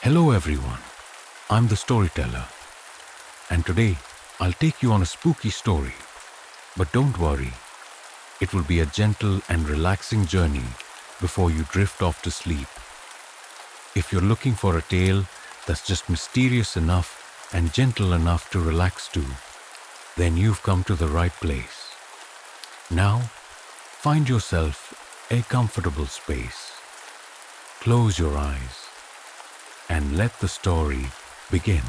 Hello everyone, I'm the storyteller, and today I'll take you on a spooky story. But don't worry, it will be a gentle and relaxing journey before you drift off to sleep. If you're looking for a tale that's just mysterious enough and gentle enough to relax to, then you've come to the right place. Now, find yourself a comfortable space. Close your eyes and let the story begin.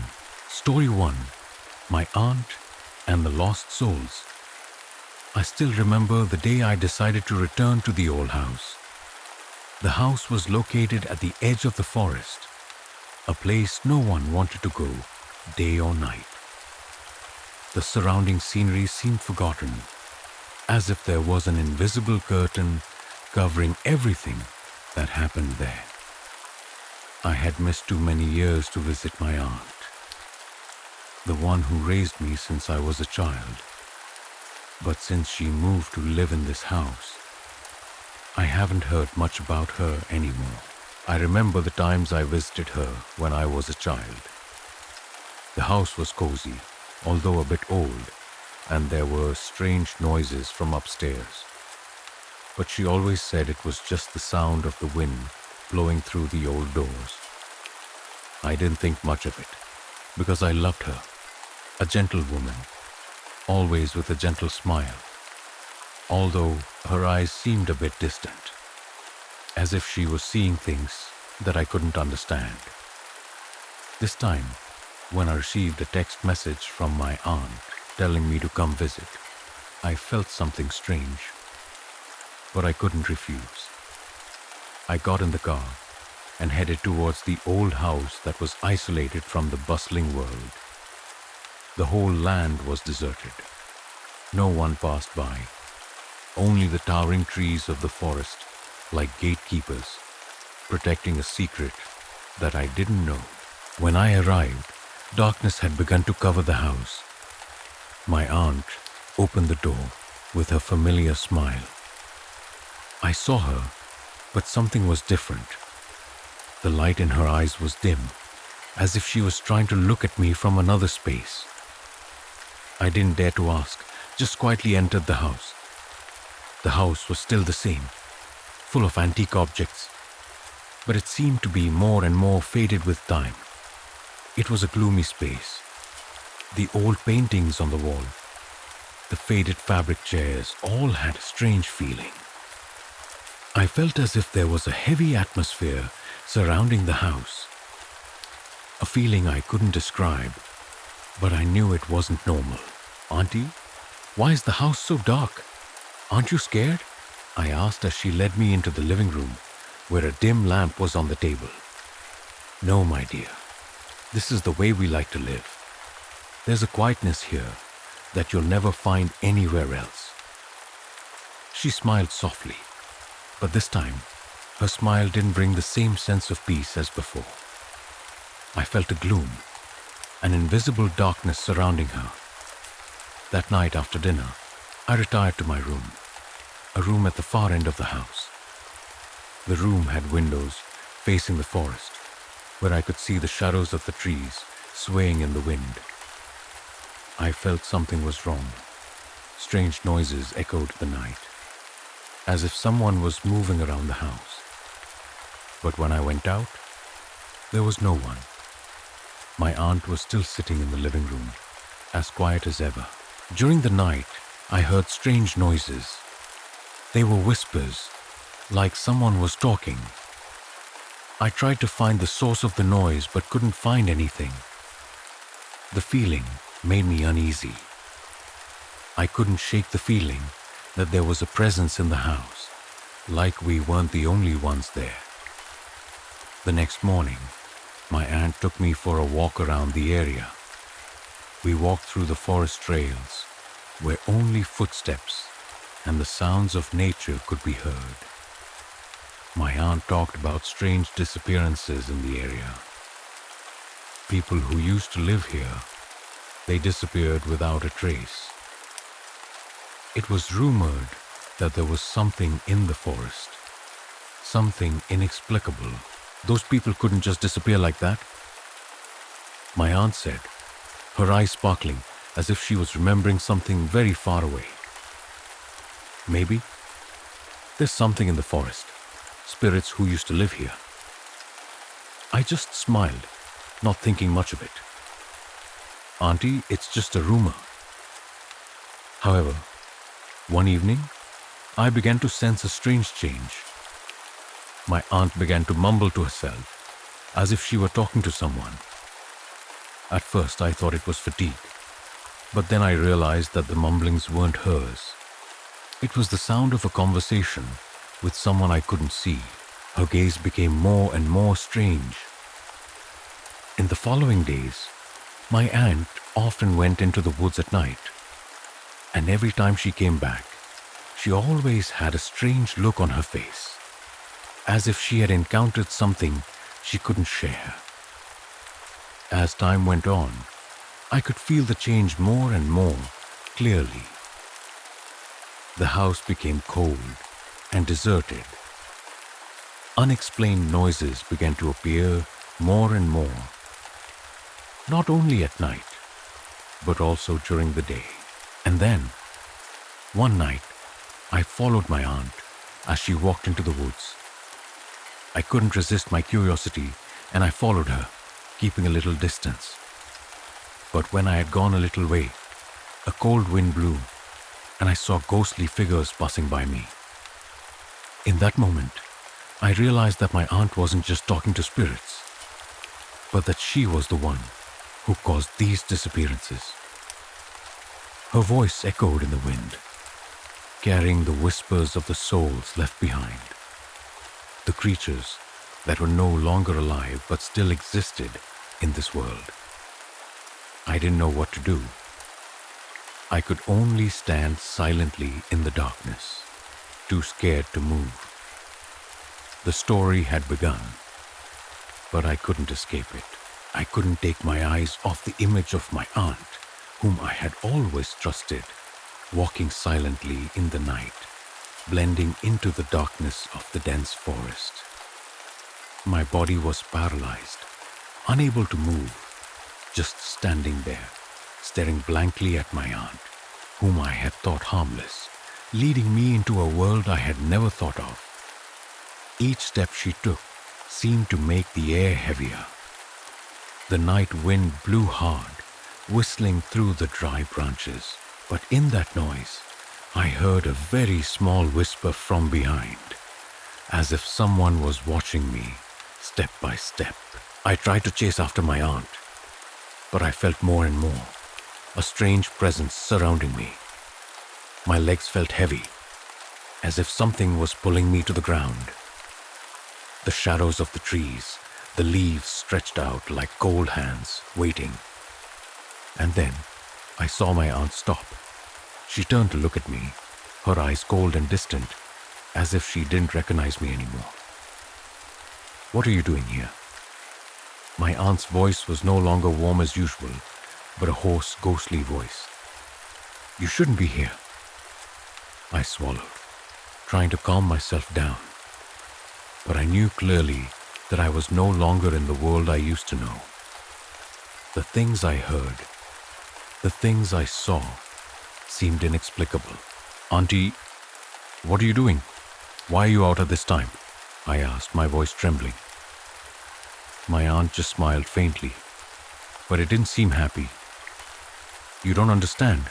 Story 1, My Aunt and the Lost Souls. I still remember the day I decided to return to the old house. The house was located at the edge of the forest, a place no one wanted to go, day or night. The surrounding scenery seemed forgotten, as if there was an invisible curtain covering everything that happened there. I had missed too many years to visit my aunt, the one who raised me since I was a child. But since she moved to live in this house, I haven't heard much about her anymore. I remember the times I visited her when I was a child. The house was cozy, although a bit old, and there were strange noises from upstairs. But she always said it was just the sound of the wind blowing through the old doors. I didn't think much of it, because I loved her, a gentle woman, always with a gentle smile, although her eyes seemed a bit distant, as if she was seeing things that I couldn't understand. This time, when I received a text message from my aunt telling me to come visit, I felt something strange, but I couldn't refuse. I got in the car and headed towards the old house that was isolated from the bustling world. The whole land was deserted. No one passed by, only the towering trees of the forest like gatekeepers, protecting a secret that I didn't know. When I arrived, darkness had begun to cover the house. My aunt opened the door with her familiar smile. I saw her, but something was different. The light in her eyes was dim, as if she was trying to look at me from another space. I didn't dare to ask, just quietly entered the house. The house was still the same, full of antique objects, but it seemed to be more and more faded with time. It was a gloomy space. The old paintings on the wall, the faded fabric chairs, all had a strange feeling. I felt as if there was a heavy atmosphere surrounding the house. A feeling I couldn't describe, but I knew it wasn't normal. "Auntie, why is the house so dark? Aren't you scared?" I asked as she led me into the living room, where a dim lamp was on the table. "No, my dear. This is the way we like to live. There's a quietness here that you'll never find anywhere else." She smiled softly, but this time, her smile didn't bring the same sense of peace as before. I felt a gloom, an invisible darkness surrounding her. That night after dinner, I retired to my room, a room at the far end of the house. The room had windows facing the forest, where I could see the shadows of the trees swaying in the wind. I felt something was wrong. Strange noises echoed the night, as if someone was moving around the house. But when I went out, there was no one. My aunt was still sitting in the living room, as quiet as ever. During the night, I heard strange noises. They were whispers, like someone was talking. I tried to find the source of the noise but couldn't find anything. The feeling made me uneasy. I couldn't shake the feeling that there was a presence in the house, like we weren't the only ones there. The next morning, my aunt took me for a walk around the area. We walked through the forest trails, where only footsteps and the sounds of nature could be heard. My aunt talked about strange disappearances in the area. People who used to live here, they disappeared without a trace. It was rumored that there was something in the forest, something inexplicable Those people couldn't just disappear like that? My aunt said, her eyes sparkling as if she was remembering something very far away. Maybe there's something in the forest, spirits who used to live here. I just smiled, not thinking much of it. Auntie, it's just a rumor. However, one evening, I began to sense a strange change. My aunt began to mumble to herself, as if she were talking to someone. At first, I thought it was fatigue, but then I realized that the mumblings weren't hers. It was the sound of a conversation with someone I couldn't see. Her gaze became more and more strange. In the following days, my aunt often went into the woods at night, and every time she came back, she always had a strange look on her face, as if she had encountered something she couldn't share. As time went on, I could feel the change more and more clearly. The house became cold and deserted. Unexplained noises began to appear more and more, not only at night, but also during the day. And then, one night, I followed my aunt as she walked into the woods. I couldn't resist my curiosity, and I followed her, keeping a little distance. But when I had gone a little way, a cold wind blew, and I saw ghostly figures passing by me. In that moment, I realized that my aunt wasn't just talking to spirits, but that she was the one who caused these disappearances. Her voice echoed in the wind, carrying the whispers of the souls left behind. The creatures that were no longer alive but still existed in this world. I didn't know what to do. I could only stand silently in the darkness, too scared to move. The story had begun, but I couldn't escape it. I couldn't take my eyes off the image of my aunt, whom I had always trusted, walking silently in the night, blending into the darkness of the dense forest. My body was paralyzed, unable to move, just standing there, staring blankly at my aunt, whom I had thought harmless, leading me into a world I had never thought of. Each step she took seemed to make the air heavier. The night wind blew hard, whistling through the dry branches, but in that noise, I heard a very small whisper from behind, as if someone was watching me, step by step. I tried to chase after my aunt, but I felt more and more a strange presence surrounding me. My legs felt heavy, as if something was pulling me to the ground. The shadows of the trees, the leaves stretched out like cold hands, waiting. And then I saw my aunt stop. She turned to look at me, her eyes cold and distant, as if she didn't recognize me anymore. "What are you doing here?" My aunt's voice was no longer warm as usual, but a hoarse, ghostly voice. "You shouldn't be here." I swallowed, trying to calm myself down. But I knew clearly that I was no longer in the world I used to know. The things I heard, the things I saw, seemed inexplicable. "Auntie, what are you doing? Why are you out at this time?" I asked, my voice trembling. My aunt just smiled faintly, but it didn't seem happy. "You don't understand.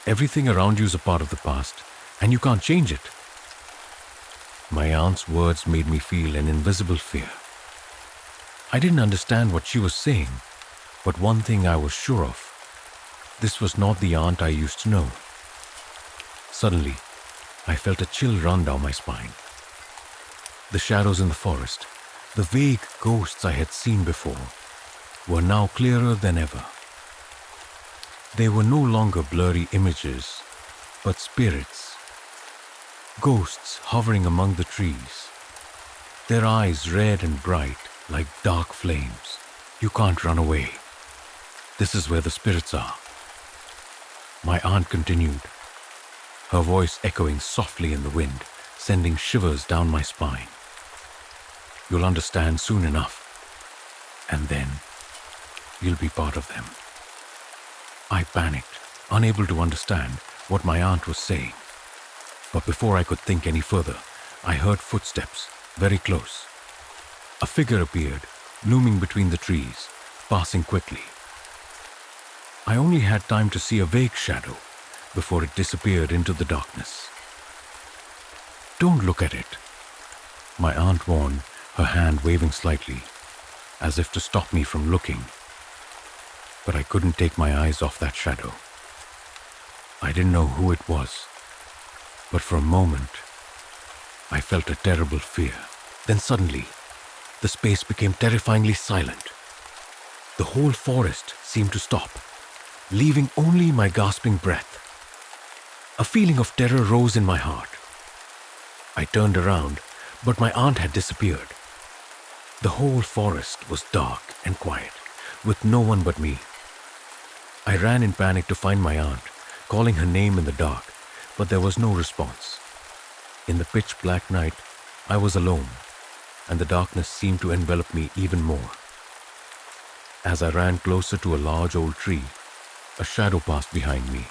Everything around you is a part of the past, and you can't change it." My aunt's words made me feel an invisible fear. I didn't understand what she was saying, but one thing I was sure of: this was not the aunt I used to know. Suddenly, I felt a chill run down my spine. The shadows in the forest, the vague ghosts I had seen before, were now clearer than ever. They were no longer blurry images, but spirits. Ghosts hovering among the trees, their eyes red and bright like dark flames. "You can't run away. This is where the spirits are," my aunt continued, her voice echoing softly in the wind, sending shivers down my spine. You'll understand soon enough. And then you'll be part of them. I panicked, unable to understand what my aunt was saying. But before I could think any further, I heard footsteps, very close. A figure appeared, looming between the trees, passing quickly. I only had time to see a vague shadow before it disappeared into the darkness. "Don't look at it," my aunt warned, her hand waving slightly, as if to stop me from looking. But I couldn't take my eyes off that shadow. I didn't know who it was, but for a moment, I felt a terrible fear. Then suddenly, the space became terrifyingly silent. The whole forest seemed to stop, leaving only my gasping breath. A feeling of terror rose in my heart. I turned around, but my aunt had disappeared. The whole forest was dark and quiet, with no one but me. I ran in panic to find my aunt, calling her name in the dark, but there was no response. In the pitch black night, I was alone, and the darkness seemed to envelop me even more. As I ran closer to a large old tree, a shadow passed behind me.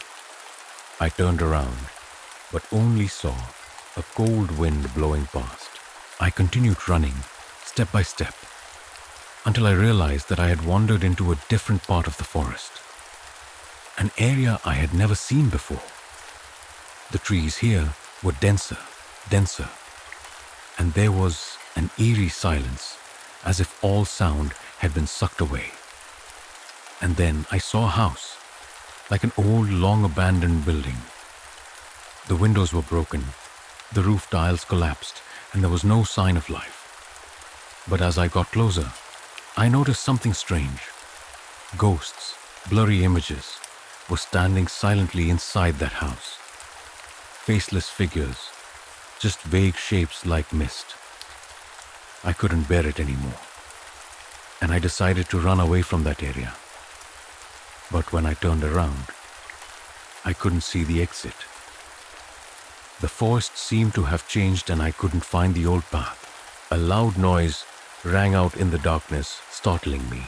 I turned around, but only saw a cold wind blowing past. I continued running, step by step, until I realized that I had wandered into a different part of the forest, an area I had never seen before. The trees here were denser, and there was an eerie silence, as if all sound had been sucked away. And then I saw a house, like an old, long-abandoned building. The windows were broken, the roof tiles collapsed, and there was no sign of life. But as I got closer, I noticed something strange. Ghosts, blurry images, were standing silently inside that house. Faceless figures, just vague shapes like mist. I couldn't bear it anymore, and I decided to run away from that area. But when I turned around, I couldn't see the exit. The forest seemed to have changed and I couldn't find the old path. A loud noise rang out in the darkness, startling me.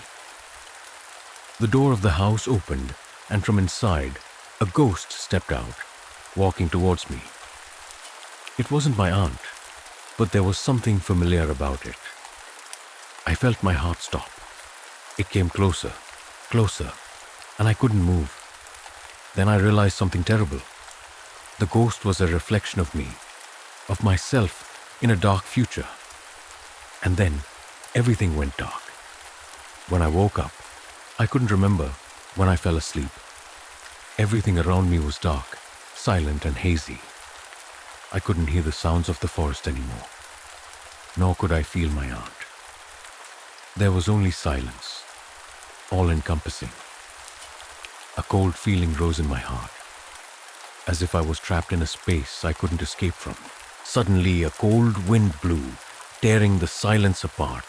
The door of the house opened, and from inside, a ghost stepped out, walking towards me. It wasn't my aunt, but there was something familiar about it. I felt my heart stop. It came closer, and I couldn't move. Then I realized something terrible. The ghost was a reflection of me, of myself in a dark future. And then everything went dark. When I woke up, I couldn't remember when I fell asleep. Everything around me was dark, silent and hazy. I couldn't hear the sounds of the forest anymore, nor could I feel my aunt. There was only silence, all-encompassing. A cold feeling rose in my heart, as if I was trapped in a space I couldn't escape from. Suddenly, a cold wind blew, tearing the silence apart.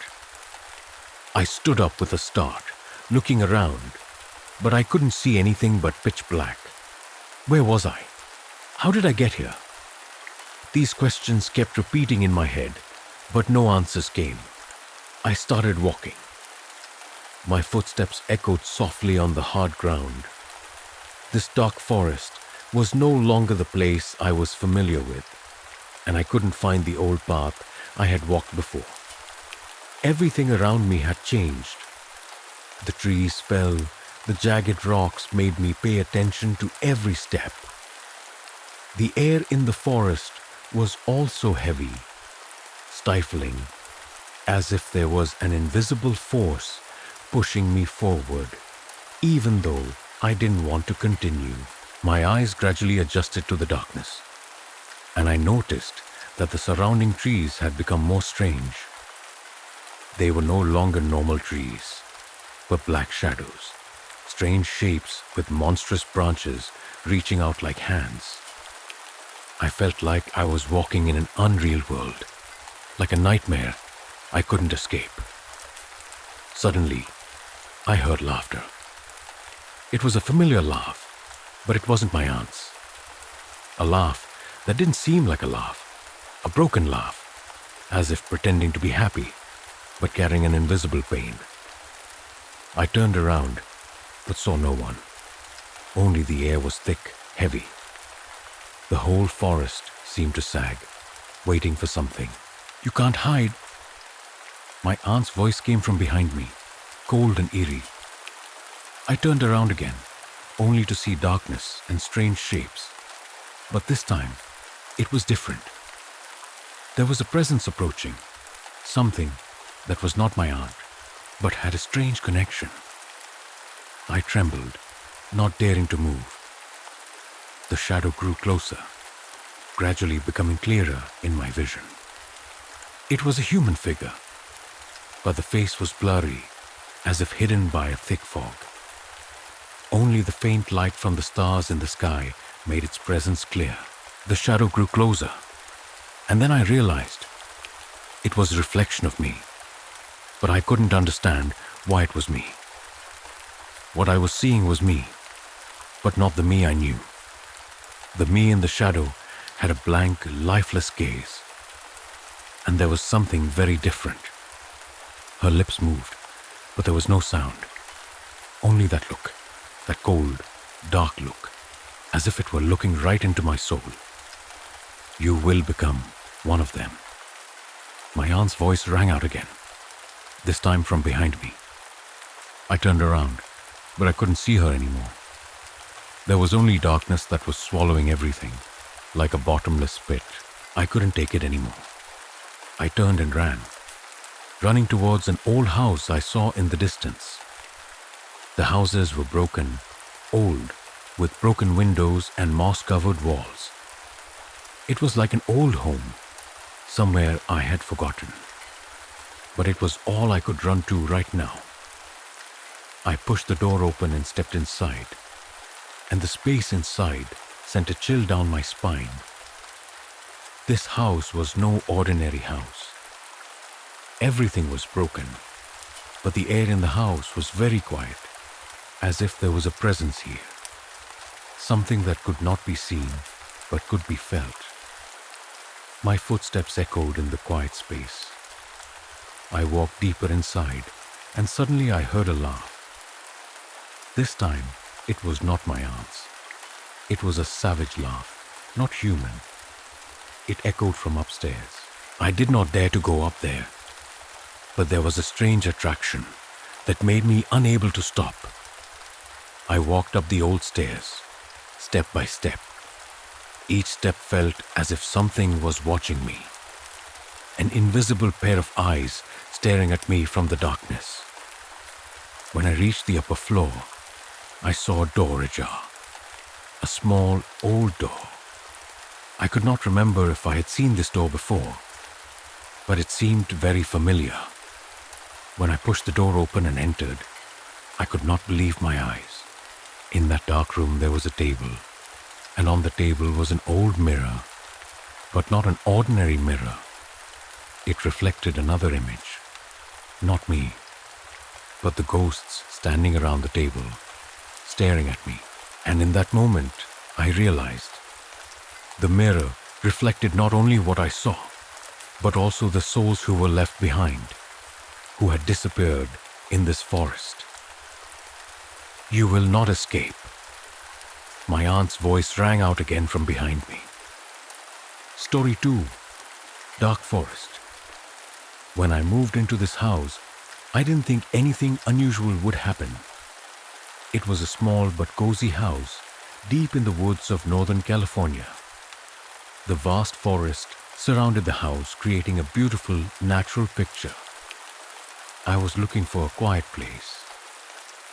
I stood up with a start, looking around, but I couldn't see anything but pitch black. Where was I? How did I get here? These questions kept repeating in my head, but no answers came. I started walking. My footsteps echoed softly on the hard ground. This dark forest was no longer the place I was familiar with, and I couldn't find the old path I had walked before. Everything around me had changed. The trees fell, the jagged rocks made me pay attention to every step. The air in the forest was also heavy, stifling, as if there was an invisible force pushing me forward, even though I didn't want to continue. My eyes gradually adjusted to the darkness, and I noticed that the surrounding trees had become more strange. They were no longer normal trees, but black shadows, strange shapes with monstrous branches reaching out like hands. I felt like I was walking in an unreal world, like a nightmare I couldn't escape. Suddenly, I heard laughter. It was a familiar laugh, but it wasn't my aunt's. A laugh that didn't seem like a laugh, a broken laugh, as if pretending to be happy, but carrying an invisible pain. I turned around, but saw no one. Only the air was thick, heavy. The whole forest seemed to sag, waiting for something. "You can't hide." My aunt's voice came from behind me, cold and eerie. I turned around again, only to see darkness and strange shapes. But this time, it was different. There was a presence approaching, something that was not my aunt, but had a strange connection. I trembled, not daring to move. The shadow grew closer, gradually becoming clearer in my vision. It was a human figure, but the face was blurry, as if hidden by a thick fog. Only the faint light from the stars in the sky made its presence clear. The shadow grew closer, and then I realized it was a reflection of me, but I couldn't understand why it was me. What I was seeing was me, but not the me I knew. The me in the shadow had a blank, lifeless gaze, and there was something very different. Her lips moved, but there was no sound. Only that look, that cold, dark look, as if it were looking right into my soul. "You will become one of them." My aunt's voice rang out again, this time from behind me. I turned around, but I couldn't see her anymore. There was only darkness that was swallowing everything, like a bottomless pit. I couldn't take it anymore. I turned and ran, running towards an old house I saw in the distance. The houses were broken, old, with broken windows and moss-covered walls. It was like an old home, somewhere I had forgotten. But it was all I could run to right now. I pushed the door open and stepped inside, and the space inside sent a chill down my spine. This house was no ordinary house. Everything was broken, but the air in the house was very quiet, as if there was a presence here. Something that could not be seen, but could be felt. My footsteps echoed in the quiet space. I walked deeper inside, and suddenly I heard a laugh. This time, it was not my aunt's. It was a savage laugh, not human. It echoed from upstairs. I did not dare to go up there, but there was a strange attraction that made me unable to stop. I walked up the old stairs, step by step. Each step felt as if something was watching me, an invisible pair of eyes staring at me from the darkness. When I reached the upper floor, I saw a door ajar, a small, old door. I could not remember if I had seen this door before, but it seemed very familiar. When I pushed the door open and entered, I could not believe my eyes. In that dark room there was a table, and on the table was an old mirror, but not an ordinary mirror. It reflected another image, not me, but the ghosts standing around the table, staring at me. And in that moment, I realized the mirror reflected not only what I saw, but also the souls who were left behind, who had disappeared in this forest. "You will not escape." My aunt's voice rang out again from behind me. Story 2, Dark Forest. When I moved into this house, I didn't think anything unusual would happen. It was a small but cozy house deep in the woods of Northern California. The vast forest surrounded the house, creating a beautiful, natural picture. I was looking for a quiet place,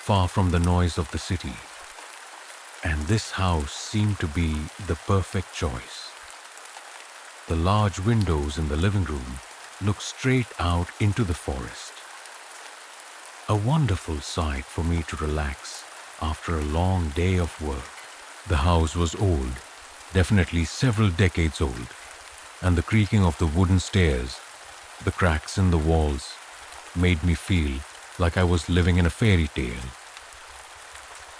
far from the noise of the city, and this house seemed to be the perfect choice. The large windows in the living room looked straight out into the forest. A wonderful sight for me to relax after a long day of work. The house was old, definitely several decades old, and the creaking of the wooden stairs, the cracks in the walls, made me feel like I was living in a fairy tale.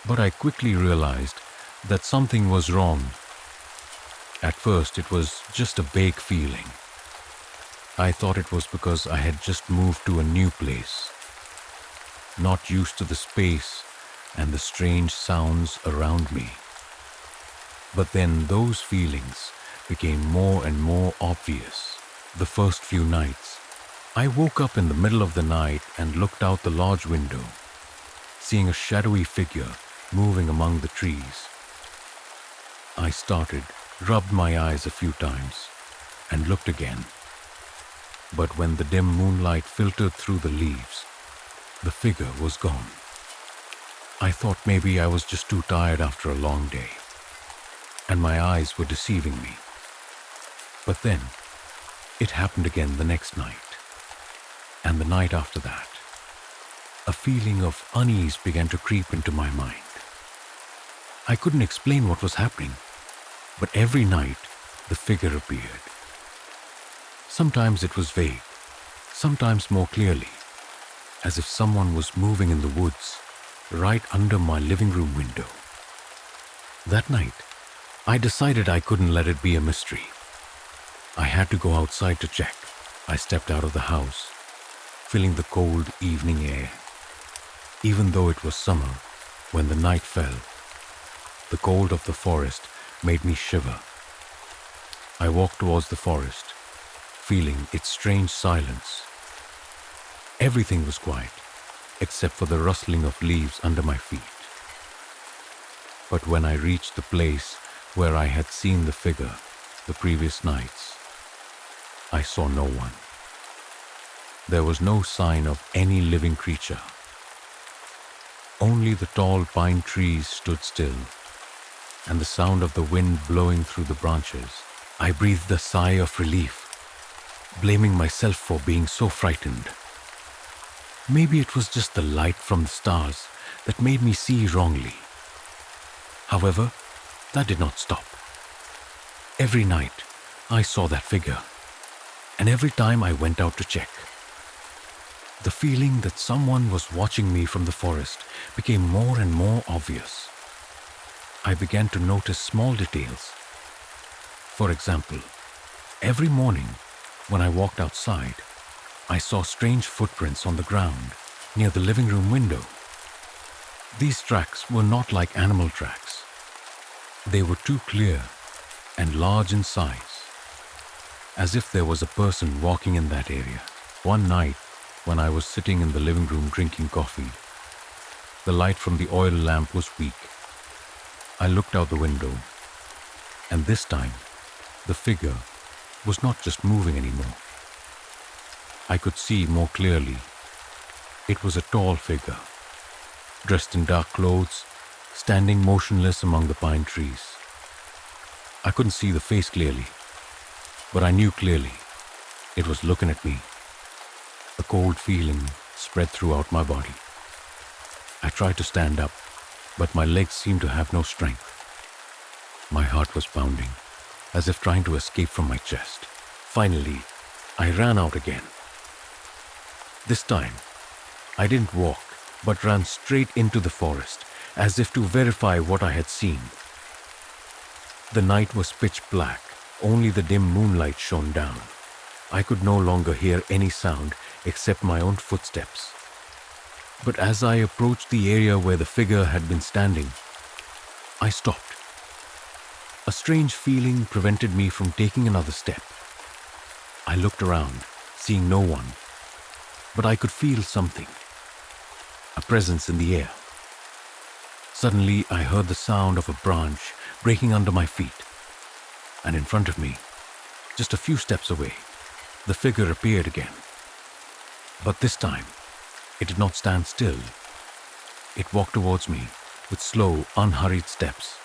But I quickly realized that something was wrong. At first, it was just a vague feeling. I thought it was because I had just moved to a new place, not used to the space and the strange sounds around me. But then those feelings became more and more obvious. The first few nights, I woke up in the middle of the night and looked out the lodge window, seeing a shadowy figure moving among the trees. I started, rubbed my eyes a few times, and looked again. But when the dim moonlight filtered through the leaves, the figure was gone. I thought maybe I was just too tired after a long day, and my eyes were deceiving me. But then, it happened again the next night, and the night after that. A feeling of unease began to creep into my mind. I couldn't explain what was happening, but every night the figure appeared. Sometimes it was vague, sometimes more clearly, as if someone was moving in the woods right under my living room window. That night, I decided I couldn't let it be a mystery. I had to go outside to check. I stepped out of the house, feeling the cold evening air. Even though it was summer, when the night fell, the cold of the forest made me shiver. I walked towards the forest, feeling its strange silence. Everything was quiet, except for the rustling of leaves under my feet. But when I reached the place where I had seen the figure the previous nights, I saw no one. There was no sign of any living creature. Only the tall pine trees stood still, and the sound of the wind blowing through the branches. I breathed a sigh of relief, blaming myself for being so frightened. Maybe it was just the light from the stars that made me see wrongly. However, that did not stop. Every night, I saw that figure, and every time I went out to check. The feeling that someone was watching me from the forest became more and more obvious. I began to notice small details. For example, every morning when I walked outside, I saw strange footprints on the ground near the living room window. These tracks were not like animal tracks. They were too clear and large in size, as if there was a person walking in that area. One night, when I was sitting in the living room drinking coffee, the light from the oil lamp was weak. I looked out the window, and this time, the figure was not just moving anymore. I could see more clearly. It was a tall figure, dressed in dark clothes, standing motionless among the pine trees. I couldn't see the face clearly, but I knew clearly it was looking at me. A cold feeling spread throughout my body. I tried to stand up, but my legs seemed to have no strength. My heart was pounding, as if trying to escape from my chest. Finally, I ran out again. This time, I didn't walk, but ran straight into the forest, as if to verify what I had seen. The night was pitch black, only the dim moonlight shone down. I could no longer hear any sound except my own footsteps. But as I approached the area where the figure had been standing, I stopped. A strange feeling prevented me from taking another step. I looked around, seeing no one, but I could feel something, a presence in the air. Suddenly, I heard the sound of a branch breaking under my feet, and in front of me, just a few steps away, the figure appeared again. But this time, it did not stand still. It walked towards me with slow, unhurried steps.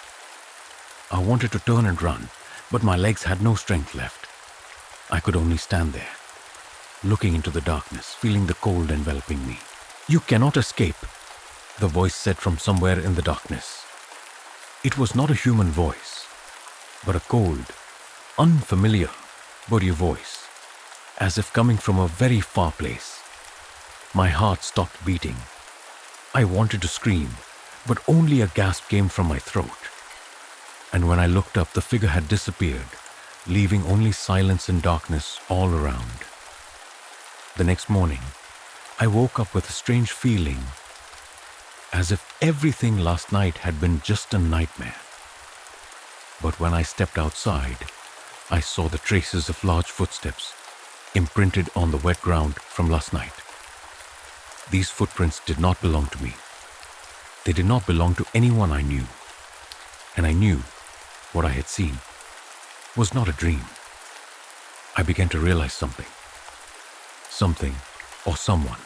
I wanted to turn and run, but my legs had no strength left. I could only stand there, looking into the darkness, feeling the cold enveloping me. "You cannot escape," the voice said from somewhere in the darkness. It was not a human voice, but a cold, unfamiliar, body voice, as if coming from a very far place. My heart stopped beating. I wanted to scream, but only a gasp came from my throat. And when I looked up, the figure had disappeared, leaving only silence and darkness all around. The next morning, I woke up with a strange feeling, as if everything last night had been just a nightmare. But when I stepped outside, I saw the traces of large footsteps imprinted on the wet ground from last night. These footprints did not belong to me. They did not belong to anyone I knew. And I knew what I had seen was not a dream. I began to realize something. Something or someone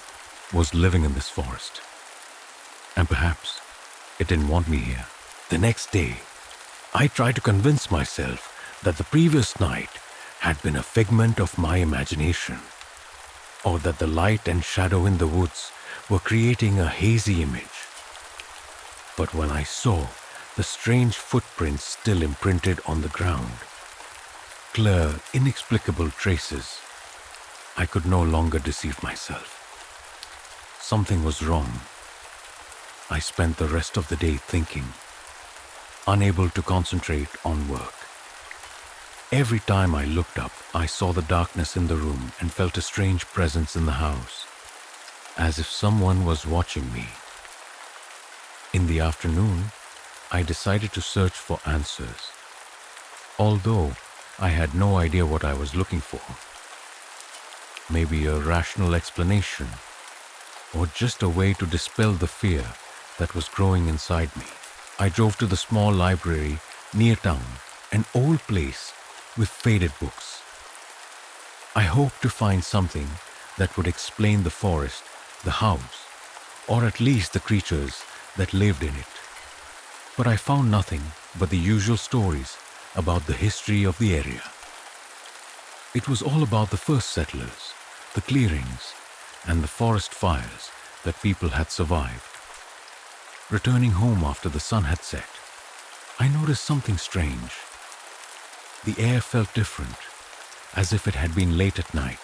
was living in this forest. And perhaps it didn't want me here. The next day, I tried to convince myself that the previous night had been a figment of my imagination, or that the light and shadow in the woods were creating a hazy image. But when I saw the strange footprints still imprinted on the ground, clear, inexplicable traces, I could no longer deceive myself. Something was wrong. I spent the rest of the day thinking, unable to concentrate on work. Every time I looked up, I saw the darkness in the room and felt a strange presence in the house, as if someone was watching me. In the afternoon, I decided to search for answers, although I had no idea what I was looking for. Maybe a rational explanation, or just a way to dispel the fear that was growing inside me. I drove to the small library near town, an old place with faded books. I hoped to find something that would explain the forest, the house, or at least the creatures that lived in it. But I found nothing but the usual stories about the history of the area. It was all about the first settlers, the clearings, and the forest fires that people had survived. Returning home after the sun had set, I noticed something strange. The air felt different, as if it had been late at night,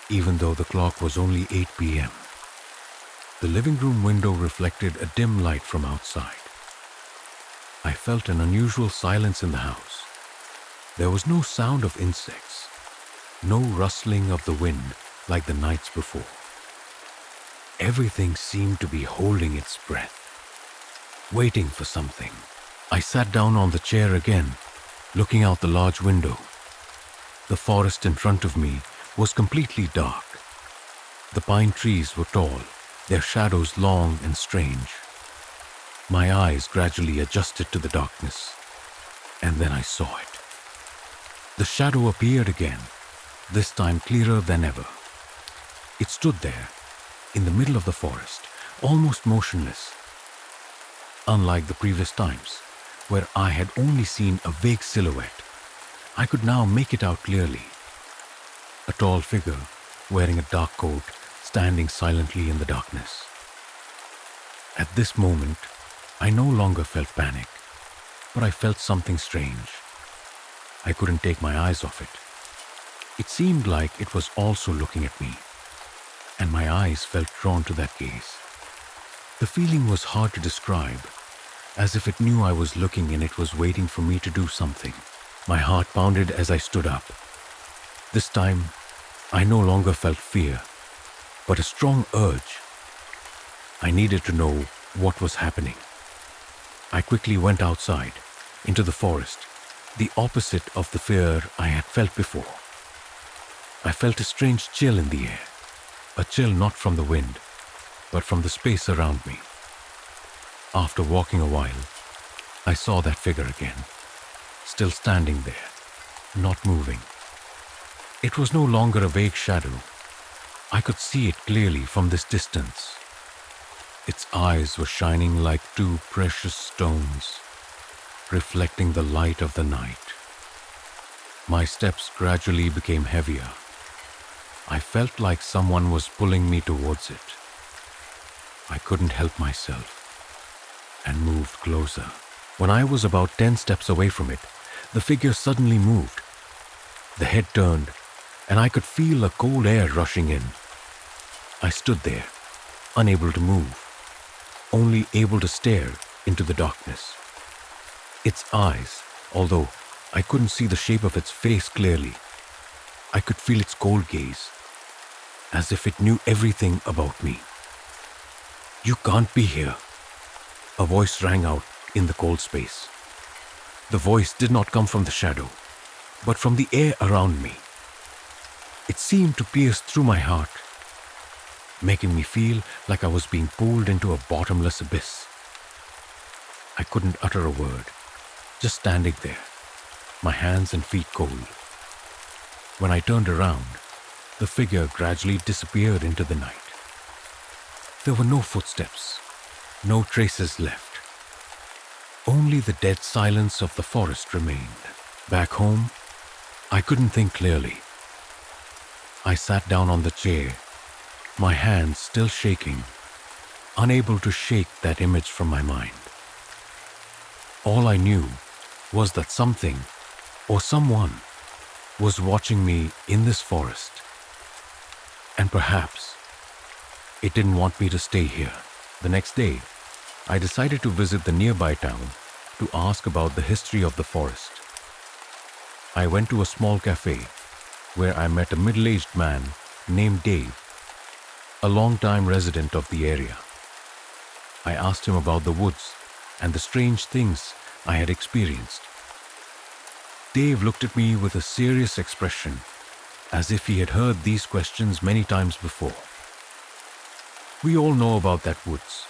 even though the clock was only 8 p.m. The living room window reflected a dim light from outside. I felt an unusual silence in the house. There was no sound of insects, no rustling of the wind like the nights before. Everything seemed to be holding its breath, waiting for something. I sat down on the chair again, looking out the large window. The forest in front of me was completely dark. The pine trees were tall, their shadows long and strange. My eyes gradually adjusted to the darkness, and then I saw it. The shadow appeared again, this time clearer than ever. It stood there, in the middle of the forest, almost motionless. Unlike the previous times, where I had only seen a vague silhouette, I could now make it out clearly. A tall figure, wearing a dark coat, standing silently in the darkness. At this moment, I no longer felt panic, but I felt something strange. I couldn't take my eyes off it. It seemed like it was also looking at me, and my eyes felt drawn to that gaze. The feeling was hard to describe, as if it knew I was looking and it was waiting for me to do something. My heart pounded as I stood up. This time, I no longer felt fear, but a strong urge. I needed to know what was happening. I quickly went outside, into the forest, the opposite of the fear I had felt before. I felt a strange chill in the air, a chill not from the wind, but from the space around me. After walking a while, I saw that figure again, still standing there, not moving. It was no longer a vague shadow. I could see it clearly from this distance. Its eyes were shining like two precious stones, reflecting the light of the night. My steps gradually became heavier. I felt like someone was pulling me towards it. I couldn't help myself and moved closer. When I was about 10 steps away from it, the figure suddenly moved. The head turned, and I could feel a cold air rushing in. I stood there, unable to move, only able to stare into the darkness. Its eyes, although I couldn't see the shape of its face clearly, I could feel its cold gaze. as if it knew everything about me. "You can't be here," a voice rang out in the cold space. The voice did not come from the shadow, but from the air around me. It seemed to pierce through my heart, making me feel like I was being pulled into a bottomless abyss. I couldn't utter a word, just standing there, my hands and feet cold. When I turned around, the figure gradually disappeared into the night. There were no footsteps, no traces left. Only the dead silence of the forest remained. Back home, I couldn't think clearly. I sat down on the chair, my hands still shaking, unable to shake that image from my mind. All I knew was that something or someone was watching me in this forest. And perhaps it didn't want me to stay here. The next day, I decided to visit the nearby town to ask about the history of the forest. I went to a small cafe where I met a middle-aged man named Dave, a long-time resident of the area. I asked him about the woods and the strange things I had experienced. Dave looked at me with a serious expression, as if he had heard these questions many times before. "We all know about that woods,"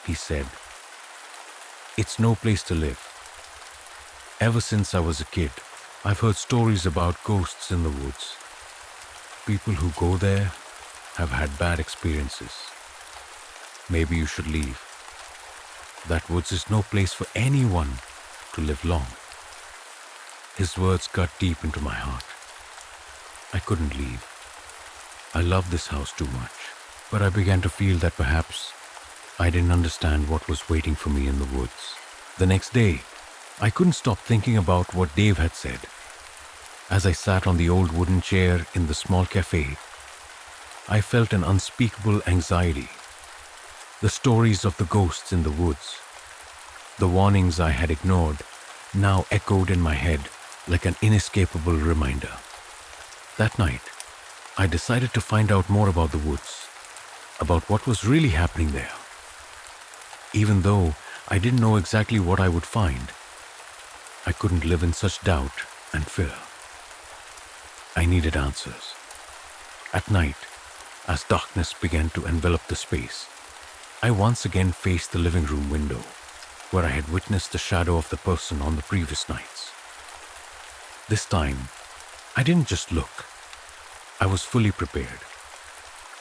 he said. "It's no place to live. Ever since I was a kid, I've heard stories about ghosts in the woods. People who go there have had bad experiences. Maybe you should leave. That woods is no place for anyone to live long." His words cut deep into my heart. I couldn't leave. I loved this house too much, but I began to feel that perhaps I didn't understand what was waiting for me in the woods. The next day, I couldn't stop thinking about what Dave had said. As I sat on the old wooden chair in the small cafe, I felt an unspeakable anxiety. The stories of the ghosts in the woods, the warnings I had ignored, now echoed in my head like an inescapable reminder. That night, I decided to find out more about the woods, about what was really happening there. Even though I didn't know exactly what I would find, I couldn't live in such doubt and fear. I needed answers. At night, as darkness began to envelop the space, I once again faced the living room window, where I had witnessed the shadow of the person on the previous nights. This time, I didn't just look. I was fully prepared,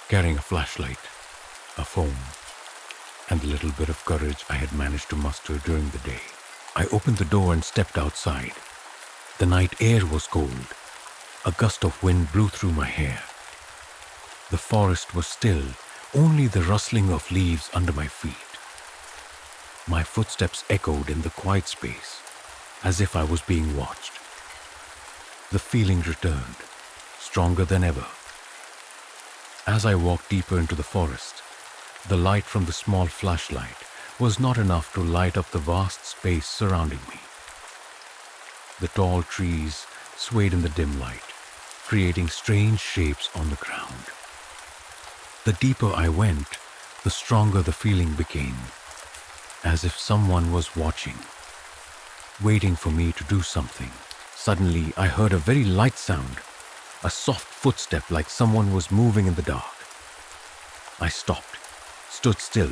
carrying a flashlight, a phone, and the little bit of courage I had managed to muster during the day. I opened the door and stepped outside. The night air was cold. A gust of wind blew through my hair. The forest was still, only the rustling of leaves under my feet. My footsteps echoed in the quiet space, as if I was being watched. The feeling returned, stronger than ever. As I walked deeper into the forest, the light from the small flashlight was not enough to light up the vast space surrounding me. The tall trees swayed in the dim light, creating strange shapes on the ground. The deeper I went, the stronger the feeling became, as if someone was watching, waiting for me to do something. Suddenly, I heard a very light sound, a soft footstep like someone was moving in the dark. I stopped, stood still,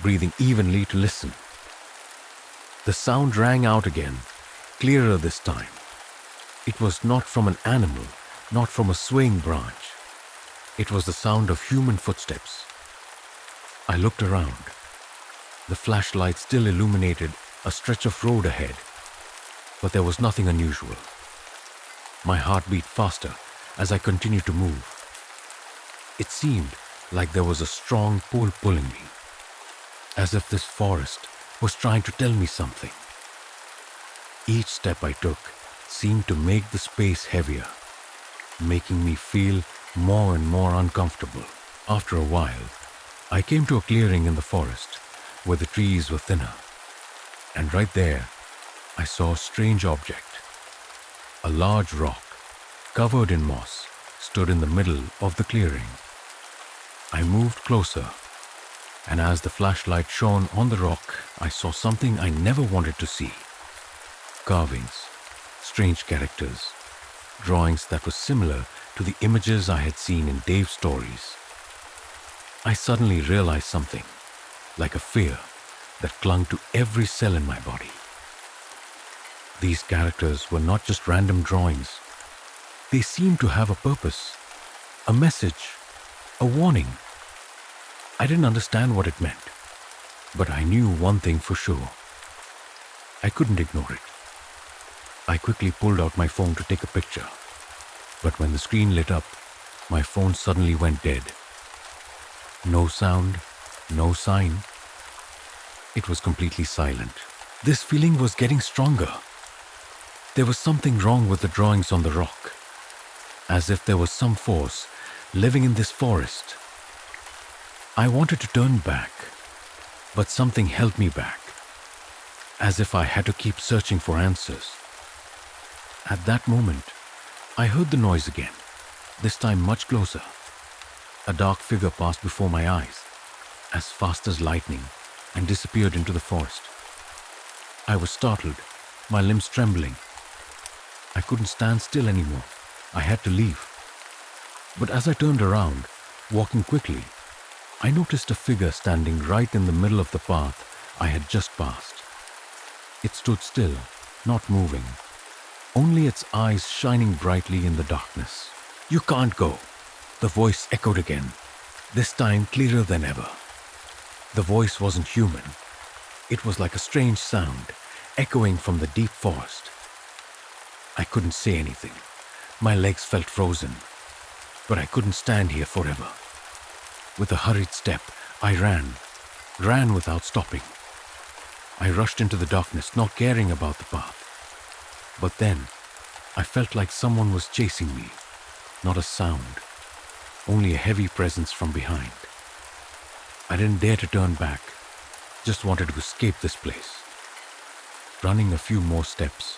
breathing evenly to listen. The sound rang out again, clearer this time. It was not from an animal, not from a swaying branch. It was the sound of human footsteps. I looked around. The flashlight still illuminated a stretch of road ahead, but there was nothing unusual. My heart beat faster as I continued to move. It seemed like there was a strong pull pulling me, as if this forest was trying to tell me something. Each step I took seemed to make the space heavier, making me feel more and more uncomfortable. After a while, I came to a clearing in the forest where the trees were thinner, and right there, I saw a strange object. A large rock, covered in moss, stood in the middle of the clearing. I moved closer, and as the flashlight shone on the rock, I saw something I never wanted to see. Carvings, strange characters, drawings that were similar to the images I had seen in Dave's stories. I suddenly realized something, like a fear that clung to every cell in my body. These characters were not just random drawings. They seemed to have a purpose, a message, a warning. I didn't understand what it meant, but I knew one thing for sure. I couldn't ignore it. I quickly pulled out my phone to take a picture, but when the screen lit up, my phone suddenly went dead. No sound, no sign. It was completely silent. This feeling was getting stronger. There was something wrong with the drawings on the rock, as if there was some force living in this forest. I wanted to turn back, but something held me back, as if I had to keep searching for answers. At that moment, I heard the noise again, this time much closer. A dark figure passed before my eyes, as fast as lightning, and disappeared into the forest. I was startled, my limbs trembling. I couldn't stand still anymore. I had to leave. But as I turned around, walking quickly, I noticed a figure standing right in the middle of the path I had just passed. It stood still, not moving, only its eyes shining brightly in the darkness. "You can't go," the voice echoed again, this time clearer than ever. The voice wasn't human. It was like a strange sound, echoing from the deep forest. I couldn't say anything. My legs felt frozen, but I couldn't stand here forever. With a hurried step, I ran without stopping. I rushed into the darkness, not caring about the path. But then, I felt like someone was chasing me. Not a sound, only a heavy presence from behind. I didn't dare to turn back, just wanted to escape this place. Running a few more steps,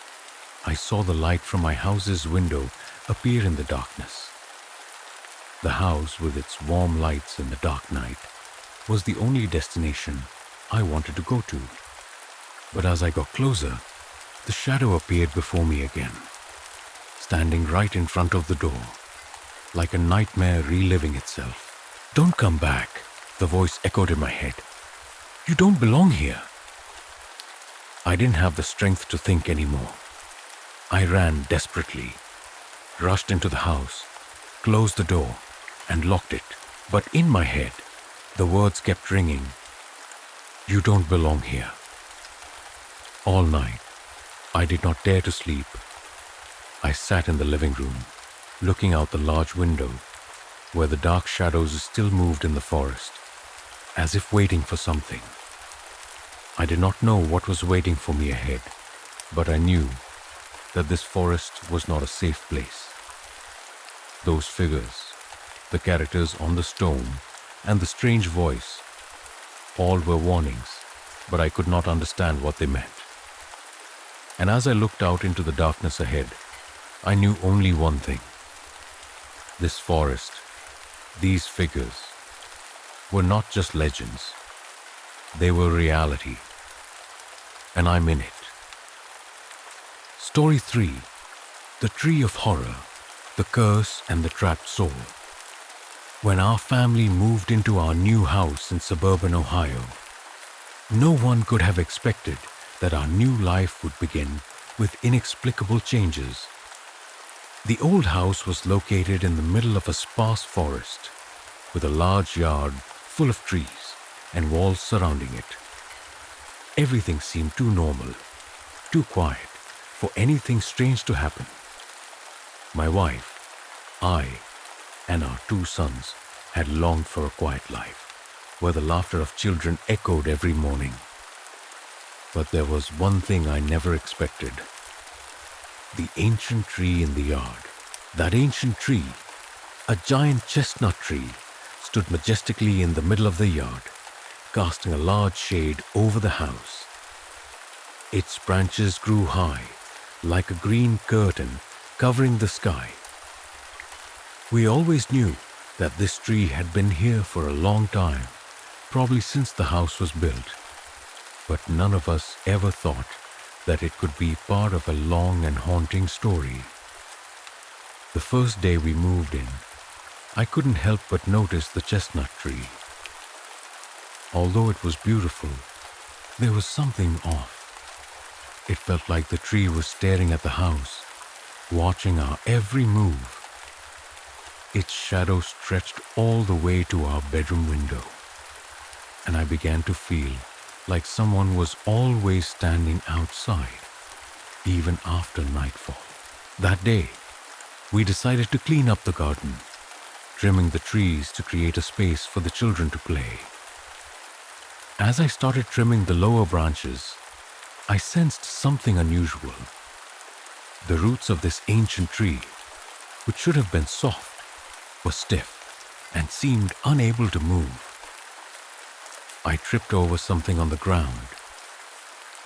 I saw the light from my house's window appear in the darkness. The house, with its warm lights in the dark night, was the only destination I wanted to go to. But as I got closer, the shadow appeared before me again, standing right in front of the door, like a nightmare reliving itself. "Don't come back," the voice echoed in my head. "You don't belong here." I didn't have the strength to think anymore. I ran desperately, rushed into the house, closed the door, and locked it. But in my head, the words kept ringing, "You don't belong here." All night, I did not dare to sleep. I sat in the living room, looking out the large window, where the dark shadows still moved in the forest, as if waiting for something. I did not know what was waiting for me ahead, but I knew that this forest was not a safe place. Those figures, the characters on the stone, and the strange voice, all were warnings, but I could not understand what they meant. And as I looked out into the darkness ahead, I knew only one thing. This forest, these figures, were not just legends. They were reality, and I'm in it. Story 3. The Tree of Horror, the Curse and the Trapped Soul. When our family moved into our new house in suburban Ohio, no one could have expected that our new life would begin with inexplicable changes. The old house was located in the middle of a sparse forest, with a large yard full of trees and walls surrounding it. Everything seemed too normal, too quiet for anything strange to happen. My wife, I, and our 2 sons had longed for a quiet life, where the laughter of children echoed every morning. But there was one thing I never expected. The ancient tree in the yard. That ancient tree, a giant chestnut tree, stood majestically in the middle of the yard, casting a large shade over the house. Its branches grew high, like a green curtain covering the sky. We always knew that this tree had been here for a long time, probably since the house was built. But none of us ever thought that it could be part of a long and haunting story. The first day we moved in, I couldn't help but notice the chestnut tree. Although it was beautiful, there was something off. It felt like the tree was staring at the house, watching our every move. Its shadow stretched all the way to our bedroom window, and I began to feel like someone was always standing outside, even after nightfall. That day, we decided to clean up the garden, trimming the trees to create a space for the children to play. As I started trimming the lower branches, I sensed something unusual. The roots of this ancient tree, which should have been soft, were stiff and seemed unable to move. I tripped over something on the ground,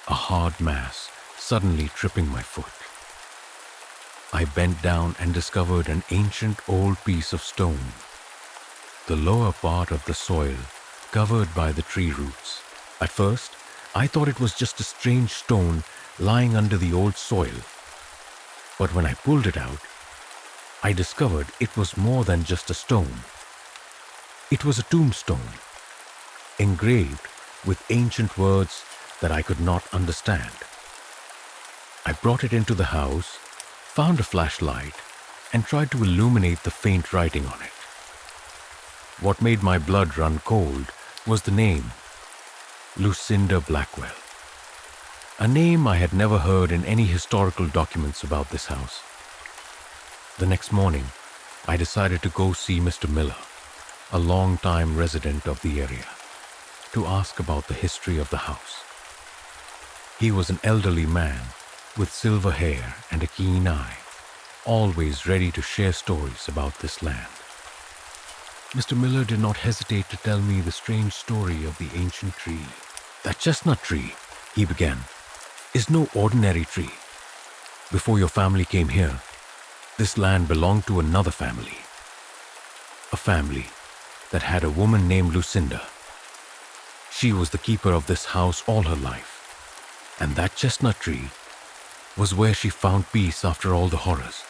a hard mass suddenly tripping my foot. I bent down and discovered an ancient old piece of stone, the lower part of the soil covered by the tree roots. At first, I thought it was just a strange stone lying under the old soil. But when I pulled it out, I discovered it was more than just a stone. It was a tombstone, engraved with ancient words that I could not understand. I brought it into the house, found a flashlight, and tried to illuminate the faint writing on it. What made my blood run cold was the name, Lucinda Blackwell. A name I had never heard in any historical documents about this house. The next morning, I decided to go see Mr. Miller, a long-time resident of the area, to ask about the history of the house. He was an elderly man with silver hair and a keen eye, always ready to share stories about this land. Mr. Miller did not hesitate to tell me the strange story of the ancient tree. That chestnut tree, he began, is no ordinary tree. Before your family came here, this land belonged to another family. A family that had a woman named Lucinda. She was the keeper of this house all her life, and that chestnut tree was where she found peace after all the horrors.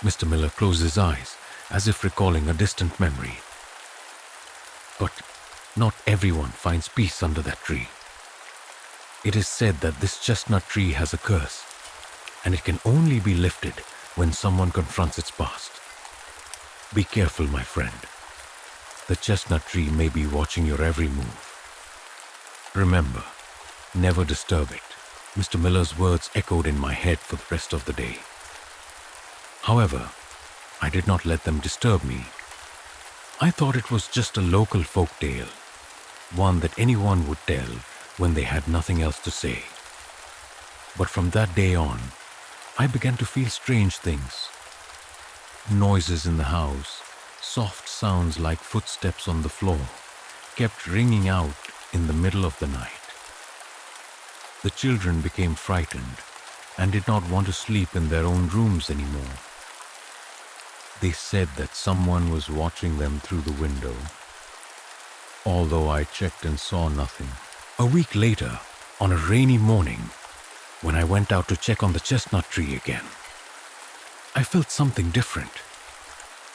Mr. Miller closed his eyes as if recalling a distant memory. But not everyone finds peace under that tree. It is said that this chestnut tree has a curse, and it can only be lifted when someone confronts its past. Be careful, my friend. The chestnut tree may be watching your every move. Remember, never disturb it. Mr. Miller's words echoed in my head for the rest of the day. However, I did not let them disturb me. I thought it was just a local folk tale, one that anyone would tell when they had nothing else to say. But from that day on, I began to feel strange things. Noises in the house, soft sounds like footsteps on the floor, kept ringing out in the middle of the night. The children became frightened and did not want to sleep in their own rooms anymore. They said that someone was watching them through the window, although I checked and saw nothing. A week later, on a rainy morning, when I went out to check on the chestnut tree again, I felt something different.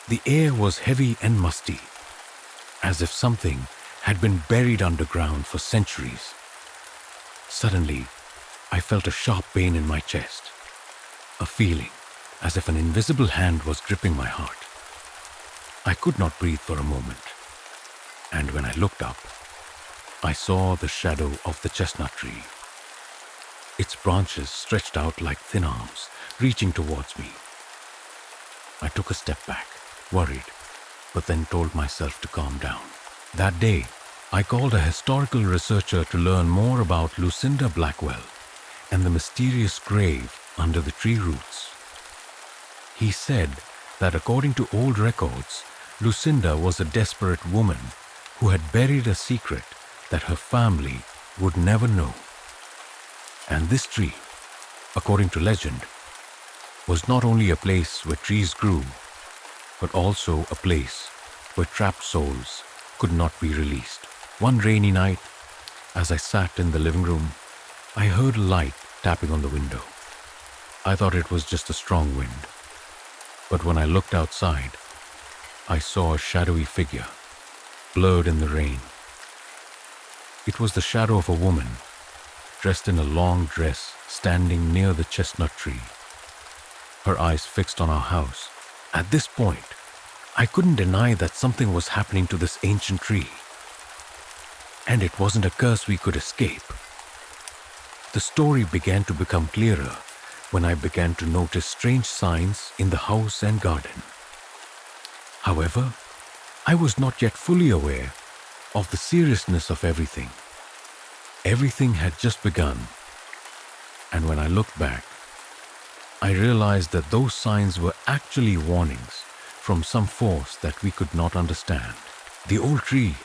The air was heavy and musty, as if something had been buried underground for centuries. Suddenly, I felt a sharp pain in my chest, a feeling as if an invisible hand was gripping my heart. I could not breathe for a moment, and when I looked up, I saw the shadow of the chestnut tree. Its branches stretched out like thin arms, reaching towards me. I took a step back, worried, but then told myself to calm down. That day, I called a historical researcher to learn more about Lucinda Blackwell and the mysterious grave under the tree roots. He said that according to old records, Lucinda was a desperate woman who had buried a secret that her family would never know. And this tree, according to legend, was not only a place where trees grew, but also a place where trapped souls could not be released. One rainy night, as I sat in the living room, I heard a light tapping on the window. I thought it was just a strong wind, but when I looked outside, I saw a shadowy figure, blurred in the rain. It was the shadow of a woman, dressed in a long dress, standing near the chestnut tree, her eyes fixed on our house. At this point, I couldn't deny that something was happening to this ancient tree, and it wasn't a curse we could escape. The story began to become clearer when I began to notice strange signs in the house and garden. However, I was not yet fully aware of the seriousness of everything. Everything had just begun, and when I looked back, I realized that those signs were actually warnings from some force that we could not understand. The old tree,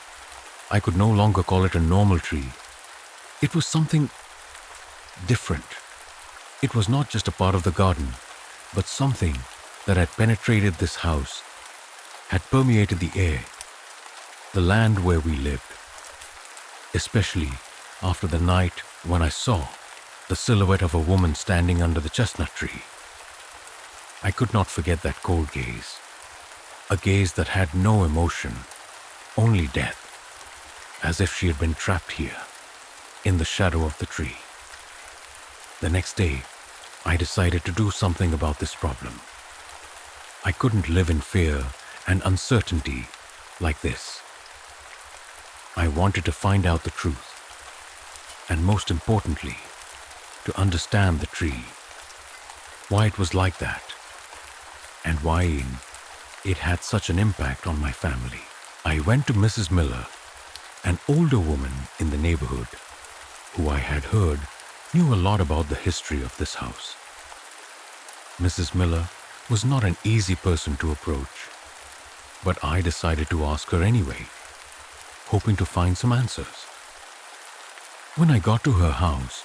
I could no longer call it a normal tree. It was something different. It was not just a part of the garden, but something that had penetrated this house, had permeated the air, the land where we lived, especially after the night when I saw the silhouette of a woman standing under the chestnut tree. I could not forget that cold gaze, a gaze that had no emotion, only death, as if she had been trapped here, in the shadow of the tree. The next day, I decided to do something about this problem. I couldn't live in fear and uncertainty like this. I wanted to find out the truth, and most importantly, to understand the tree, why it was like that, and why it had such an impact on my family. I went to Mrs. Miller, an older woman in the neighborhood, who I had heard knew a lot about the history of this house. Mrs. Miller was not an easy person to approach, but I decided to ask her anyway, hoping to find some answers. When I got to her house,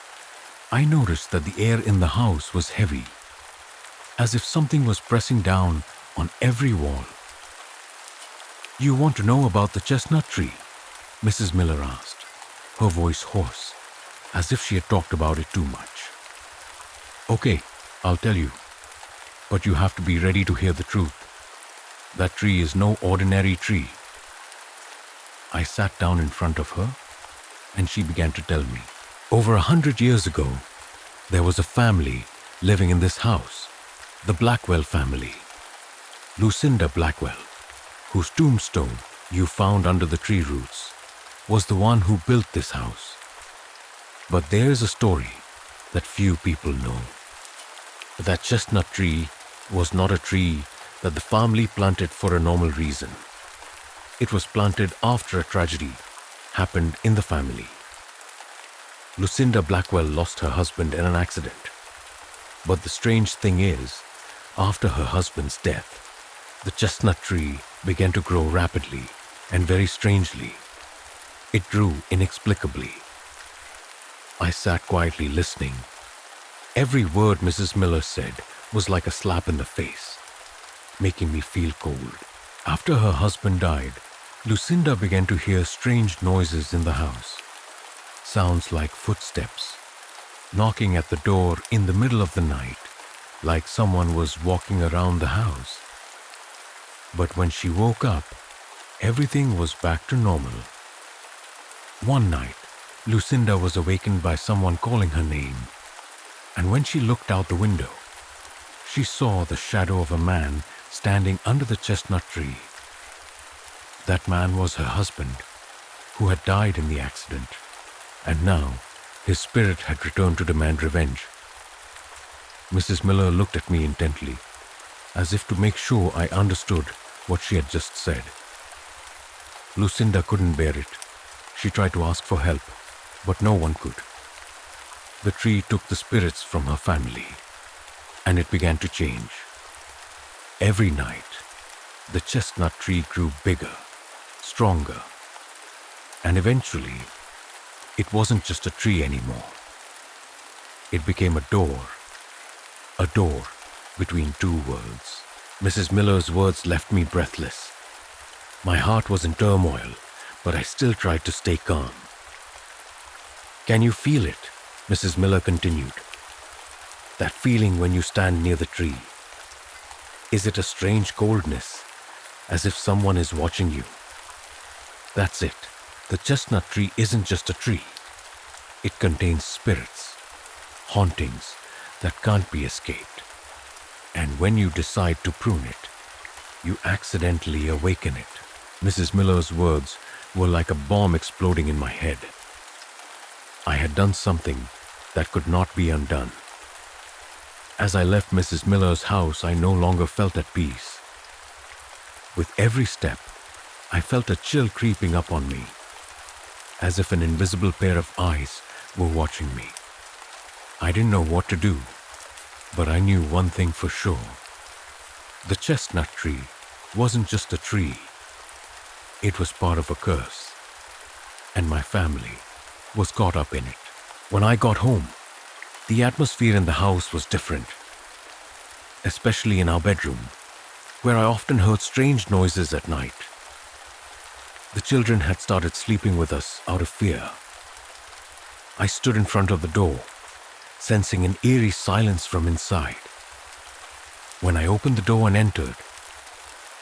I noticed that the air in the house was heavy, as if something was pressing down on every wall. "You want to know about the chestnut tree?" Mrs. Miller asked, her voice hoarse, as if she had talked about it too much. "Okay, I'll tell you, but you have to be ready to hear the truth. That tree is no ordinary tree." I sat down in front of her, and she began to tell me. Over 100 years ago, there was a family living in this house, the Blackwell family. Lucinda Blackwell, whose tombstone you found under the tree roots, was the one who built this house. But there's a story that few people know. That chestnut tree was not a tree that the family planted for a normal reason. It was planted after a tragedy happened in the family. Lucinda Blackwell lost her husband in an accident. But the strange thing is, after her husband's death, the chestnut tree began to grow rapidly and very strangely. It grew inexplicably. I sat quietly listening. Every word Mrs. Miller said was like a slap in the face, making me feel cold. After her husband died, Lucinda began to hear strange noises in the house. Sounds like footsteps, knocking at the door in the middle of the night, like someone was walking around the house. But when she woke up, everything was back to normal. One night, Lucinda was awakened by someone calling her name, and when she looked out the window, she saw the shadow of a man standing under the chestnut tree. That man was her husband, who had died in the accident, and now his spirit had returned to demand revenge. Mrs. Miller looked at me intently, as if to make sure I understood what she had just said. Lucinda couldn't bear it. She tried to ask for help, but no one could. The tree took the spirits from her family, and it began to change. Every night, the chestnut tree grew bigger, stronger, and eventually, it wasn't just a tree anymore. It became a door between two worlds. Mrs. Miller's words left me breathless. My heart was in turmoil, but I still tried to stay calm. "Can you feel it?" Mrs. Miller continued. "That feeling when you stand near the tree. Is it a strange coldness, as if someone is watching you? That's it. The chestnut tree isn't just a tree. It contains spirits, hauntings that can't be escaped. And when you decide to prune it, you accidentally awaken it." Mrs. Miller's words were like a bomb exploding in my head. I had done something that could not be undone. As I left Mrs. Miller's house, I no longer felt at peace. With every step, I felt a chill creeping up on me, as if an invisible pair of eyes were watching me. I didn't know what to do, but I knew one thing for sure. The chestnut tree wasn't just a tree. It was part of a curse, and my family was caught up in it. When I got home, the atmosphere in the house was different, especially in our bedroom, where I often heard strange noises at night. The children had started sleeping with us out of fear. I stood in front of the door, sensing an eerie silence from inside. When I opened the door and entered,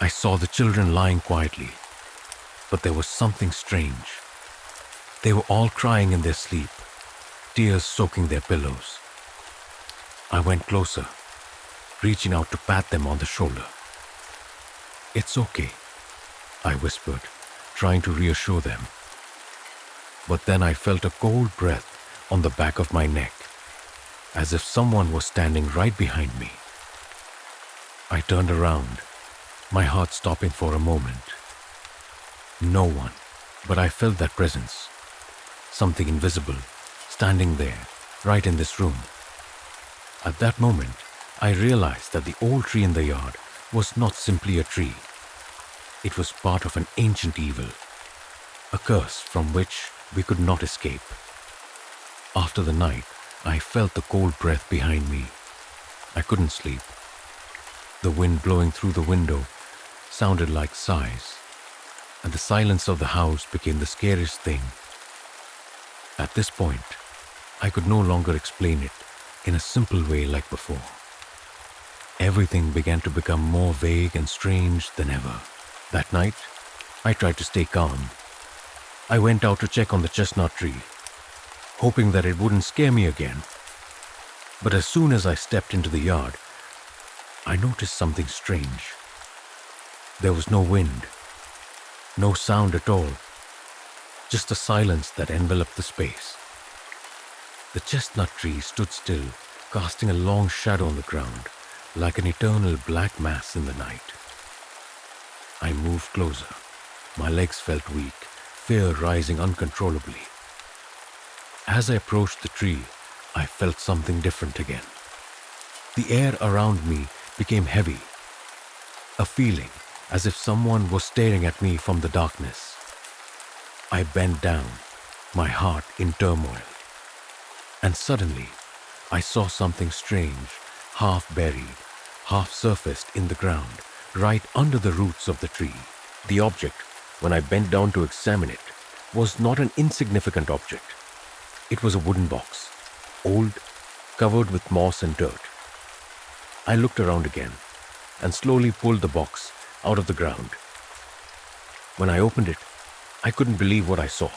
I saw the children lying quietly, but there was something strange. They were all crying in their sleep, tears soaking their pillows. I went closer, reaching out to pat them on the shoulder. "It's okay," I whispered, trying to reassure them. But then I felt a cold breath on the back of my neck, as if someone was standing right behind me. I turned around, my heart stopping for a moment. No one, but I felt that presence, something invisible, standing there, right in this room. At that moment, I realized that the old tree in the yard was not simply a tree. It was part of an ancient evil, a curse from which we could not escape. After the night, I felt the cold breath behind me. I couldn't sleep. The wind blowing through the window sounded like sighs, and the silence of the house became the scariest thing. At this point, I could no longer explain it in a simple way like before. Everything began to become more vague and strange than ever. That night, I tried to stay calm. I went out to check on the chestnut tree, hoping that it wouldn't scare me again. But as soon as I stepped into the yard, I noticed something strange. There was no wind, no sound at all, just a silence that enveloped the space. The chestnut tree stood still, casting a long shadow on the ground, like an eternal black mass in the night. I moved closer. My legs felt weak, fear rising uncontrollably. As I approached the tree, I felt something different again. The air around me became heavy, a feeling as if someone was staring at me from the darkness. I bent down, my heart in turmoil. And suddenly, I saw something strange, half buried, half surfaced in the ground, right under the roots of the tree. The object, when I bent down to examine it, was not an insignificant object. It was a wooden box, old, covered with moss and dirt. I looked around again and slowly pulled the box out of the ground. When I opened it, I couldn't believe what I saw.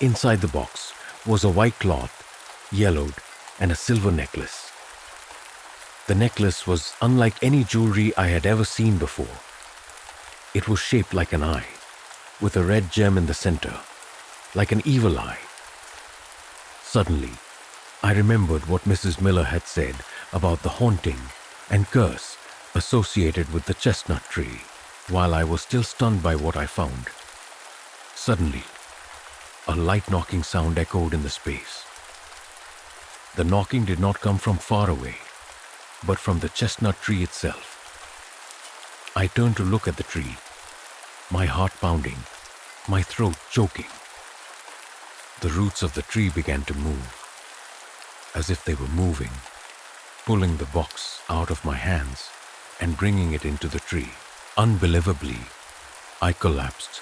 Inside the box was a white cloth, yellowed, and a silver necklace. The necklace was unlike any jewelry I had ever seen before. It was shaped like an eye, with a red gem in the center, like an evil eye. Suddenly, I remembered what Mrs. Miller had said about the haunting and curse associated with the chestnut tree. While I was still stunned by what I found, suddenly, a light knocking sound echoed in the space. The knocking did not come from far away, but from the chestnut tree itself. I turned to look at the tree, my heart pounding, my throat choking. The roots of the tree began to move, as if they were moving, pulling the box out of my hands and bringing it into the tree. Unbelievably, I collapsed,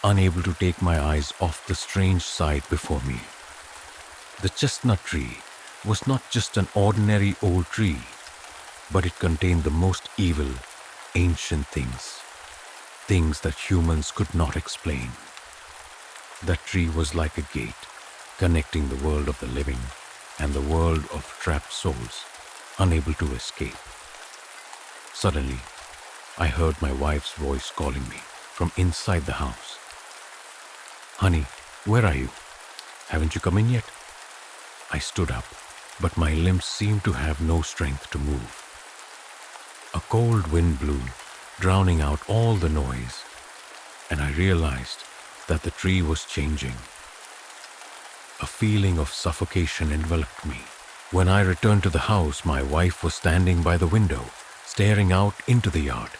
unable to take my eyes off the strange sight before me. The chestnut tree was not just an ordinary old tree, but it contained the most evil, ancient things that humans could not explain. That tree was like a gate, connecting the world of the living and the world of trapped souls, unable to escape. Suddenly, I heard my wife's voice calling me from inside the house. "Honey, where are you? Haven't you come in yet?" I stood up, but my limbs seemed to have no strength to move. A cold wind blew, drowning out all the noise, and I realized that the tree was changing. A feeling of suffocation enveloped me. When I returned to the house, my wife was standing by the window, staring out into the yard.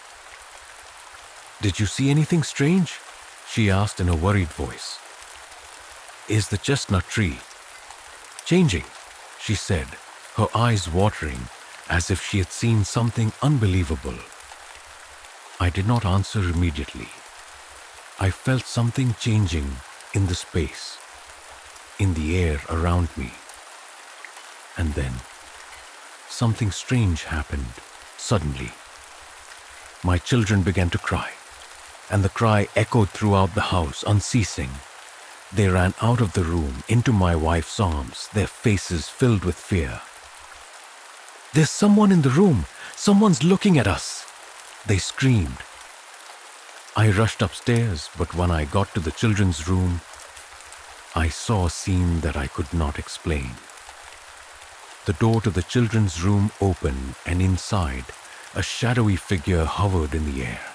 "Did you see anything strange?" she asked in a worried voice. "Is the chestnut tree changing?" she said, her eyes watering as if she had seen something unbelievable. I did not answer immediately. I felt something changing in the space, in the air around me. And then, something strange happened suddenly. My children began to cry, and the cry echoed throughout the house, unceasing. They ran out of the room into my wife's arms, their faces filled with fear. "There's someone in the room! Someone's looking at us!" they screamed. I rushed upstairs, but when I got to the children's room, I saw a scene that I could not explain. The door to the children's room opened, and inside, a shadowy figure hovered in the air.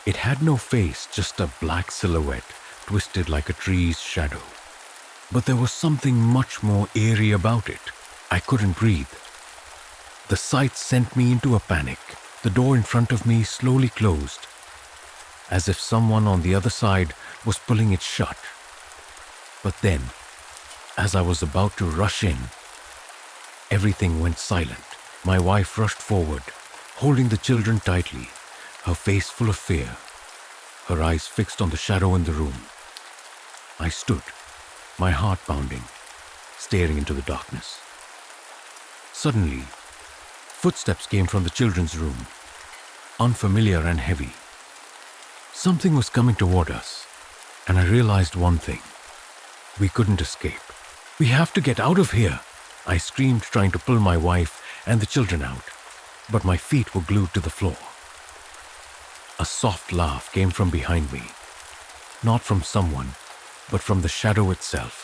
It had no face, just a black silhouette, twisted like a tree's shadow. But there was something much more eerie about it. I couldn't breathe. The sight sent me into a panic. The door in front of me slowly closed, as if someone on the other side was pulling it shut. But then, as I was about to rush in, everything went silent. My wife rushed forward, holding the children tightly, her face full of fear, her eyes fixed on the shadow in the room. I stood, my heart pounding, staring into the darkness. Suddenly, footsteps came from the children's room, unfamiliar and heavy. Something was coming toward us, and I realized one thing. We couldn't escape. "We have to get out of here!" I screamed, trying to pull my wife and the children out, but my feet were glued to the floor. A soft laugh came from behind me, not from someone, but from the shadow itself.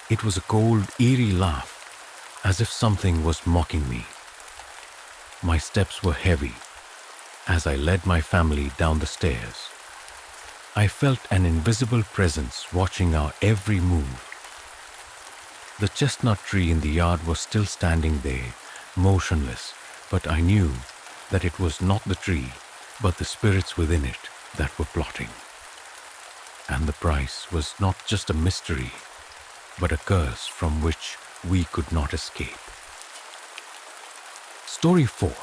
It was a cold, eerie laugh, as if something was mocking me. My steps were heavy as I led my family down the stairs. I felt an invisible presence watching our every move. The chestnut tree in the yard was still standing there, motionless, but I knew that it was not the tree, but the spirits within it that were plotting. And the price was not just a mystery, but a curse from which we could not escape. Story 4.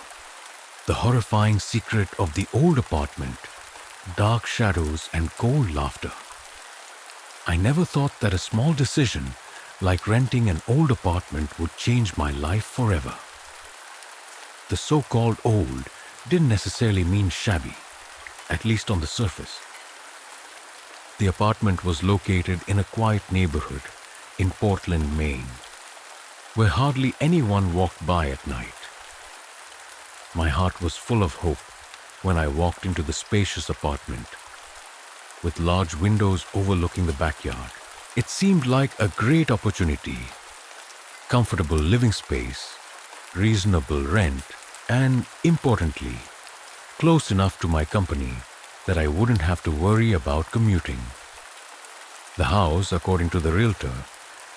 The horrifying secret of the old apartment, dark shadows and cold laughter. I never thought that a small decision like renting an old apartment would change my life forever. The so-called old didn't necessarily mean shabby, at least on the surface. The apartment was located in a quiet neighborhood in Portland, Maine, where hardly anyone walked by at night. My heart was full of hope when I walked into the spacious apartment, with large windows overlooking the backyard. It seemed like a great opportunity. Comfortable living space, reasonable rent, and importantly, close enough to my company that I wouldn't have to worry about commuting. The house, according to the realtor,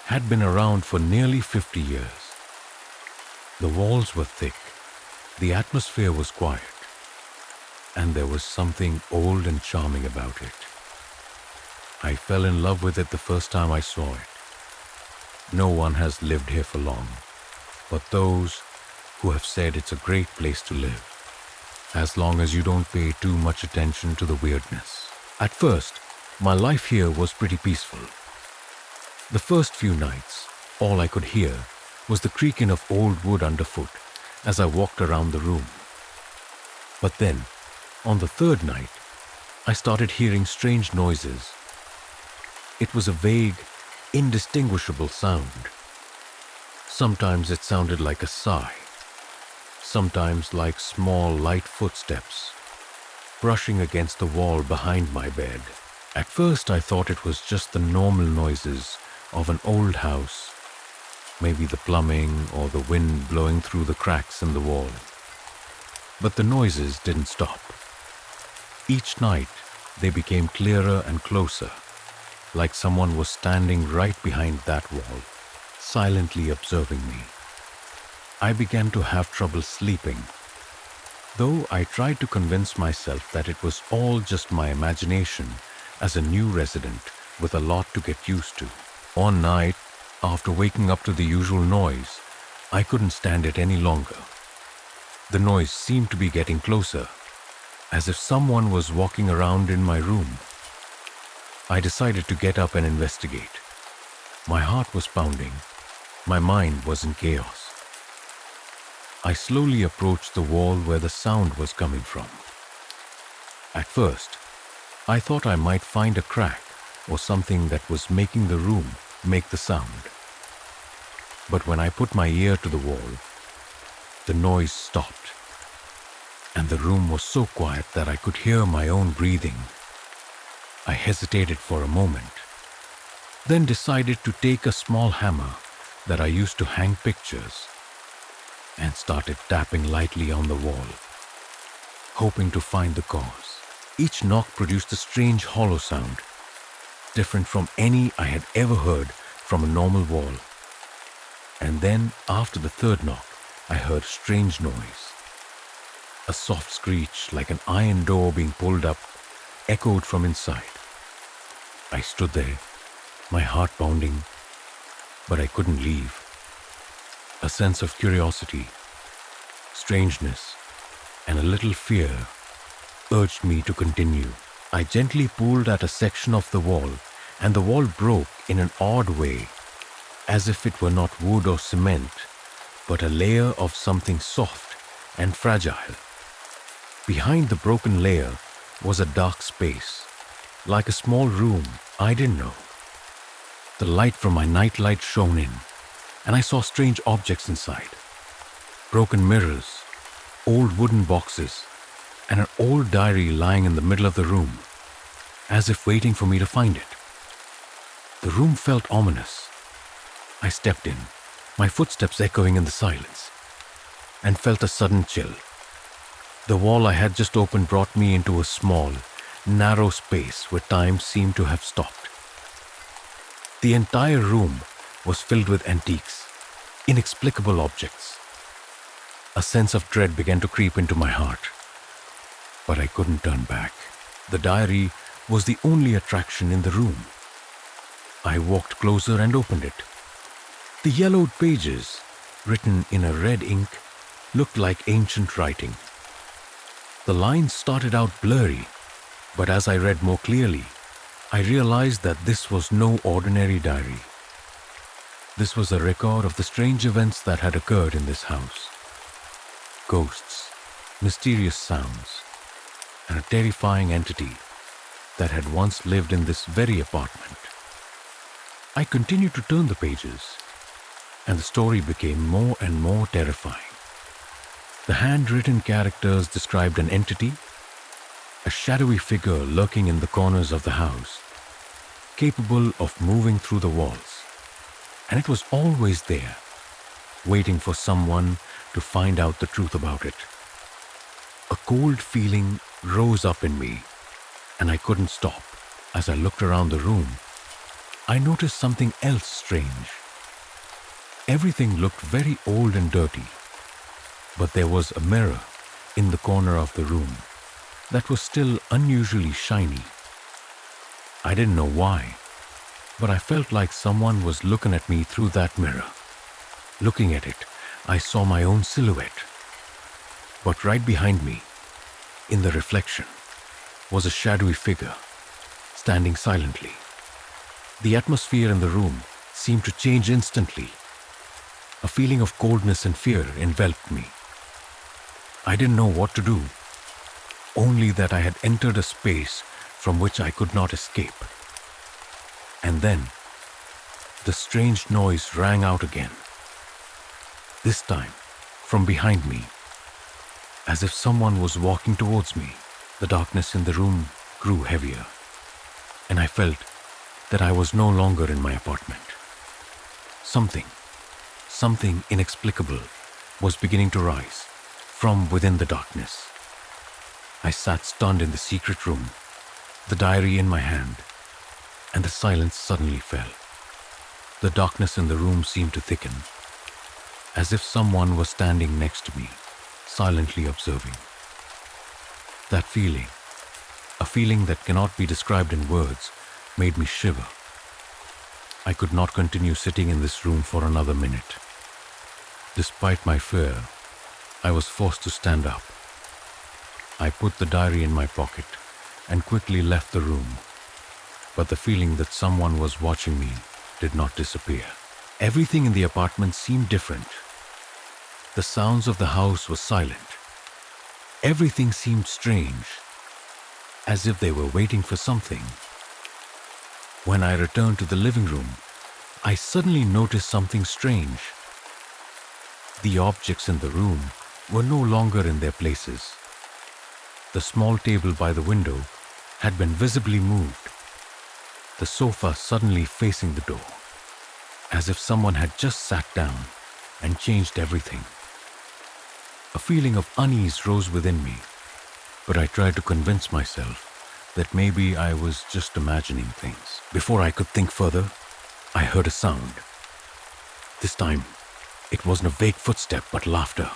had been around for nearly 50 years. The walls were thick, the atmosphere was quiet, and there was something old and charming about it. I fell in love with it the first time I saw it. No one has lived here for long, but those who have said it's a great place to live, as long as you don't pay too much attention to the weirdness. At first, my life here was pretty peaceful. The first few nights, all I could hear was the creaking of old wood underfoot as I walked around the room. But then, on the third night, I started hearing strange noises. It was a vague, indistinguishable sound. Sometimes it sounded like a sigh, sometimes like small, light footsteps brushing against the wall behind my bed. At first, I thought it was just the normal noises of an old house, maybe the plumbing or the wind blowing through the cracks in the wall. But the noises didn't stop. Each night, they became clearer and closer, like someone was standing right behind that wall, silently observing me. I began to have trouble sleeping, though I tried to convince myself that it was all just my imagination as a new resident with a lot to get used to. One night, after waking up to the usual noise, I couldn't stand it any longer. The noise seemed to be getting closer, as if someone was walking around in my room. I decided to get up and investigate. My heart was pounding. My mind was in chaos. I slowly approached the wall where the sound was coming from. At first, I thought I might find a crack or something that was making the room make the sound. But when I put my ear to the wall, the noise stopped, and the room was so quiet that I could hear my own breathing. I hesitated for a moment, then decided to take a small hammer that I used to hang pictures and started tapping lightly on the wall, hoping to find the cause. Each knock produced a strange hollow sound, different from any I had ever heard from a normal wall. And then, after the third knock, I heard a strange noise. A soft screech like an iron door being pulled up echoed from inside. I stood there, my heart pounding, but I couldn't leave. A sense of curiosity, strangeness, and a little fear urged me to continue. I gently pulled at a section of the wall, and the wall broke in an odd way, as if it were not wood or cement, but a layer of something soft and fragile. Behind the broken layer was a dark space, like a small room I didn't know. The light from my nightlight shone in, and I saw strange objects inside. Broken mirrors, old wooden boxes, and an old diary lying in the middle of the room, as if waiting for me to find it. The room felt ominous. I stepped in, my footsteps echoing in the silence, and felt a sudden chill. The wall I had just opened brought me into a small, narrow space where time seemed to have stopped. The entire room was filled with antiques, inexplicable objects. A sense of dread began to creep into my heart, but I couldn't turn back. The diary was the only attraction in the room. I walked closer and opened it. The yellowed pages, written in a red ink, looked like ancient writing. The lines started out blurry, but as I read more clearly, I realized that this was no ordinary diary. This was a record of the strange events that had occurred in this house. Ghosts, mysterious sounds, and a terrifying entity that had once lived in this very apartment. I continued to turn the pages, and the story became more and more terrifying. The handwritten characters described an entity, a shadowy figure lurking in the corners of the house, capable of moving through the walls. And it was always there, waiting for someone to find out the truth about it. A cold feeling rose up in me, and I couldn't stop. As I looked around the room, I noticed something else strange. Everything looked very old and dirty, but there was a mirror in the corner of the room that was still unusually shiny. I didn't know why, but I felt like someone was looking at me through that mirror. Looking at it, I saw my own silhouette. But right behind me, in the reflection, was a shadowy figure, standing silently. The atmosphere in the room seemed to change instantly. A feeling of coldness and fear enveloped me. I didn't know what to do, only that I had entered a space from which I could not escape. And then, the strange noise rang out again. This time, from behind me, as if someone was walking towards me. The darkness in the room grew heavier, and I felt that I was no longer in my apartment. Something inexplicable was beginning to rise from within the darkness. I sat stunned in the secret room, the diary in my hand, and the silence suddenly fell. The darkness in the room seemed to thicken, as if someone was standing next to me, silently observing. That feeling, a feeling that cannot be described in words, made me shiver. I could not continue sitting in this room for another minute. Despite my fear, I was forced to stand up. I put the diary in my pocket and quickly left the room. But the feeling that someone was watching me did not disappear. Everything in the apartment seemed different. The sounds of the house were silent. Everything seemed strange, as if they were waiting for something. When I returned to the living room, I suddenly noticed something strange. The objects in the room were no longer in their places. The small table by the window had been visibly moved. The sofa suddenly facing the door, as if someone had just sat down and changed everything. A feeling of unease rose within me, but I tried to convince myself that maybe I was just imagining things. Before I could think further, I heard a sound. This time, it wasn't a vague footstep but laughter.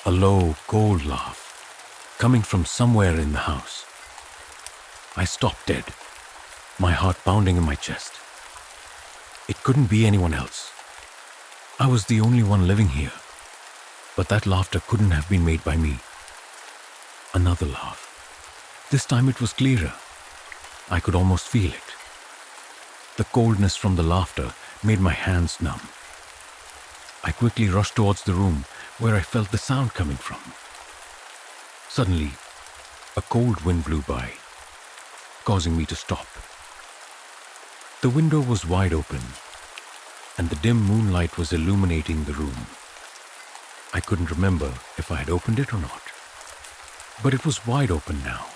A low, cold laugh, coming from somewhere in the house. I stopped dead, my heart pounding in my chest. It couldn't be anyone else. I was the only one living here, but that laughter couldn't have been made by me. Another laugh. This time it was clearer. I could almost feel it. The coldness from the laughter made my hands numb. I quickly rushed towards the room where I felt the sound coming from. Suddenly, a cold wind blew by, causing me to stop. The window was wide open, and the dim moonlight was illuminating the room. I couldn't remember if I had opened it or not, but it was wide open now,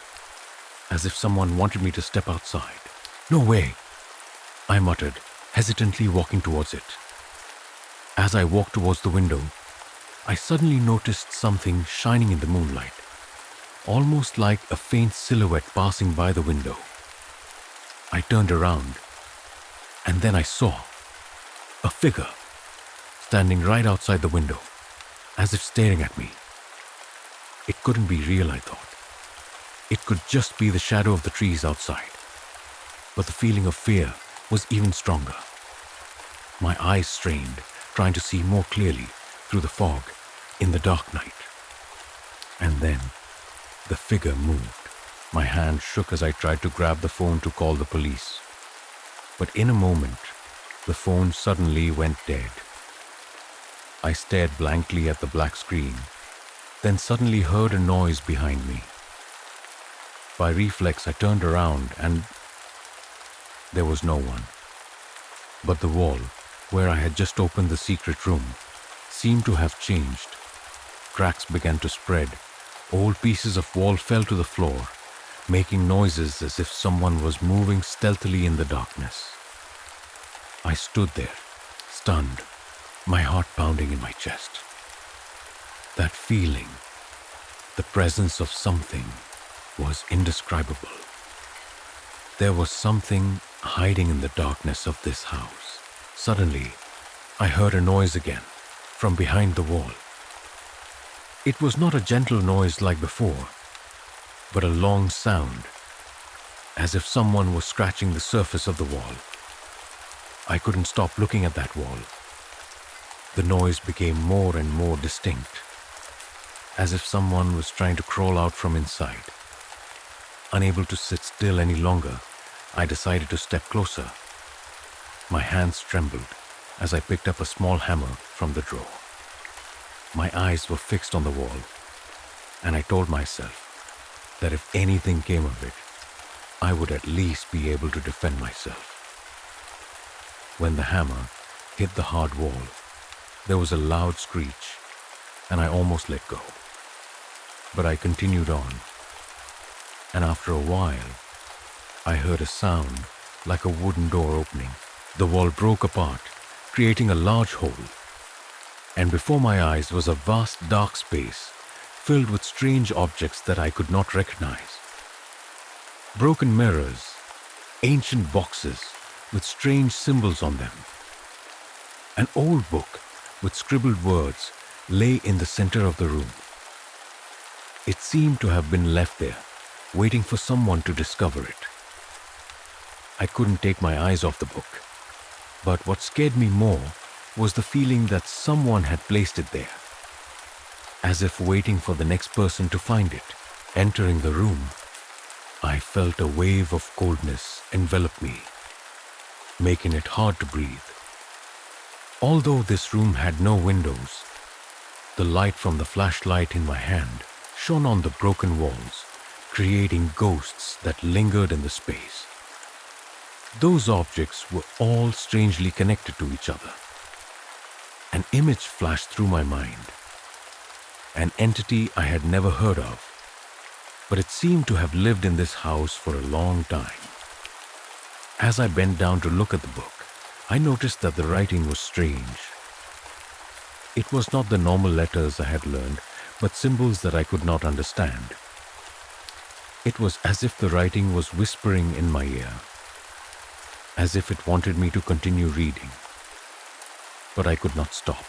as if someone wanted me to step outside. "No way," I muttered, hesitantly walking towards it. As I walked towards the window, I suddenly noticed something shining in the moonlight, almost like a faint silhouette passing by the window. I turned around, and then I saw a figure standing right outside the window, as if staring at me. It couldn't be real, I thought. It could just be the shadow of the trees outside. But the feeling of fear was even stronger. My eyes strained, trying to see more clearly through the fog in the dark night. And then the figure moved. My hand shook as I tried to grab the phone to call the police. But in a moment, the phone suddenly went dead. I stared blankly at the black screen, then suddenly heard a noise behind me. By reflex, I turned around and there was no one. But the wall, where I had just opened the secret room, seemed to have changed. Cracks began to spread. Old pieces of wall fell to the floor, making noises as if someone was moving stealthily in the darkness. I stood there, stunned, my heart pounding in my chest. That feeling, the presence of something, was indescribable. There was something hiding in the darkness of this house. Suddenly, I heard a noise again, from behind the wall. It was not a gentle noise like before, but a long sound, as if someone was scratching the surface of the wall. I couldn't stop looking at that wall. The noise became more and more distinct, as if someone was trying to crawl out from inside. Unable to sit still any longer, I decided to step closer. My hands trembled as I picked up a small hammer from the drawer. My eyes were fixed on the wall, and I told myself that if anything came of it, I would at least be able to defend myself. When the hammer hit the hard wall, there was a loud screech, and I almost let go. But I continued on, and after a while, I heard a sound like a wooden door opening. The wall broke apart, creating a large hole, and before my eyes was a vast dark space filled with strange objects that I could not recognize. Broken mirrors, ancient boxes with strange symbols on them. An old book with scribbled words lay in the center of the room. It seemed to have been left there, waiting for someone to discover it. I couldn't take my eyes off the book, but what scared me more was the feeling that someone had placed it there, as if waiting for the next person to find it. Entering the room, I felt a wave of coldness envelop me, making it hard to breathe. Although this room had no windows, the light from the flashlight in my hand shone on the broken walls, creating ghosts that lingered in the space. Those objects were all strangely connected to each other. An image flashed through my mind, an entity I had never heard of, but it seemed to have lived in this house for a long time. As I bent down to look at the book, I noticed that the writing was strange. It was not the normal letters I had learned, but symbols that I could not understand. It was as if the writing was whispering in my ear, as if it wanted me to continue reading. But I could not stop,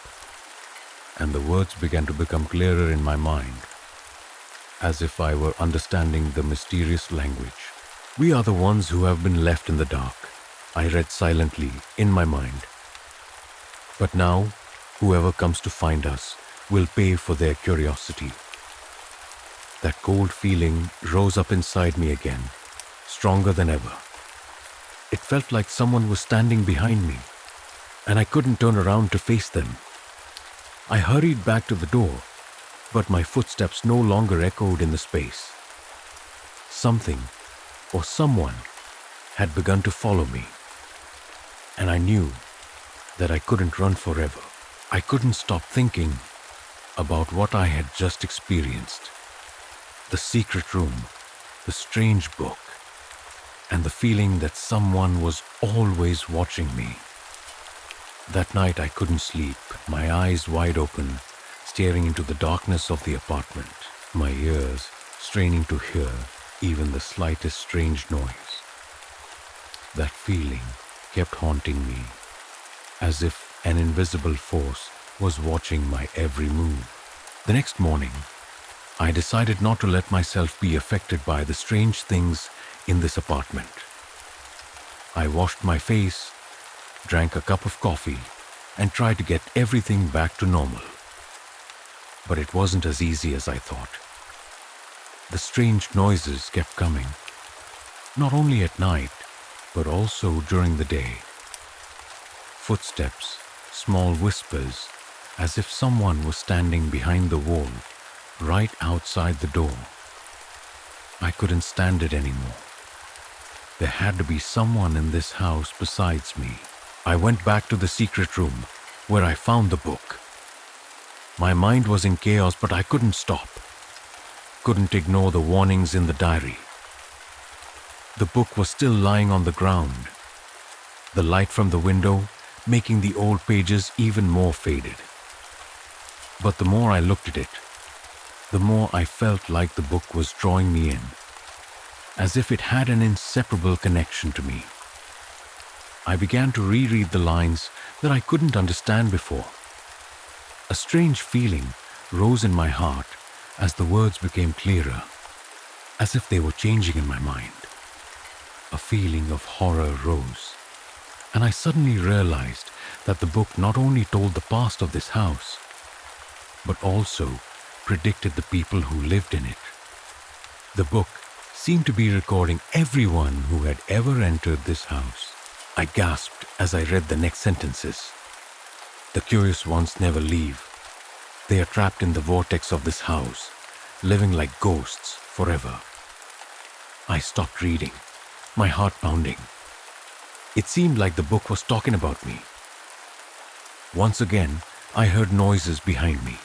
and the words began to become clearer in my mind, as if I were understanding the mysterious language. "We are the ones who have been left in the dark," I read silently in my mind. "But now, whoever comes to find us will pay for their curiosity." That cold feeling rose up inside me again, stronger than ever. It felt like someone was standing behind me, and I couldn't turn around to face them. I hurried back to the door, but my footsteps no longer echoed in the space. Something or someone had begun to follow me, and I knew that I couldn't run forever. I couldn't stop thinking about what I had just experienced. The secret room, the strange book, and the feeling that someone was always watching me. That night I couldn't sleep, my eyes wide open, staring into the darkness of the apartment, my ears straining to hear even the slightest strange noise. That feeling kept haunting me, as if an invisible force was watching my every move. The next morning, I decided not to let myself be affected by the strange things in this apartment. I washed my face, drank a cup of coffee, and tried to get everything back to normal. But it wasn't as easy as I thought. The strange noises kept coming, not only at night, but also during the day. Footsteps, small whispers, as if someone was standing behind the wall, right outside the door. I couldn't stand it anymore. There had to be someone in this house besides me. I went back to the secret room, where I found the book. My mind was in chaos, but I couldn't stop. Couldn't ignore the warnings in the diary. The book was still lying on the ground, the light from the window making the old pages even more faded. But the more I looked at it, the more I felt like the book was drawing me in, as if it had an inseparable connection to me. I began to reread the lines that I couldn't understand before. A strange feeling rose in my heart as the words became clearer, as if they were changing in my mind. A feeling of horror rose, and I suddenly realized that the book not only told the past of this house, but also predicted the people who lived in it. The book seemed to be recording everyone who had ever entered this house. I gasped as I read the next sentences. The curious ones never leave. They are trapped in the vortex of this house, living like ghosts forever. I stopped reading, my heart pounding. It seemed like the book was talking about me. Once again, I heard noises behind me.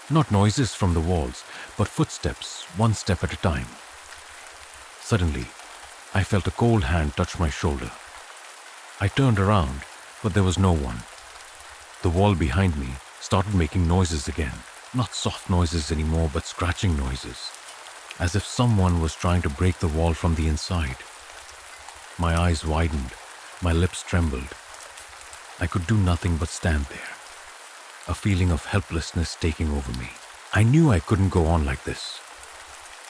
Not noises from the walls, but footsteps, one step at a time. Suddenly, I felt a cold hand touch my shoulder. I turned around, but there was no one. The wall behind me started making noises again. Not soft noises anymore, but scratching noises, as if someone was trying to break the wall from the inside. My eyes widened, my lips trembled. I could do nothing but stand there, a feeling of helplessness taking over me. I knew I couldn't go on like this.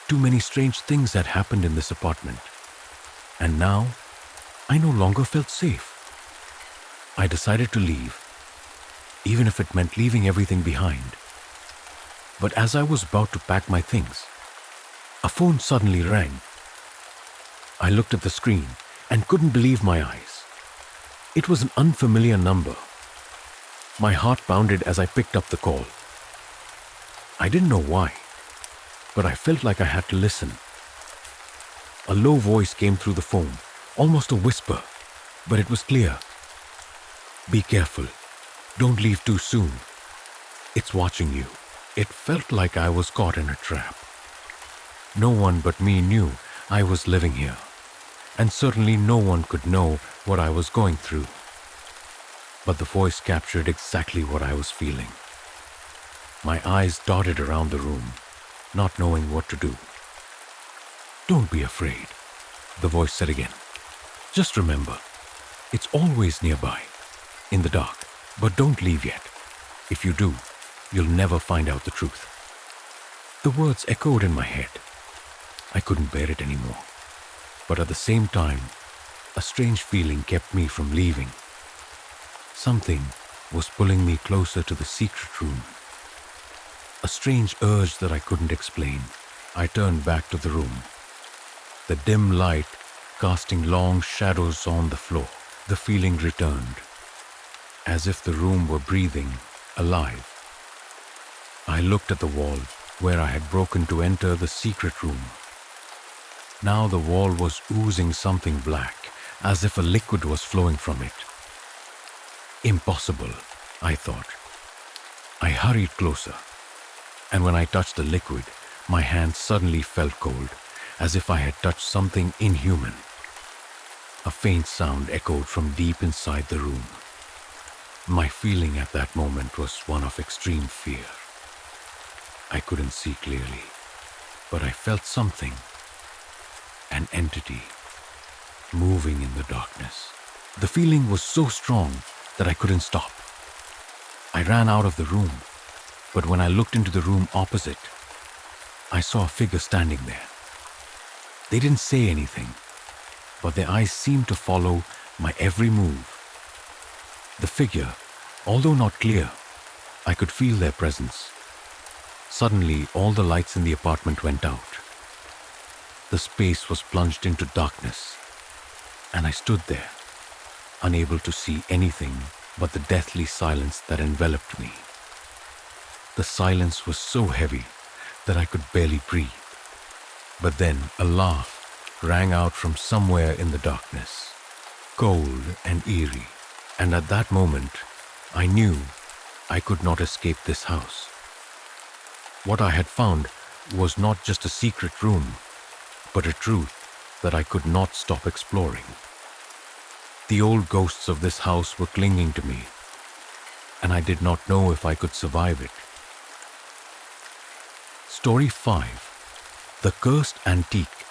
Too many strange things had happened in this apartment, and now I no longer felt safe. I decided to leave, even if it meant leaving everything behind. But as I was about to pack my things, a phone suddenly rang. I looked at the screen and couldn't believe my eyes. It was an unfamiliar number. My heart pounded as I picked up the call. I didn't know why, but I felt like I had to listen. A low voice came through the phone, almost a whisper, but it was clear. "Be careful. Don't leave too soon. It's watching you." It felt like I was caught in a trap. No one but me knew I was living here, and certainly no one could know what I was going through. But the voice captured exactly what I was feeling. My eyes darted around the room, not knowing what to do. "Don't be afraid," the voice said again. "Just remember, it's always nearby, in the dark, but don't leave yet. If you do, you'll never find out the truth." The words echoed in my head. I couldn't bear it anymore. But at the same time, a strange feeling kept me from leaving. Something was pulling me closer to the secret room. A strange urge that I couldn't explain. I turned back to the room. The dim light casting long shadows on the floor. The feeling returned, as if the room were breathing, alive. I looked at the wall where I had broken to enter the secret room. Now the wall was oozing something black, as if a liquid was flowing from it. Impossible, I thought. I hurried closer, and when I touched the liquid, my hand suddenly felt cold, as if I had touched something inhuman. A faint sound echoed from deep inside the room. My feeling at that moment was one of extreme fear. I couldn't see clearly, but I felt something, an entity, moving in the darkness. The feeling was so strong that I couldn't stop. I ran out of the room, but when I looked into the room opposite, I saw a figure standing there. They didn't say anything, but their eyes seemed to follow my every move. The figure, although not clear, I could feel their presence. Suddenly, all the lights in the apartment went out. The space was plunged into darkness, and I stood there, unable to see anything but the deathly silence that enveloped me. The silence was so heavy that I could barely breathe. But then a laugh rang out from somewhere in the darkness, cold and eerie, and at that moment, I knew I could not escape this house. What I had found was not just a secret room, but a truth that I could not stop exploring. The old ghosts of this house were clinging to me, and I did not know if I could survive it. Story 5. The Cursed Antique.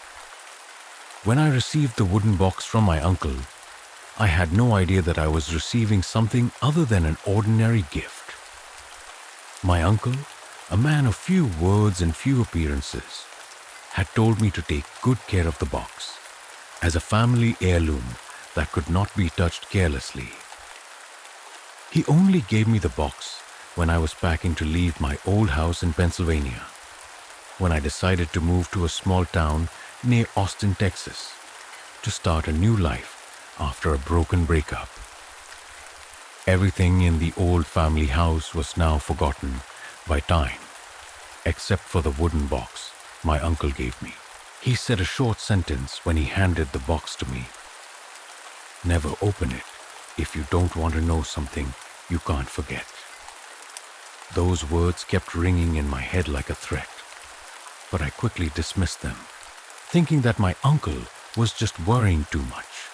When I received the wooden box from my uncle, I had no idea that I was receiving something other than an ordinary gift. My uncle, a man of few words and few appearances, had told me to take good care of the box, as a family heirloom that could not be touched carelessly. He only gave me the box when I was packing to leave my old house in Pennsylvania, when I decided to move to a small town near Austin, Texas, to start a new life after a broken breakup. Everything in the old family house was now forgotten by time, except for the wooden box my uncle gave me. He said a short sentence when he handed the box to me. Never open it if you don't want to know something you can't forget. Those words kept ringing in my head like a threat, but I quickly dismissed them, thinking that my uncle was just worrying too much.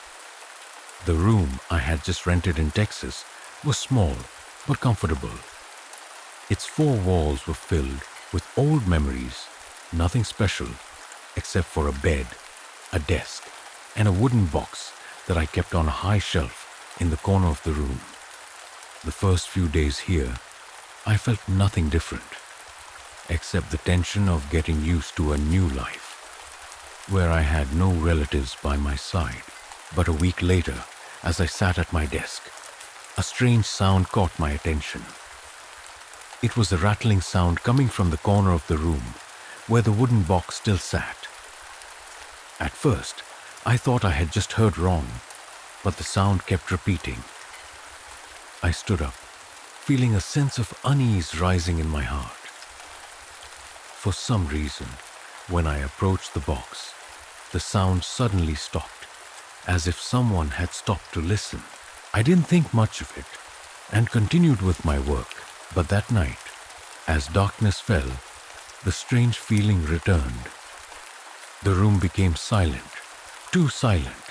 The room I had just rented in Texas was small but comfortable. Its four walls were filled with old memories, nothing special except for a bed, a desk, and a wooden box that I kept on a high shelf in the corner of the room. The first few days here, I felt nothing different, except the tension of getting used to a new life, where I had no relatives by my side. But a week later, as I sat at my desk, a strange sound caught my attention. It was a rattling sound coming from the corner of the room where the wooden box still sat. At first, I thought I had just heard wrong, but the sound kept repeating. I stood up, feeling a sense of unease rising in my heart. For some reason, when I approached the box, the sound suddenly stopped, as if someone had stopped to listen. I didn't think much of it and continued with my work, but that night, as darkness fell, the strange feeling returned. The room became silent, too silent,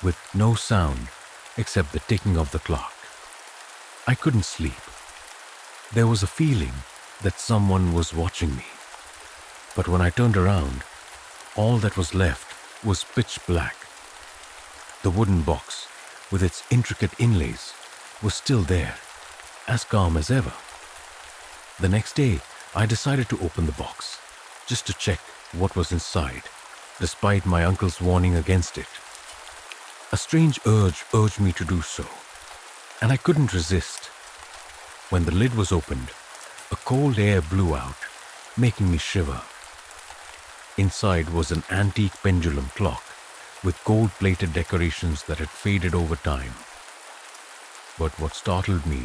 with no sound except the ticking of the clock. I couldn't sleep. There was a feeling that someone was watching me. But when I turned around, all that was left was pitch black. The wooden box, with its intricate inlays, was still there, as calm as ever. The next day, I decided to open the box, just to check what was inside, despite my uncle's warning against it. A strange urge urged me to do so, and I couldn't resist. When the lid was opened, a cold air blew out, making me shiver. Inside was an antique pendulum clock with gold-plated decorations that had faded over time. But what startled me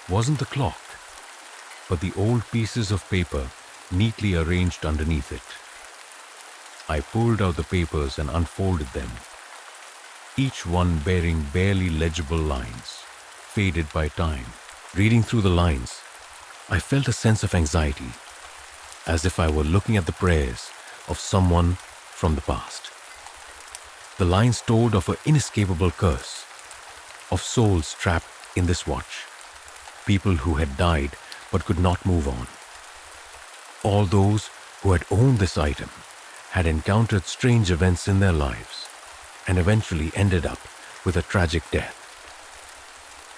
wasn't the clock, but the old pieces of paper neatly arranged underneath it. I pulled out the papers and unfolded them, each one bearing barely legible lines, faded by time. Reading through the lines, I felt a sense of anxiety, as if I were looking at the prayers of someone from the past. The lines told of an inescapable curse, of souls trapped in this watch, people who had died but could not move on. All those who had owned this item had encountered strange events in their lives and eventually ended up with a tragic death.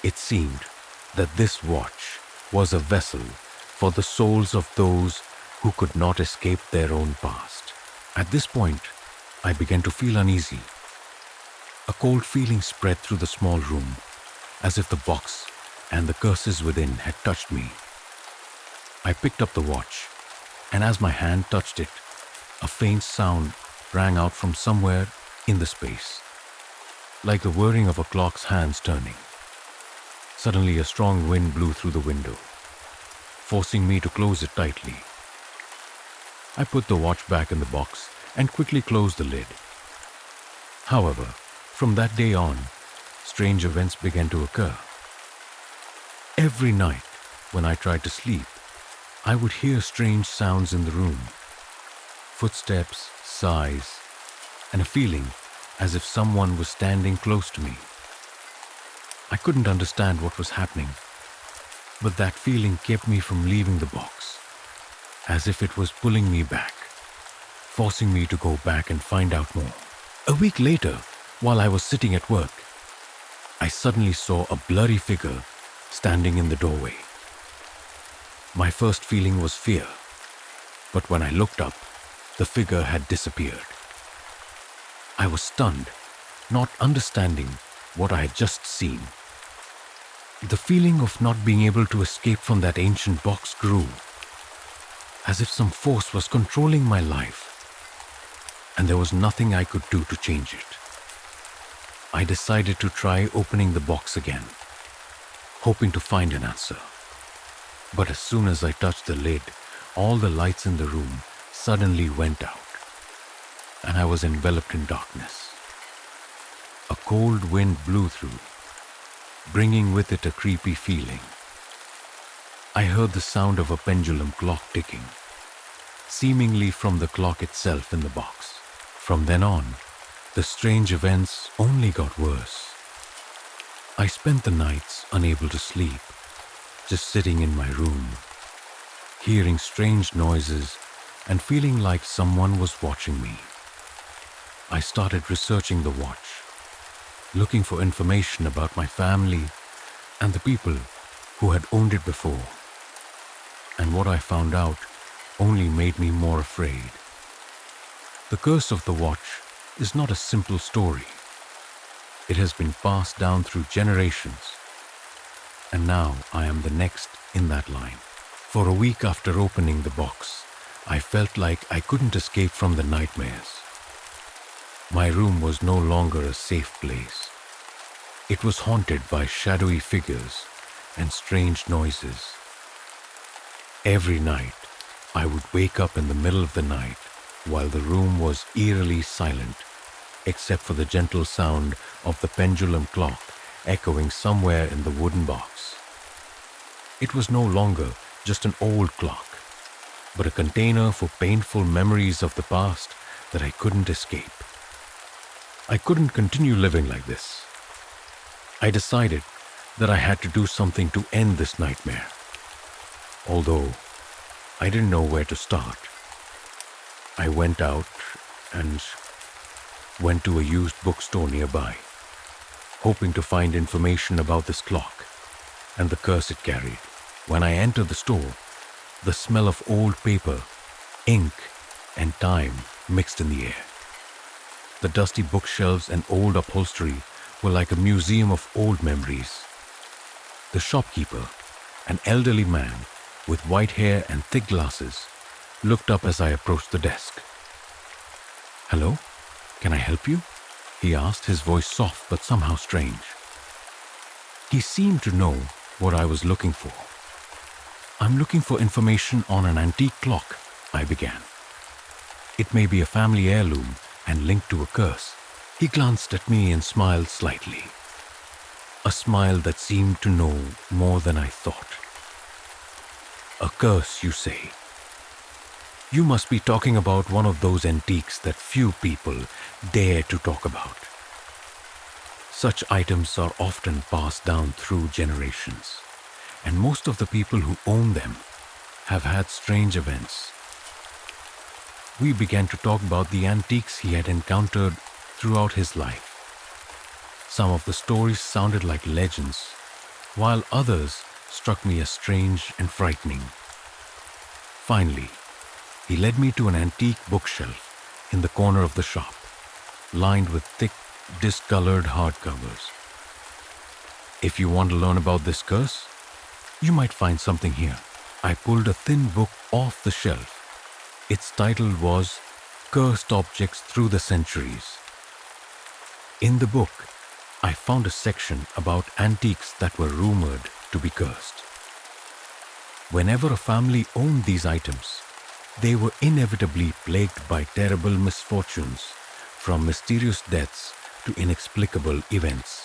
It seemed that this watch was a vessel for the souls of those who could not escape their own past. At this point, I began to feel uneasy. A cold feeling spread through the small room, as if the box and the curses within had touched me. I picked up the watch, and as my hand touched it, a faint sound rang out from somewhere in the space, like the whirring of a clock's hands turning. Suddenly, a strong wind blew through the window, forcing me to close it tightly. I put the watch back in the box and quickly closed the lid. However, from that day on, strange events began to occur. Every night, when I tried to sleep, I would hear strange sounds in the room. Footsteps, sighs, and a feeling as if someone was standing close to me. I couldn't understand what was happening, but that feeling kept me from leaving the box, as if it was pulling me back, forcing me to go back and find out more. A week later, while I was sitting at work, I suddenly saw a blurry figure standing in the doorway. My first feeling was fear, but when I looked up, the figure had disappeared. I was stunned, not understanding what I had just seen. The feeling of not being able to escape from that ancient box grew, as if some force was controlling my life, and there was nothing I could do to change it. I decided to try opening the box again, hoping to find an answer. But as soon as I touched the lid, all the lights in the room suddenly went out, and I was enveloped in darkness. A cold wind blew through, bringing with it a creepy feeling. I heard the sound of a pendulum clock ticking, seemingly from the clock itself in the box. From then on, the strange events only got worse. I spent the nights unable to sleep, just sitting in my room, hearing strange noises and feeling like someone was watching me. I started researching the watch, looking for information about my family and the people who had owned it before. And what I found out only made me more afraid. The curse of the watch is not a simple story. It has been passed down through generations, and now I am the next in that line. For a week after opening the box, I felt like I couldn't escape from the nightmares. My room was no longer a safe place. It was haunted by shadowy figures and strange noises. Every night, I would wake up in the middle of the night while the room was eerily silent, except for the gentle sound of the pendulum clock echoing somewhere in the wooden box. It was no longer just an old clock, but a container for painful memories of the past that I couldn't escape. I couldn't continue living like this. I decided that I had to do something to end this nightmare, although I didn't know where to start. I went out and went to a used bookstore nearby, hoping to find information about this clock and the curse it carried. When I entered the store, the smell of old paper, ink, and time mixed in the air. The dusty bookshelves and old upholstery were like a museum of old memories. The shopkeeper, an elderly man with white hair and thick glasses, looked up as I approached the desk. "Hello, can I help you?" he asked, his voice soft but somehow strange. He seemed to know what I was looking for. "I'm looking for information on an antique clock," I began. "It may be a family heirloom and linked to a curse." He glanced at me and smiled slightly, a smile that seemed to know more than I thought. "A curse, you say? You must be talking about one of those antiques that few people dare to talk about. Such items are often passed down through generations, and most of the people who own them have had strange events." We began to talk about the antiques he had encountered throughout his life. Some of the stories sounded like legends, while others struck me as strange and frightening. Finally, he led me to an antique bookshelf in the corner of the shop, lined with thick, discolored hardcovers. "If you want to learn about this curse, you might find something here." I pulled a thin book off the shelf. Its title was Cursed Objects Through the Centuries. In the book, I found a section about antiques that were rumored to be cursed. Whenever a family owned these items, they were inevitably plagued by terrible misfortunes, from mysterious deaths to inexplicable events.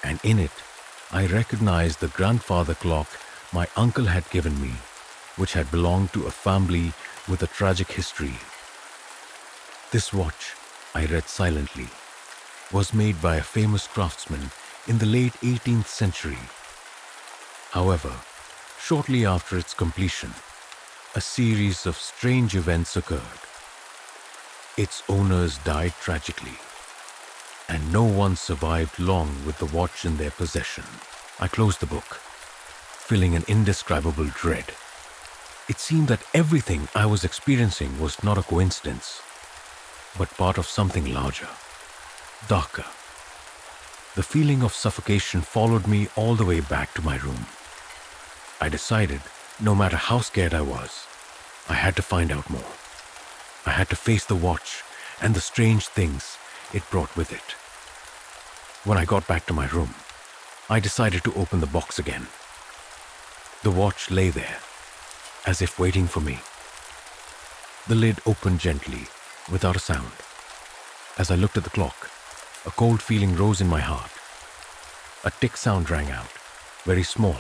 And in it, I recognized the grandfather clock my uncle had given me, which had belonged to a family with a tragic history. This watch, I read silently, was made by a famous craftsman in the late 18th century. However, shortly after its completion, a series of strange events occurred. Its owners died tragically, and no one survived long with the watch in their possession. I closed the book, feeling an indescribable dread. It seemed that everything I was experiencing was not a coincidence, but part of something larger, darker. The feeling of suffocation followed me all the way back to my room. I decided, no matter how scared I was, I had to find out more. I had to face the watch and the strange things it brought with it. When I got back to my room, I decided to open the box again. The watch lay there, as if waiting for me. The lid opened gently, without a sound. As I looked at the clock, a cold feeling rose in my heart. A tick sound rang out, very small,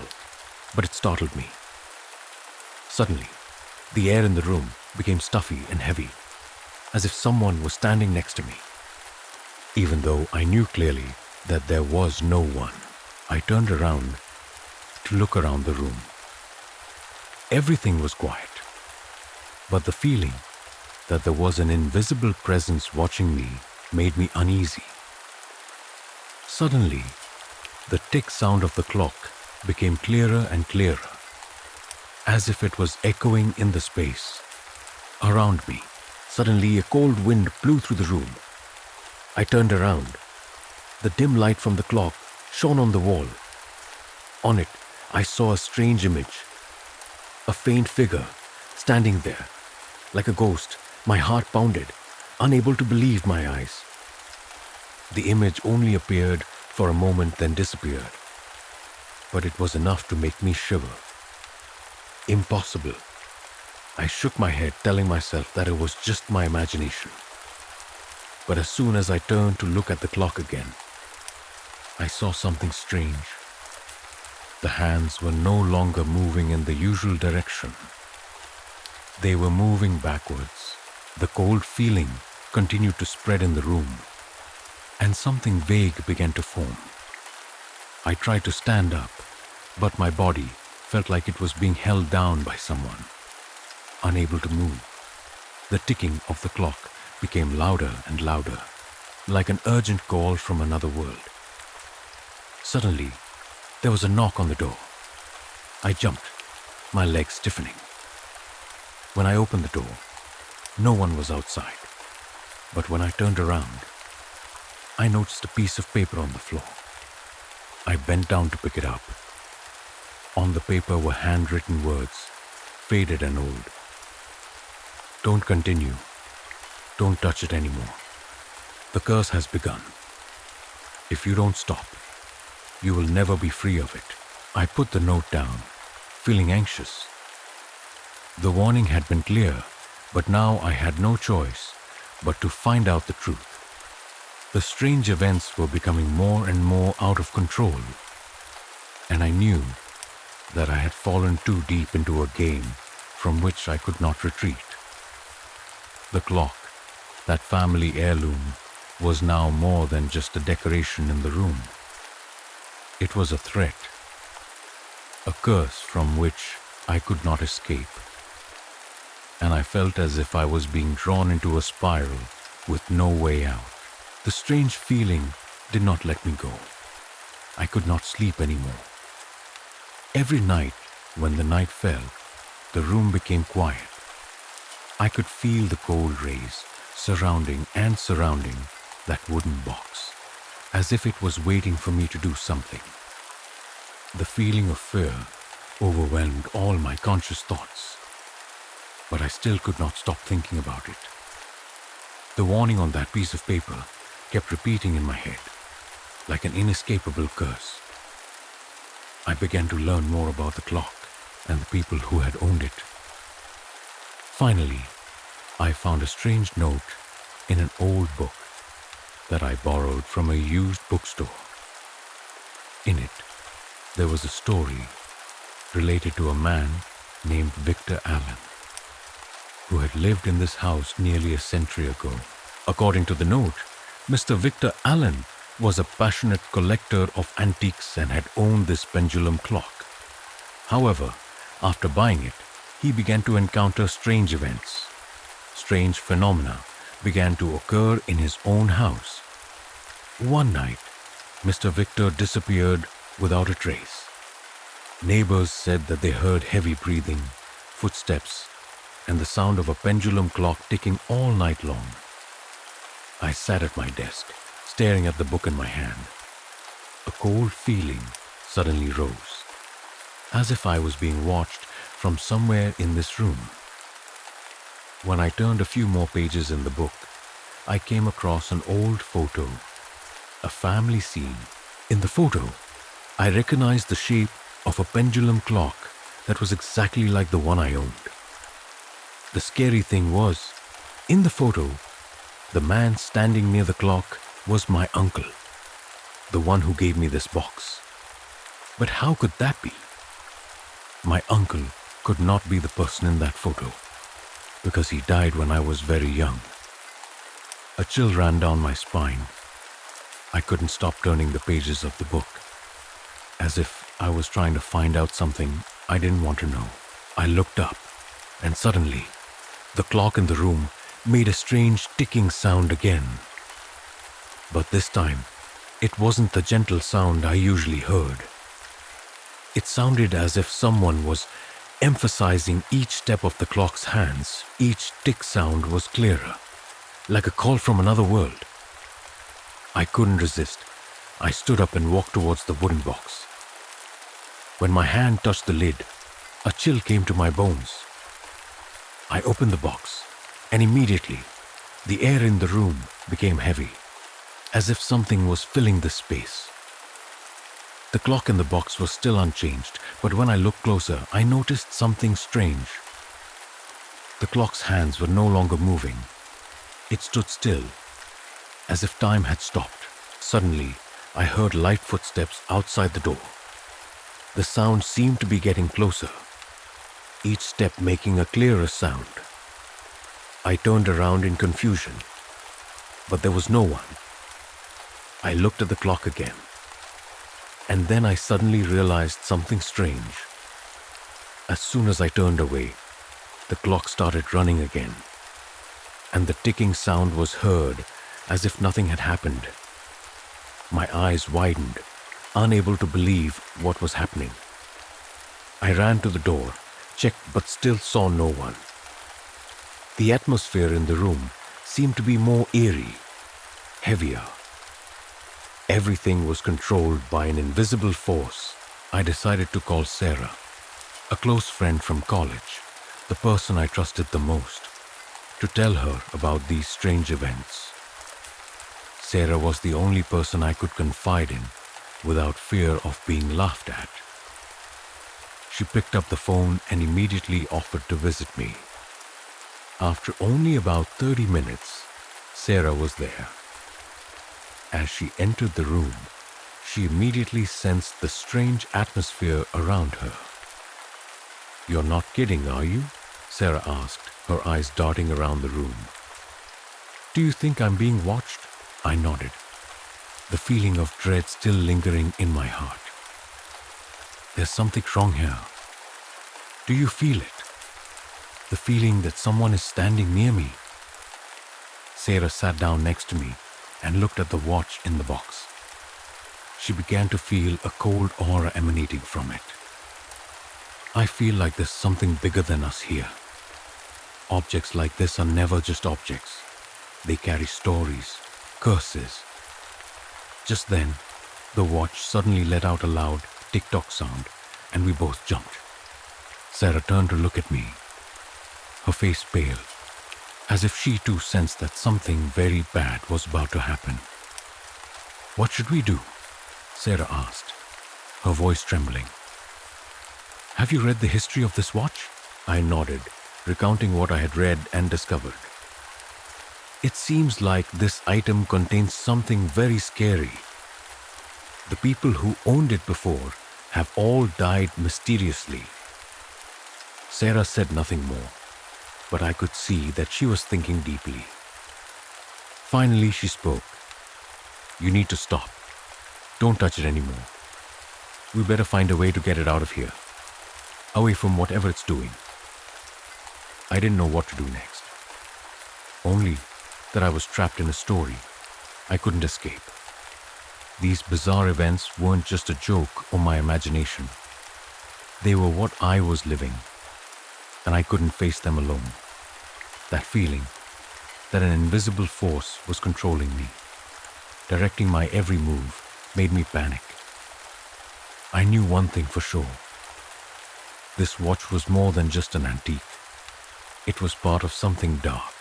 but it startled me. Suddenly, the air in the room became stuffy and heavy, as if someone was standing next to me. Even though I knew clearly that there was no one, I turned around to look around the room. Everything was quiet, but the feeling that there was an invisible presence watching me made me uneasy. Suddenly, the tick sound of the clock became clearer and clearer, as if it was echoing in the space around me. Suddenly, a cold wind blew through the room. I turned around. The dim light from the clock shone on the wall. On it, I saw a strange image. A faint figure standing there, like a ghost. My heart pounded, unable to believe my eyes. The image only appeared for a moment, then disappeared. But it was enough to make me shiver. Impossible. I shook my head, telling myself that it was just my imagination. But as soon as I turned to look at the clock again, I saw something strange. The hands were no longer moving in the usual direction. They were moving backwards. The cold feeling continued to spread in the room, and something vague began to form. I tried to stand up, but my body felt like it was being held down by someone, unable to move. The ticking of the clock became louder and louder, like an urgent call from another world. Suddenly, there was a knock on the door. I jumped, my legs stiffening. When I opened the door, no one was outside. But when I turned around, I noticed a piece of paper on the floor. I bent down to pick it up. On the paper were handwritten words, faded and old. Don't continue. Don't touch it anymore. The curse has begun. If you don't stop, you will never be free of it. I put the note down, feeling anxious. The warning had been clear, but now I had no choice but to find out the truth. The strange events were becoming more and more out of control, and I knew that I had fallen too deep into a game from which I could not retreat. The clock, that family heirloom, was now more than just a decoration in the room. It was a threat, a curse from which I could not escape, and I felt as if I was being drawn into a spiral with no way out. The strange feeling did not let me go. I could not sleep anymore. Every night, when the night fell, the room became quiet. I could feel the cold rays surrounding that wooden box, as if it was waiting for me to do something. The feeling of fear overwhelmed all my conscious thoughts, but I still could not stop thinking about it. The warning on that piece of paper kept repeating in my head, like an inescapable curse. I began to learn more about the clock and the people who had owned it. Finally, I found a strange note in an old book that I borrowed from a used bookstore. In it, there was a story related to a man named Victor Allen, who had lived in this house nearly a century ago. According to the note, Mr. Victor Allen was a passionate collector of antiques and had owned this pendulum clock. However, after buying it, he began to encounter strange events. Strange phenomena began to occur in his own house. One night, Mr. Victor disappeared without a trace. Neighbors said that they heard heavy breathing, footsteps, and the sound of a pendulum clock ticking all night long. I sat at my desk, staring at the book in my hand. a cold feeling suddenly rose, as if I was being watched from somewhere in this room. When I turned a few more pages in the book, I came across an old photo, a family scene. In the photo, I recognized the shape of a pendulum clock that was exactly like the one I owned. The scary thing was, in the photo, the man standing near the clock was my uncle, the one who gave me this box. But how could that be? My uncle could not be the person in that photo, because he died when I was very young. A chill ran down my spine. I couldn't stop turning the pages of the book, as if I was trying to find out something I didn't want to know. I looked up, and suddenly, the clock in the room made a strange ticking sound again. But this time, it wasn't the gentle sound I usually heard. It sounded as if someone was emphasizing each step of the clock's hands. Each tick sound was clearer, like a call from another world. I couldn't resist. I stood up and walked towards the wooden box. When my hand touched the lid, a chill came to my bones. I opened the box, and immediately, the air in the room became heavy, as if something was filling the space. The clock in the box was still unchanged, but when I looked closer, I noticed something strange. The clock's hands were no longer moving. It stood still, as if time had stopped. Suddenly, I heard light footsteps outside the door. The sound seemed to be getting closer, each step making a clearer sound. I turned around in confusion, but there was no one. I looked at the clock again, and then I suddenly realized something strange. As soon as I turned away, the clock started running again, and the ticking sound was heard as if nothing had happened. My eyes widened, unable to believe what was happening. I ran to the door, checked but still saw no one. The atmosphere in the room seemed to be more eerie, heavier. Everything was controlled by an invisible force. I decided to call Sarah, a close friend from college, the person I trusted the most, to tell her about these strange events. Sarah was the only person I could confide in without fear of being laughed at. She picked up the phone and immediately offered to visit me. After only about 30 minutes, Sarah was there. As she entered the room, she immediately sensed the strange atmosphere around her. "You're not kidding, are you?" Sarah asked, her eyes darting around the room. "Do you think I'm being watched?" I nodded, the feeling of dread still lingering in my heart. "There's something wrong here. Do you feel it? The feeling that someone is standing near me?" Sarah sat down next to me and looked at the watch in the box. She began to feel a cold aura emanating from it. "I feel like there's something bigger than us here. Objects like this are never just objects. They carry stories, curses." Just then, the watch suddenly let out a loud tick-tock sound, and we both jumped. Sarah turned to look at me, her face pale, as if she too sensed that something very bad was about to happen. "What should we do?" Sarah asked, her voice trembling. "Have you read the history of this watch?" I nodded, recounting what I had read and discovered. "It seems like this item contains something very scary. The people who owned it before have all died mysteriously." Sarah said nothing more, but I could see that she was thinking deeply. Finally, she spoke. "You need to stop. Don't touch it anymore. We better find a way to get it out of here, away from whatever it's doing." I didn't know what to do next. Only that I was trapped in a story I couldn't escape. These bizarre events weren't just a joke or my imagination. They were what I was living, and I couldn't face them alone. That feeling that an invisible force was controlling me, directing my every move, made me panic. I knew one thing for sure. This watch was more than just an antique. It was part of something dark,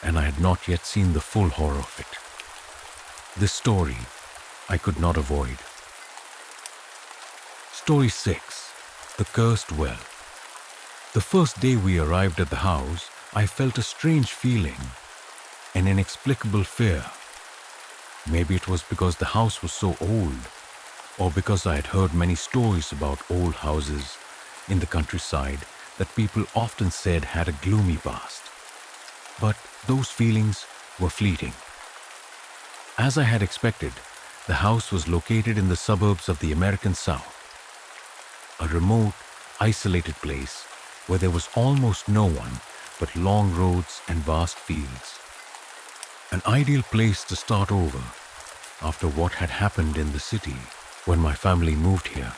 and I had not yet seen the full horror of it. This story I could not avoid. Story 6. The Cursed Well. The first day we arrived at the house, I felt a strange feeling, an inexplicable fear. Maybe it was because the house was so old, or because I had heard many stories about old houses in the countryside that people often said had a gloomy past. But those feelings were fleeting. As I had expected, the house was located in the suburbs of the American South, a remote, isolated place where there was almost no one but long roads and vast fields. An ideal place to start over after what had happened in the city. When my family moved here,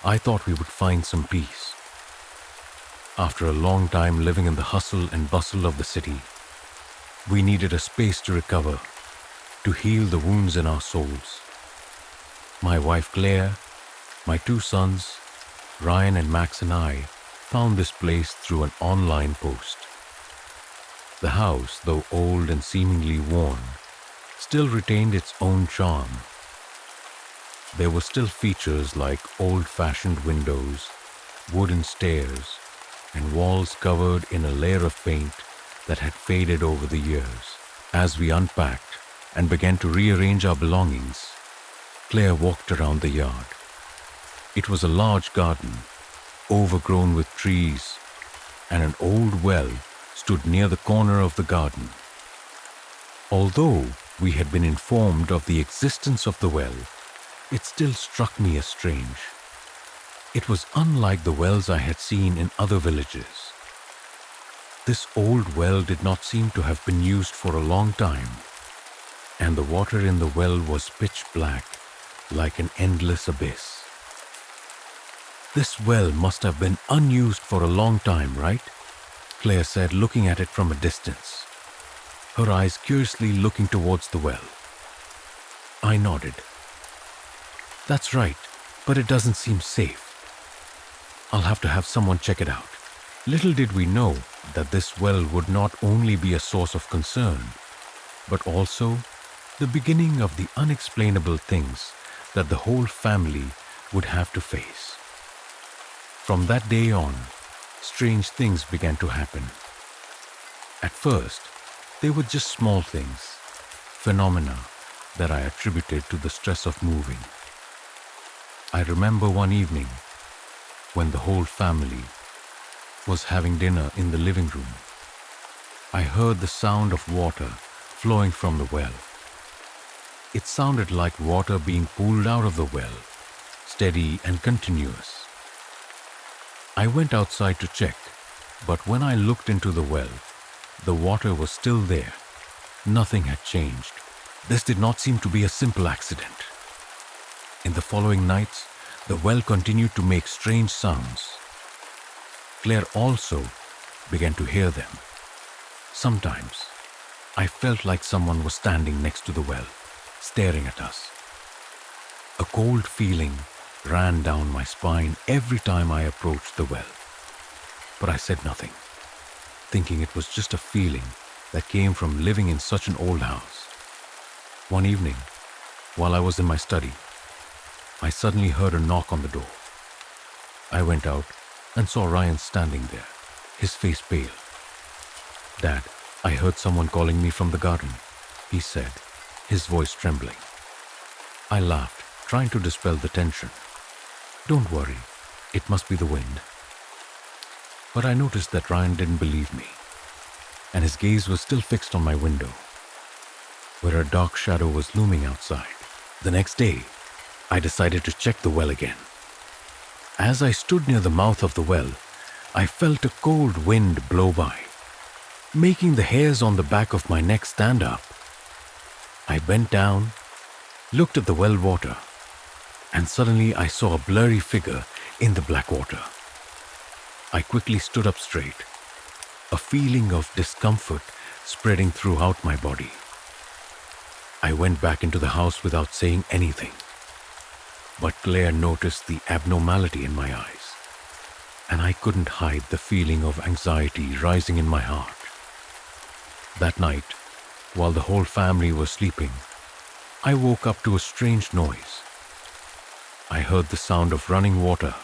I thought we would find some peace. After a long time living in the hustle and bustle of the city, we needed a space to recover, to heal the wounds in our souls. My wife Claire, my 2 sons, Ryan and Max, and I found this place through an online post. The house, though old and seemingly worn, still retained its own charm. There were still features like old-fashioned windows, wooden stairs, and walls covered in a layer of paint that had faded over the years. As we unpacked and began to rearrange our belongings, Claire walked around the yard. It was a large garden, overgrown with trees, and an old well stood near the corner of the garden. Although we had been informed of the existence of the well, it still struck me as strange. It was unlike the wells I had seen in other villages. This old well did not seem to have been used for a long time, and the water in the well was pitch black, like an endless abyss. This well must have been unused for a long time, right? Claire said, looking at it from a distance, her eyes curiously looking towards the well. I nodded. That's right, but it doesn't seem safe. I'll have to have someone check it out. Little did we know that this well would not only be a source of concern, but also the beginning of the unexplainable things that the whole family would have to face. From that day on, strange things began to happen. At first, they were just small things, phenomena that I attributed to the stress of moving. I remember one evening when the whole family was having dinner in the living room. I heard the sound of water flowing from the well. It sounded like water being pulled out of the well, steady and continuous. I went outside to check, but when I looked into the well, the water was still there. Nothing had changed. This did not seem to be a simple accident. In the following nights, the well continued to make strange sounds. Claire also began to hear them. Sometimes, I felt like someone was standing next to the well, staring at us. A cold feeling ran down my spine every time I approached the well. But I said nothing, thinking it was just a feeling that came from living in such an old house. One evening, while I was in my study, I suddenly heard a knock on the door. I went out and saw Ryan standing there, his face pale. Dad, I heard someone calling me from the garden, he said, his voice trembling. I laughed, trying to dispel the tension. Don't worry, it must be the wind. But I noticed that Ryan didn't believe me, and his gaze was still fixed on my window, where a dark shadow was looming outside. The next day, I decided to check the well again. As I stood near the mouth of the well, I felt a cold wind blow by, making the hairs on the back of my neck stand up. I bent down, looked at the well water, and suddenly I saw a blurry figure in the black water. I quickly stood up straight, a feeling of discomfort spreading throughout my body. I went back into the house without saying anything. But Claire noticed the abnormality in my eyes, and I couldn't hide the feeling of anxiety rising in my heart. That night, while the whole family was sleeping, I woke up to a strange noise. I heard the sound of running water,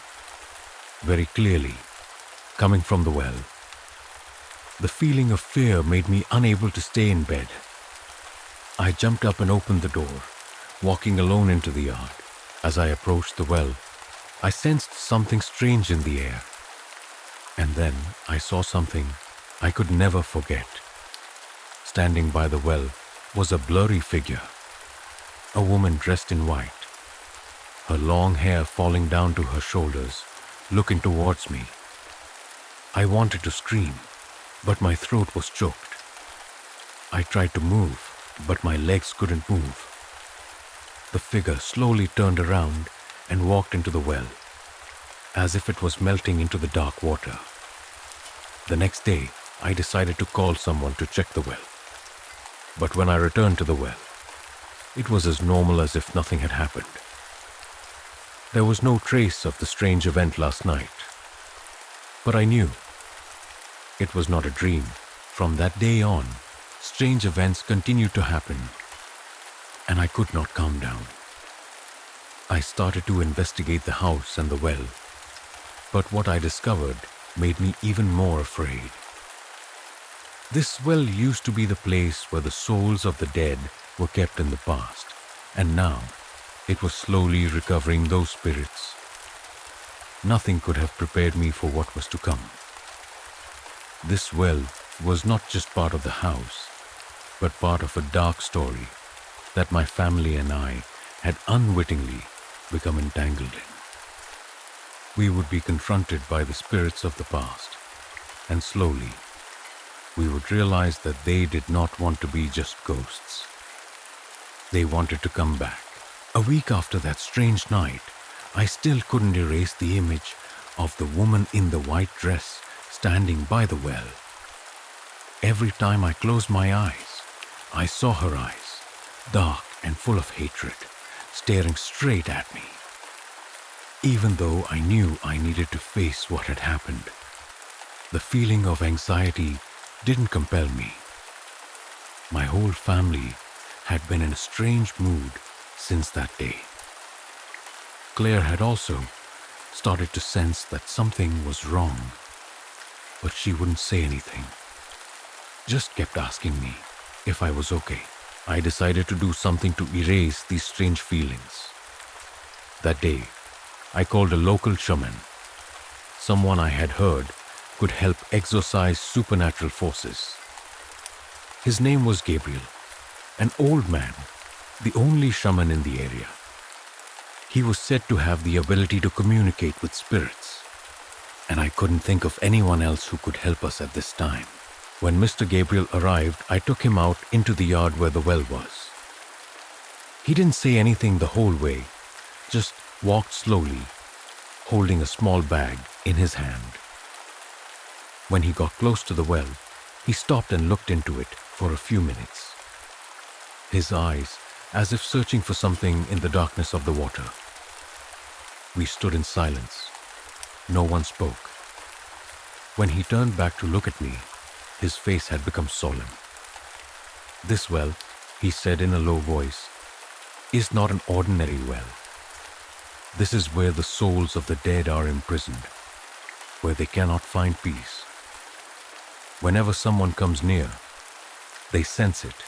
very clearly, coming from the well. The feeling of fear made me unable to stay in bed. I jumped up and opened the door, walking alone into the yard. As I approached the well, I sensed something strange in the air. And then I saw something I could never forget. Standing by the well was a blurry figure, a woman dressed in white, her long hair falling down to her shoulders, looking towards me. I wanted to scream, but my throat was choked. I tried to move, but my legs couldn't move. The figure slowly turned around and walked into the well, as if it was melting into the dark water. The next day, I decided to call someone to check the well. But when I returned to the well, it was as normal as if nothing had happened. There was no trace of the strange event last night. But I knew it was not a dream. From that day on, strange events continued to happen, and I could not calm down. I started to investigate the house and the well, but what I discovered made me even more afraid. This well used to be the place where the souls of the dead were kept in the past, and now it was slowly recovering those spirits. Nothing could have prepared me for what was to come. This well was not just part of the house, but part of a dark story that my family and I had unwittingly become entangled in. We would be confronted by the spirits of the past, and slowly we would realize that they did not want to be just ghosts. They wanted to come back. A week after that strange night, I still couldn't erase the image of the woman in the white dress standing by the well. Every time I closed my eyes, I saw her eyes, dark and full of hatred, staring straight at me. Even though I knew I needed to face what had happened, the feeling of anxiety didn't compel me. My whole family had been in a strange mood since that day. Claire had also started to sense that something was wrong, but she wouldn't say anything. Just kept asking me if I was okay. I decided to do something to erase these strange feelings. That day, I called a local shaman, someone I had heard could help exorcise supernatural forces. His name was Gabriel, an old man, the only shaman in the area. He was said to have the ability to communicate with spirits, and I couldn't think of anyone else who could help us at this time. When Mr. Gabriel arrived, I took him out into the yard where the well was. He didn't say anything the whole way, just walked slowly, holding a small bag in his hand. When he got close to the well, he stopped and looked into it for a few minutes, his eyes as if searching for something in the darkness of the water. We stood in silence. No one spoke. When he turned back to look at me, his face had become solemn. "This well," he said in a low voice, "is not an ordinary well. This is where the souls of the dead are imprisoned, where they cannot find peace. Whenever someone comes near, they sense it,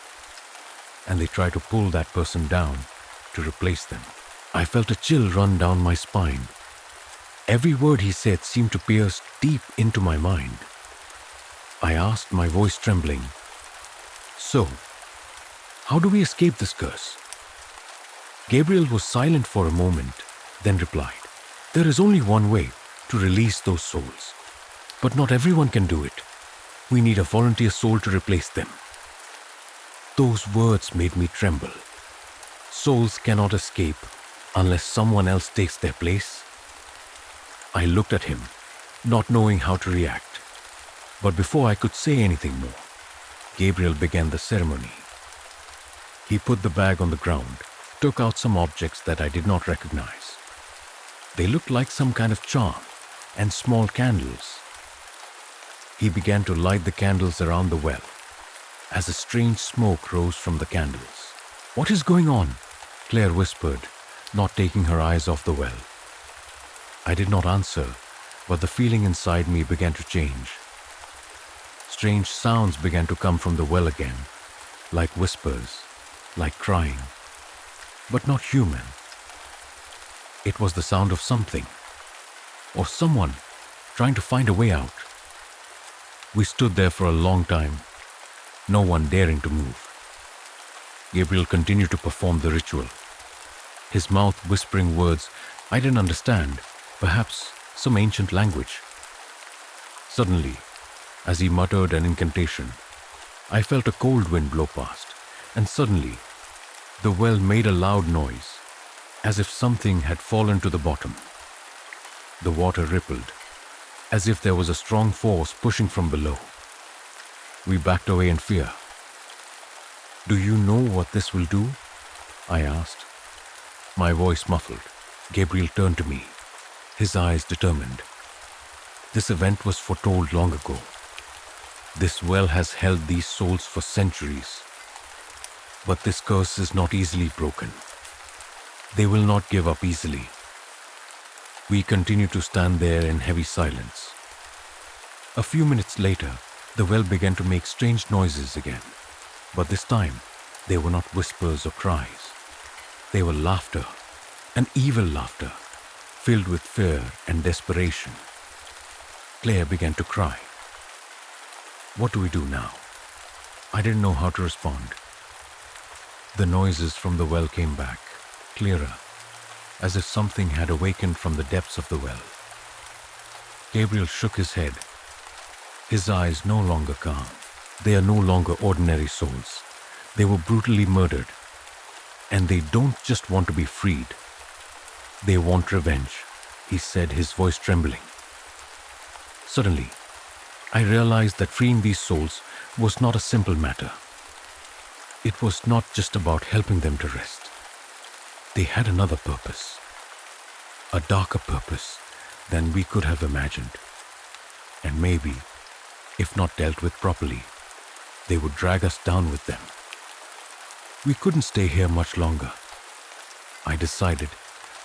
and they try to pull that person down to replace them." I felt a chill run down my spine. Every word he said seemed to pierce deep into my mind. I asked, my voice trembling, "So, how do we escape this curse?" Gabriel was silent for a moment, then replied, "There is only one way to release those souls, but not everyone can do it. We need a volunteer soul to replace them." Those words made me tremble. Souls cannot escape unless someone else takes their place. I looked at him, not knowing how to react. But before I could say anything more, Gabriel began the ceremony. He put the bag on the ground, took out some objects that I did not recognize, They looked like some kind of charm and small candles. He began to light the candles around the well as a strange smoke rose from the candles. "What is going on?" Claire whispered, not taking her eyes off the well. I did not answer, but the feeling inside me began to change. Strange sounds began to come from the well again, like whispers, like crying, but not human. It was the sound of something, or someone trying to find a way out. We stood there for a long time, no one daring to move. Gabriel continued to perform the ritual, his mouth whispering words I didn't understand, perhaps some ancient language. Suddenly, as he muttered an incantation, I felt a cold wind blow past, and suddenly, the well made a loud noise, as if something had fallen to the bottom. The water rippled, as if there was a strong force pushing from below. We backed away in fear. "Do you know what this will do?" I asked. My voice muffled. Gabriel turned to me, his eyes determined. "This event was foretold long ago. This well has held these souls for centuries. But this curse is not easily broken. They will not give up easily." We continued to stand there in heavy silence. A few minutes later, the well began to make strange noises again. But this time, they were not whispers or cries. They were laughter, an evil laughter, filled with fear and desperation. Claire began to cry. What do we do now? I didn't know how to respond. The noises from the well came back, clearer, as if something had awakened from the depths of the well. Gabriel shook his head, his eyes no longer calm. They are no longer ordinary souls. They were brutally murdered. And they don't just want to be freed. They want revenge, he said, his voice trembling. Suddenly, I realized that freeing these souls was not a simple matter. It was not just about helping them to rest. They had another purpose, a darker purpose than we could have imagined. And maybe, if not dealt with properly, they would drag us down with them. We couldn't stay here much longer. I decided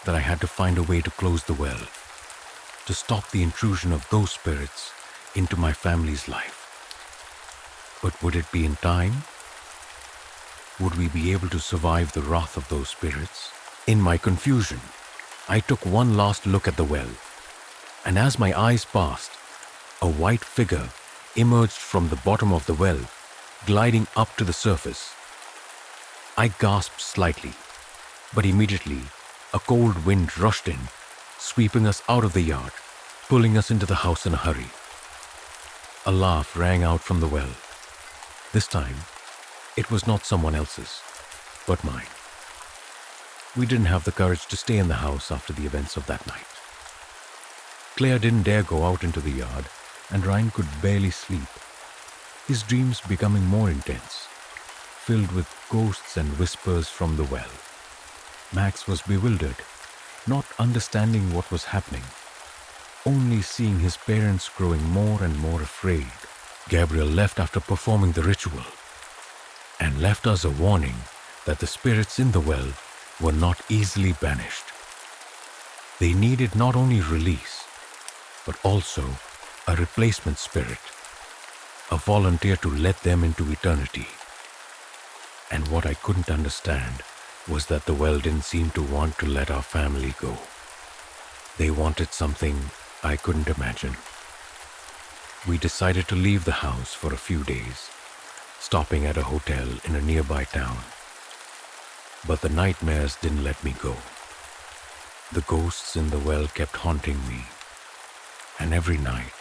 that I had to find a way to close the well, to stop the intrusion of those spirits into my family's life. But would it be in time? Would we be able to survive the wrath of those spirits? In my confusion, I took one last look at the well, and as my eyes passed, a white figure emerged from the bottom of the well, gliding up to the surface. I gasped slightly, but immediately a cold wind rushed in, sweeping us out of the yard, pulling us into the house in a hurry. A laugh rang out from the well. This time, it was not someone else's, but mine. We didn't have the courage to stay in the house after the events of that night. Claire didn't dare go out into the yard, and Ryan could barely sleep, his dreams becoming more intense, filled with ghosts and whispers from the well. Max was bewildered, not understanding what was happening, only seeing his parents growing more and more afraid. Gabriel left after performing the ritual, and left us a warning that the spirits in the well were not easily banished. They needed not only release, but also a replacement spirit, a volunteer to let them into eternity. And what I couldn't understand was that the well didn't seem to want to let our family go. They wanted something I couldn't imagine. We decided to leave the house for a few days, stopping at a hotel in a nearby town. But the nightmares didn't let me go. The ghosts in the well kept haunting me, and every night,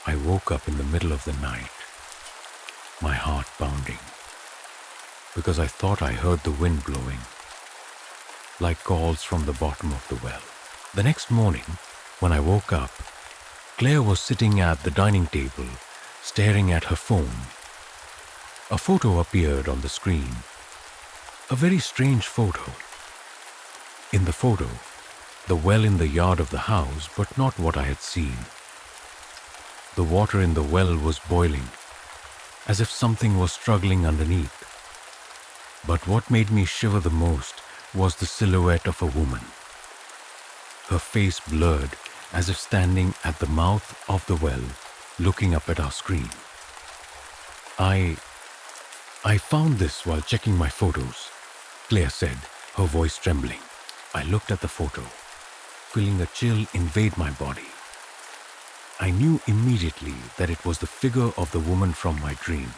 I woke up in the middle of the night, my heart pounding, because I thought I heard the wind blowing, like calls from the bottom of the well. The next morning, when I woke up, Claire was sitting at the dining table, staring at her phone. A photo appeared on the screen, a very strange photo. In the photo, The well in the yard of the house, but not what I had seen. The water in the well was boiling, as if something was struggling underneath. But what made me shiver the most was the silhouette of a woman, her face blurred as if standing at the mouth of the well, looking up at our screen. I found this while checking my photos, Claire said, her voice trembling. I looked at the photo, feeling a chill invade my body. I knew immediately that it was the figure of the woman from my dream.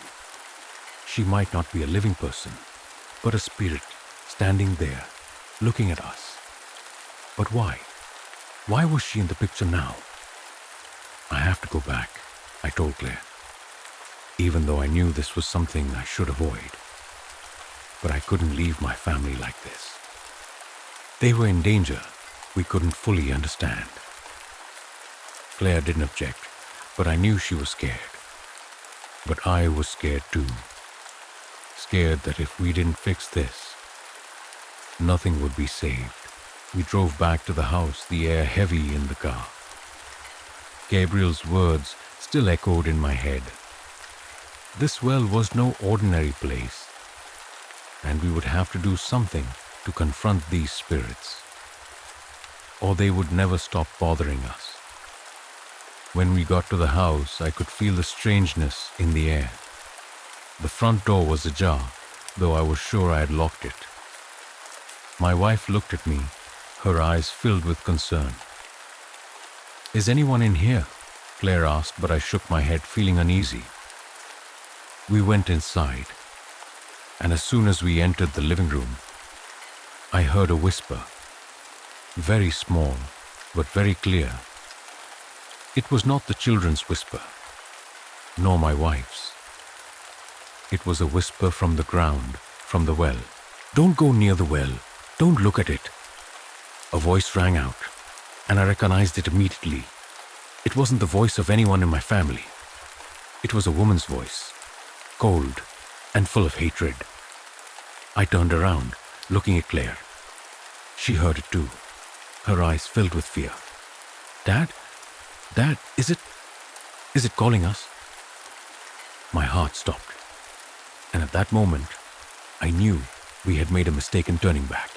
She might not be a living person, but a spirit standing there, looking at us. But why? Why was she in the picture now? I have to go back, I told Claire, even though I knew this was something I should avoid. But I couldn't leave my family like this. They were in danger we couldn't fully understand. Claire didn't object, but I knew she was scared. But I was scared too. Scared that if we didn't fix this, nothing would be saved. We drove back to the house, the air heavy in the car. Gabriel's words still echoed in my head. This well was no ordinary place, and we would have to do something to confront these spirits, or they would never stop bothering us. When we got to the house, I could feel the strangeness in the air. The front door was ajar, though I was sure I had locked it. My wife looked at me, her eyes filled with concern. "Is anyone in here?" Claire asked, but I shook my head, feeling uneasy. We went inside, and as soon as we entered the living room, I heard a whisper, very small, but very clear. It was not the children's whisper, nor my wife's. It was a whisper from the ground, from the well. "Don't go near the well. Don't look at it." A voice rang out, and I recognized it immediately. It wasn't the voice of anyone in my family. It was a woman's voice, cold and full of hatred. I turned around, looking at Claire. She heard it too, her eyes filled with fear. Dad, is it calling us?" My heart stopped, and at that moment, I knew we had made a mistake in turning back.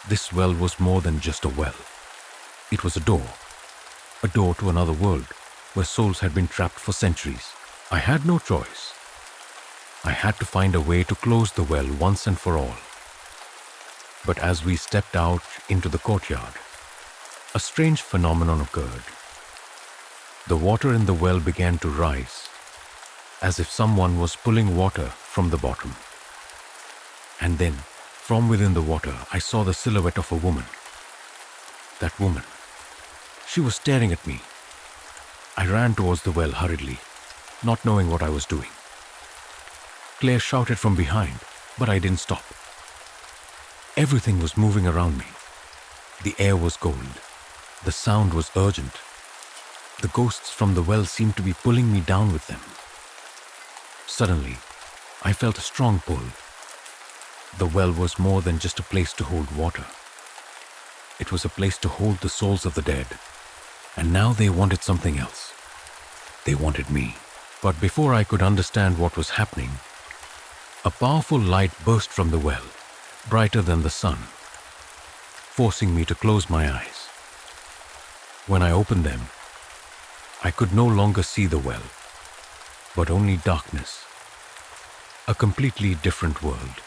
This well was more than just a well. It was a door to another world where souls had been trapped for centuries. I had no choice. I had to find a way to close the well once and for all. But as we stepped out into the courtyard, a strange phenomenon occurred. The water in the well began to rise, as if someone was pulling water from the bottom. And then, from within the water, I saw the silhouette of a woman. That woman. She was staring at me. I ran towards the well hurriedly, not knowing what I was doing. Claire shouted from behind, but I didn't stop. Everything was moving around me. The air was cold. The sound was urgent. The ghosts from the well seemed to be pulling me down with them. Suddenly, I felt a strong pull. The well was more than just a place to hold water. It was a place to hold the souls of the dead. And now they wanted something else. They wanted me. But before I could understand what was happening, a powerful light burst from the well, brighter than the sun, forcing me to close my eyes. When I opened them, I could no longer see the well, but only darkness, a completely different world.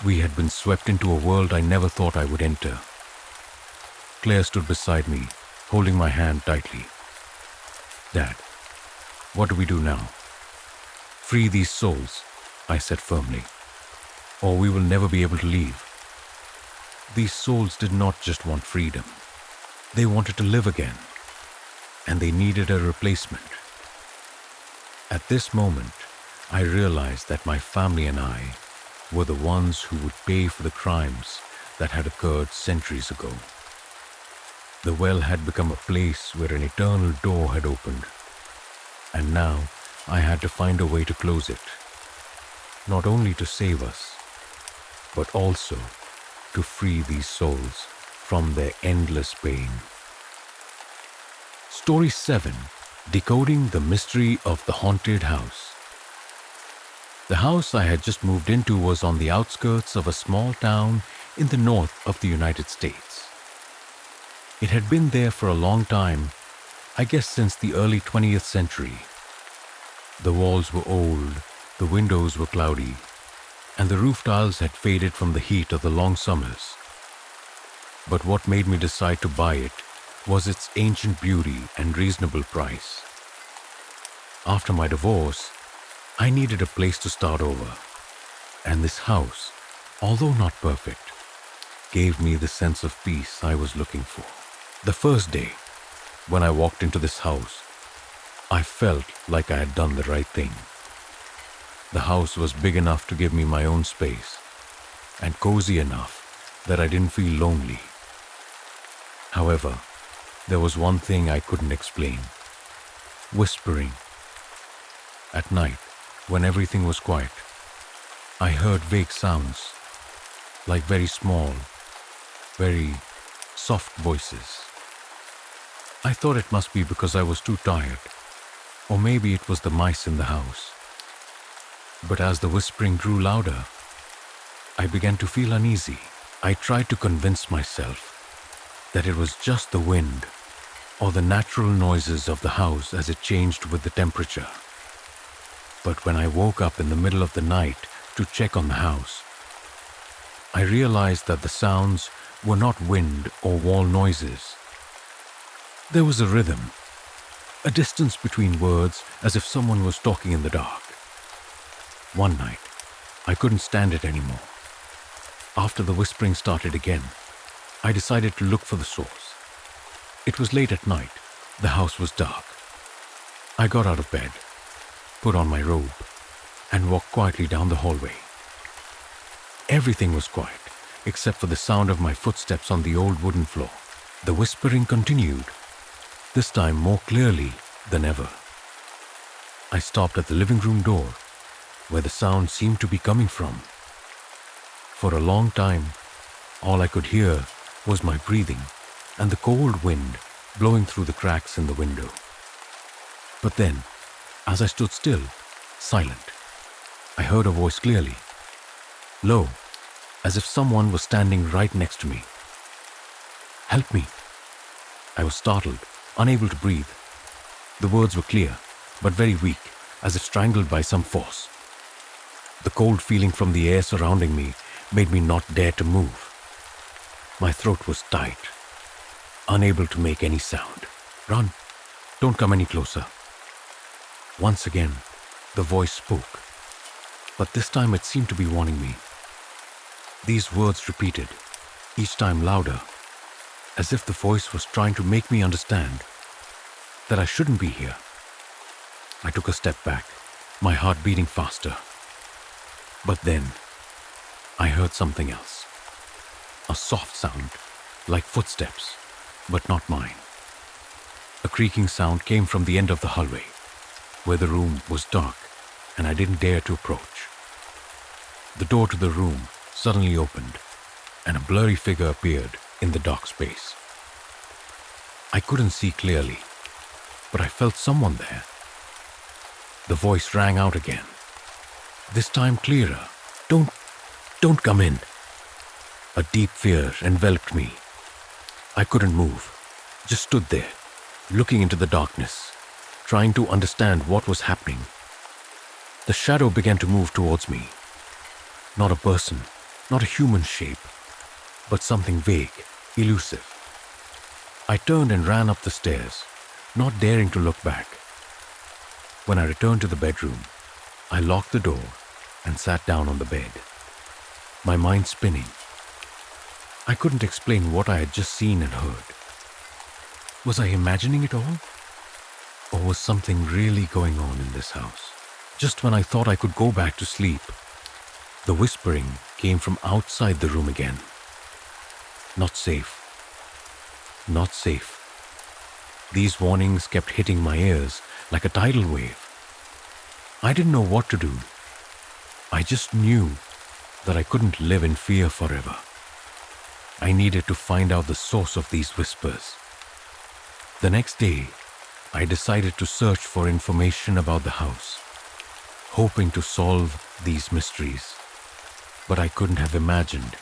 We had been swept into a world I never thought I would enter. Claire stood beside me, holding my hand tightly. "Dad, what do we do now?" "Free these souls," I said firmly, "or we will never be able to leave." These souls did not just want freedom. They wanted to live again, and they needed a replacement. At this moment, I realized that my family and I were the ones who would pay for the crimes that had occurred centuries ago. The well had become a place where an eternal door had opened, and now I had to find a way to close it, not only to save us, but also to free these souls. from their endless pain. Story 7. Decoding the Mystery of the Haunted House. The house I had just moved into was on the outskirts of a small town in the north of the United States. It had been there for a long time, I guess since the early 20th century. The walls were old, the windows were cloudy, and the roof tiles had faded from the heat of the long summers. But what made me decide to buy it was its ancient beauty and reasonable price. After my divorce, I needed a place to start over, and this house, although not perfect, gave me the sense of peace I was looking for. The first day, when I walked into this house, I felt like I had done the right thing. The house was big enough to give me my own space, and cozy enough that I didn't feel lonely. However, there was one thing I couldn't explain: whispering. At night, when everything was quiet, I heard vague sounds, like very small, very soft voices. I thought it must be because I was too tired, or maybe it was the mice in the house. But as the whispering grew louder, I began to feel uneasy. I tried to convince myself that it was just the wind or the natural noises of the house as it changed with the temperature. But when I woke up in the middle of the night to check on the house, I realized that the sounds were not wind or wall noises. There was a rhythm, a distance between words, as if someone was talking in the dark. One night, I couldn't stand it anymore. After the whispering started again, I decided to look for the source. It was late at night. The house was dark. I got out of bed, put on my robe, and walked quietly down the hallway. Everything was quiet, except for the sound of my footsteps on the old wooden floor. The whispering continued, this time more clearly than ever. I stopped at the living room door, where the sound seemed to be coming from. For a long time, all I could hear was my breathing and the cold wind blowing through the cracks in the window. But then, as I stood still, silent, I heard a voice clearly, low, as if someone was standing right next to me. "Help me." I was startled, unable to breathe. The words were clear, but very weak, as if strangled by some force. The cold feeling from the air surrounding me made me not dare to move. My throat was tight, unable to make any sound. "Run! Don't come any closer." Once again, the voice spoke, but this time it seemed to be warning me. These words repeated, each time louder, as if the voice was trying to make me understand that I shouldn't be here. I took a step back, my heart beating faster. But then, I heard something else. A soft sound, like footsteps, but not mine. A creaking sound came from the end of the hallway, where the room was dark and I didn't dare to approach. The door to the room suddenly opened, and a blurry figure appeared in the dark space. I couldn't see clearly, but I felt someone there. The voice rang out again, this time clearer. Don't come in." A deep fear enveloped me. I couldn't move, just stood there, looking into the darkness, trying to understand what was happening. The shadow began to move towards me. Not a person, not a human shape, but something vague, elusive. I turned and ran up the stairs, not daring to look back. When I returned to the bedroom, I locked the door and sat down on the bed, my mind spinning. I couldn't explain what I had just seen and heard. Was I imagining it all? Or was something really going on in this house? Just when I thought I could go back to sleep, the whispering came from outside the room again. Not safe. Not safe. These warnings kept hitting my ears like a tidal wave. I didn't know what to do. I just knew that I couldn't live in fear forever. I needed to find out the source of these whispers. The next day, I decided to search for information about the house, hoping to solve these mysteries. But I couldn't have imagined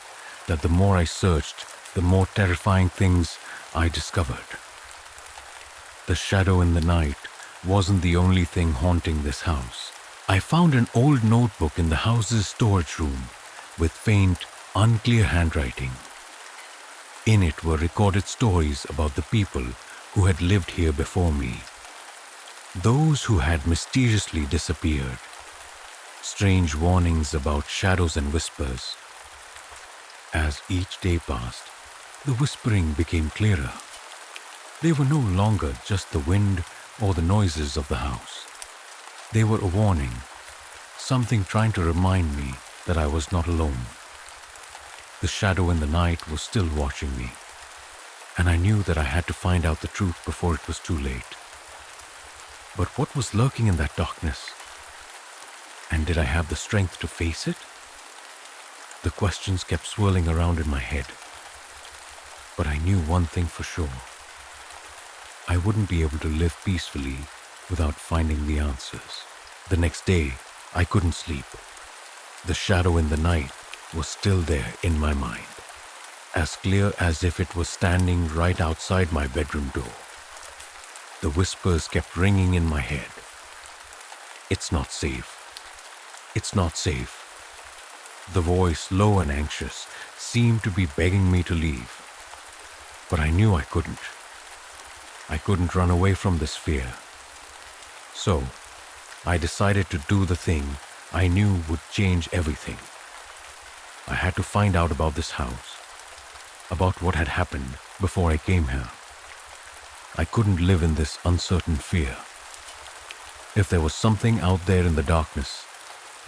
that the more I searched, the more terrifying things I discovered. The shadow in the night wasn't the only thing haunting this house. I found an old notebook in the house's storage room with faint, unclear handwriting. In it were recorded stories about the people who had lived here before me, those who had mysteriously disappeared, strange warnings about shadows and whispers. As each day passed, the whispering became clearer. They were no longer just the wind or the noises of the house. They were a warning, something trying to remind me that I was not alone. The shadow in the night was still watching me, and I knew that I had to find out the truth before it was too late. But what was lurking in that darkness? And did I have the strength to face it? The questions kept swirling around in my head. But I knew one thing for sure. I wouldn't be able to live peacefully without finding the answers. The next day, I couldn't sleep. The shadow in the night was still there in my mind, as clear as if it was standing right outside my bedroom door. The whispers kept ringing in my head. It's not safe. It's not safe. The voice, low and anxious, seemed to be begging me to leave. But I knew I couldn't. I couldn't run away from this fear. So, I decided to do the thing I knew would change everything. I had to find out about this house, about what had happened before I came here. I couldn't live in this uncertain fear. If there was something out there in the darkness,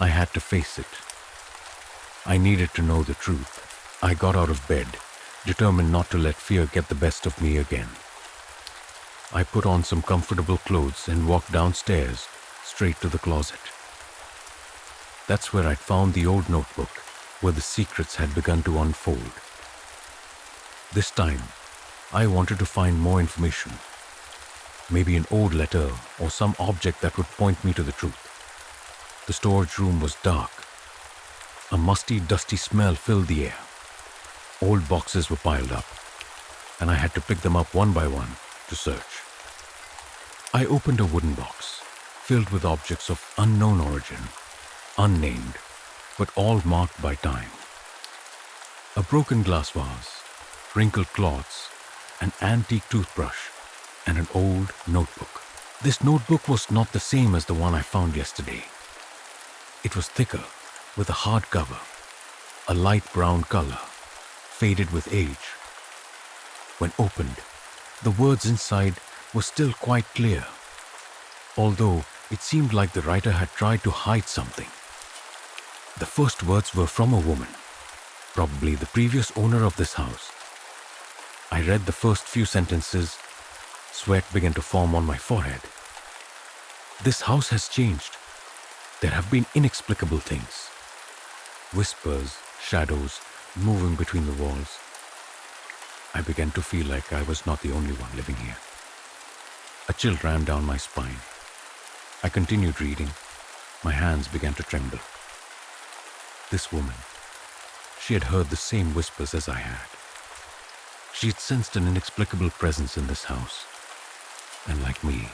I had to face it. I needed to know the truth. I got out of bed, determined not to let fear get the best of me again. I put on some comfortable clothes and walked downstairs, straight to the closet. That's where I'd found the old notebook, where the secrets had begun to unfold. This time, I wanted to find more information. Maybe an old letter or some object that would point me to the truth. The storage room was dark. A musty, dusty smell filled the air. Old boxes were piled up, and I had to pick them up one by one to search. I opened a wooden box, filled with objects of unknown origin, unnamed, but all marked by time. A broken glass vase, wrinkled cloths, an antique toothbrush, and an old notebook. This notebook was not the same as the one I found yesterday. It was thicker, with a hard cover, a light brown color, faded with age. When opened, the words inside were still quite clear, although it seemed like the writer had tried to hide something. The first words were from a woman, probably the previous owner of this house. I read the first few sentences. Sweat began to form on my forehead. This house has changed. There have been inexplicable things. Whispers, shadows, moving between the walls. I began to feel like I was not the only one living here. A chill ran down my spine. I continued reading. My hands began to tremble. This woman, she had heard the same whispers as I had. She had sensed an inexplicable presence in this house. And like me,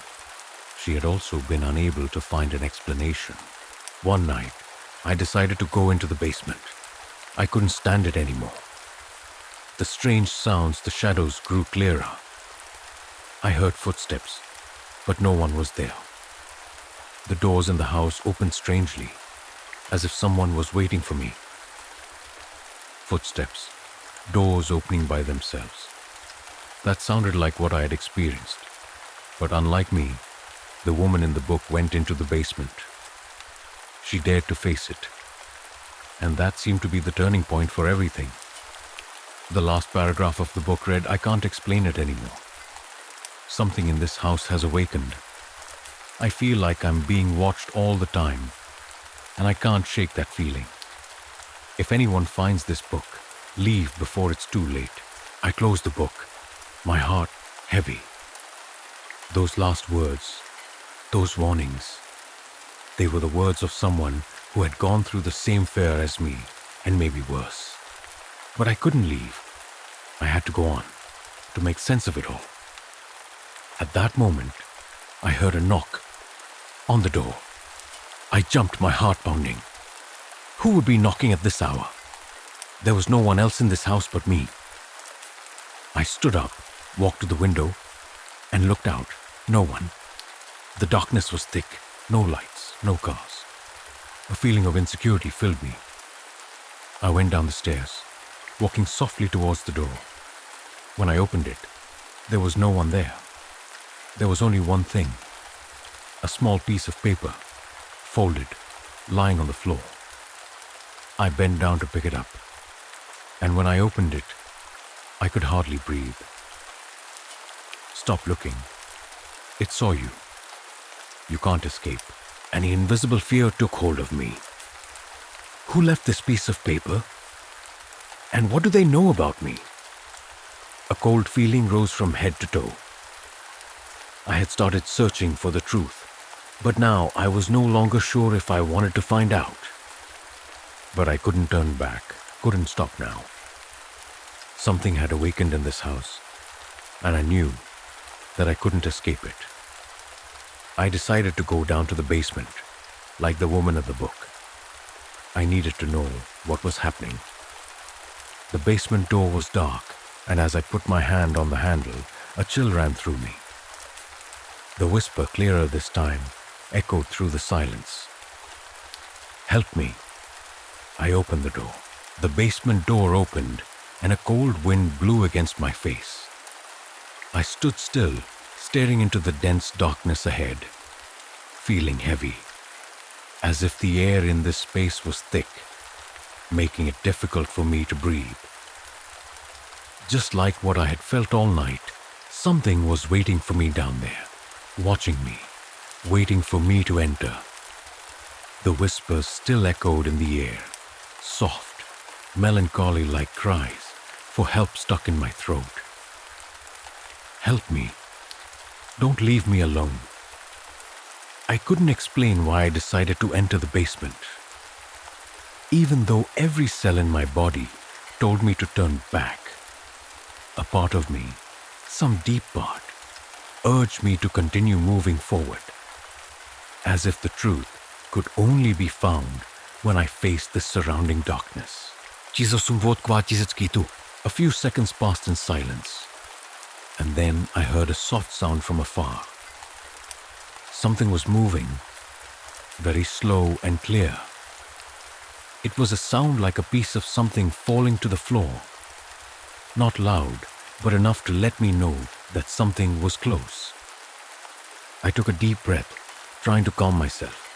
she had also been unable to find an explanation. One night, I decided to go into the basement. I couldn't stand it anymore. The strange sounds, the shadows grew clearer. I heard footsteps, but no one was there. The doors in the house opened strangely, as if someone was waiting for me. Footsteps, doors opening by themselves. That sounded like what I had experienced. But unlike me, the woman in the book went into the basement. She dared to face it. And that seemed to be the turning point for everything. The last paragraph of the book read, "I can't explain it anymore. Something in this house has awakened. I feel like I'm being watched all the time, and I can't shake that feeling. If anyone finds this book, Leave before it's too late. I closed the book, my heart heavy. Those last words, those warnings, they were the words of someone who had gone through the same fear as me, and maybe worse. But I couldn't leave. I had to go on, to make sense of it all. At that moment, I heard a knock on the door. I jumped, my heart pounding. Who would be knocking at this hour? There was no one else in this house but me. I stood up, walked to the window, and looked out. No one. The darkness was thick, no lights, no cars. A feeling of insecurity filled me. I went down the stairs, walking softly towards the door. When I opened it, there was no one there. There was only one thing, a small piece of paper, folded, lying on the floor. I bent down to pick it up, and when I opened it, I could hardly breathe. Stop looking. It saw you. You can't escape. An invisible fear took hold of me. Who left this piece of paper? And what do they know about me? A cold feeling rose from head to toe. I had started searching for the truth, but now I was no longer sure if I wanted to find out. But I couldn't turn back, couldn't stop now. Something had awakened in this house, and I knew that I couldn't escape it. I decided to go down to the basement, like the woman of the book. I needed to know what was happening. The basement door was dark, and as I put my hand on the handle, a chill ran through me. The whisper, clearer this time, echoed through the silence. Help me. I opened the door. The basement door opened, and a cold wind blew against my face. I stood still, staring into the dense darkness ahead, feeling heavy, as if the air in this space was thick, making it difficult for me to breathe. Just like what I had felt all night, something was waiting for me down there, watching me, waiting for me to enter. The whispers still echoed in the air, soft, melancholy like cries for help stuck in my throat. Help me. Don't leave me alone. I couldn't explain why I decided to enter the basement. Even though every cell in my body told me to turn back, a part of me, some deep part, urged me to continue moving forward, as if the truth could only be found when I faced the surrounding darkness. A few seconds passed in silence, and then I heard a soft sound from afar. Something was moving, very slow and clear. It was a sound like a piece of something falling to the floor. Not loud, but enough to let me know that something was close. I took a deep breath, trying to calm myself.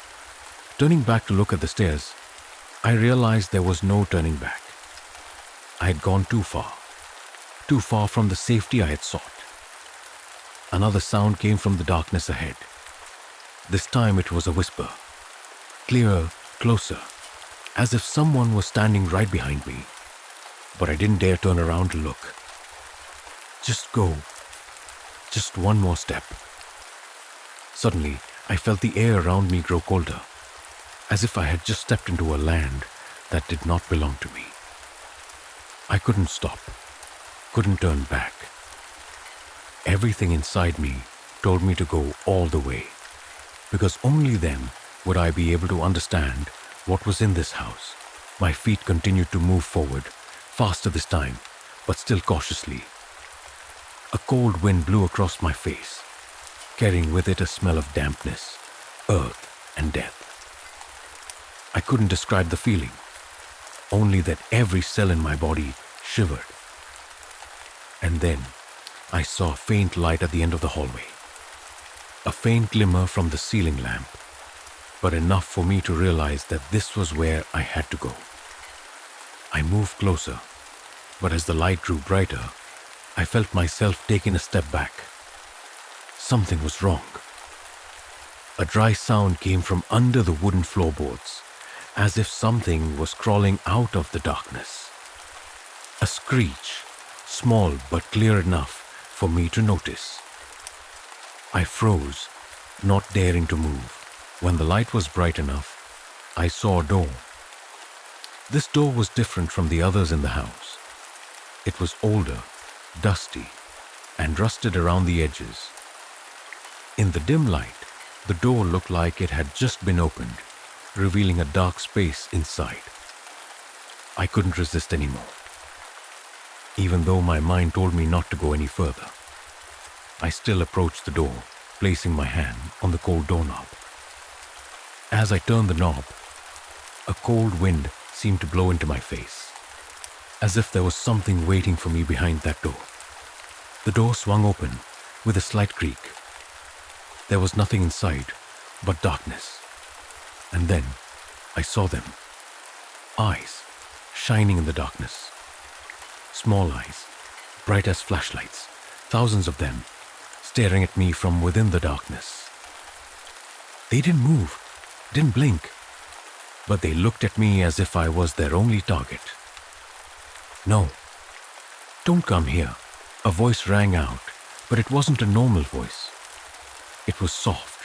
Turning back to look at the stairs, I realized there was no turning back. I had gone too far from the safety I had sought. Another sound came from the darkness ahead. This time it was a whisper, clearer, closer, as if someone was standing right behind me. But I didn't dare turn around to look. Just go. Just one more step. Suddenly, I felt the air around me grow colder, as if I had just stepped into a land that did not belong to me. I couldn't stop, couldn't turn back. Everything inside me told me to go all the way, because only then would I be able to understand what was in this house. My feet continued to move forward, faster this time, but still cautiously. A cold wind blew across my face, carrying with it a smell of dampness, earth, and death. I couldn't describe the feeling, only that every cell in my body shivered. And then I saw a faint light at the end of the hallway, a faint glimmer from the ceiling lamp, but enough for me to realize that this was where I had to go. I moved closer, but as the light grew brighter, I felt myself taking a step back. Something was wrong. A dry sound came from under the wooden floorboards, as if something was crawling out of the darkness. A screech, small but clear enough for me to notice. I froze, not daring to move. When the light was bright enough, I saw a door. This door was different from the others in the house. It was older, dusty, and rusted around the edges. In the dim light, the door looked like it had just been opened, revealing a dark space inside. I couldn't resist anymore. Even though my mind told me not to go any further, I still approached the door, placing my hand on the cold doorknob. As I turned the knob, a cold wind seemed to blow into my face, as if there was something waiting for me behind that door. The door swung open with a slight creak. There was nothing inside but darkness. And then I saw them. Eyes shining in the darkness. Small eyes, bright as flashlights, thousands of them, staring at me from within the darkness. They didn't move, didn't blink, but they looked at me as if I was their only target. "No, don't come here," a voice rang out, but it wasn't a normal voice. It was soft,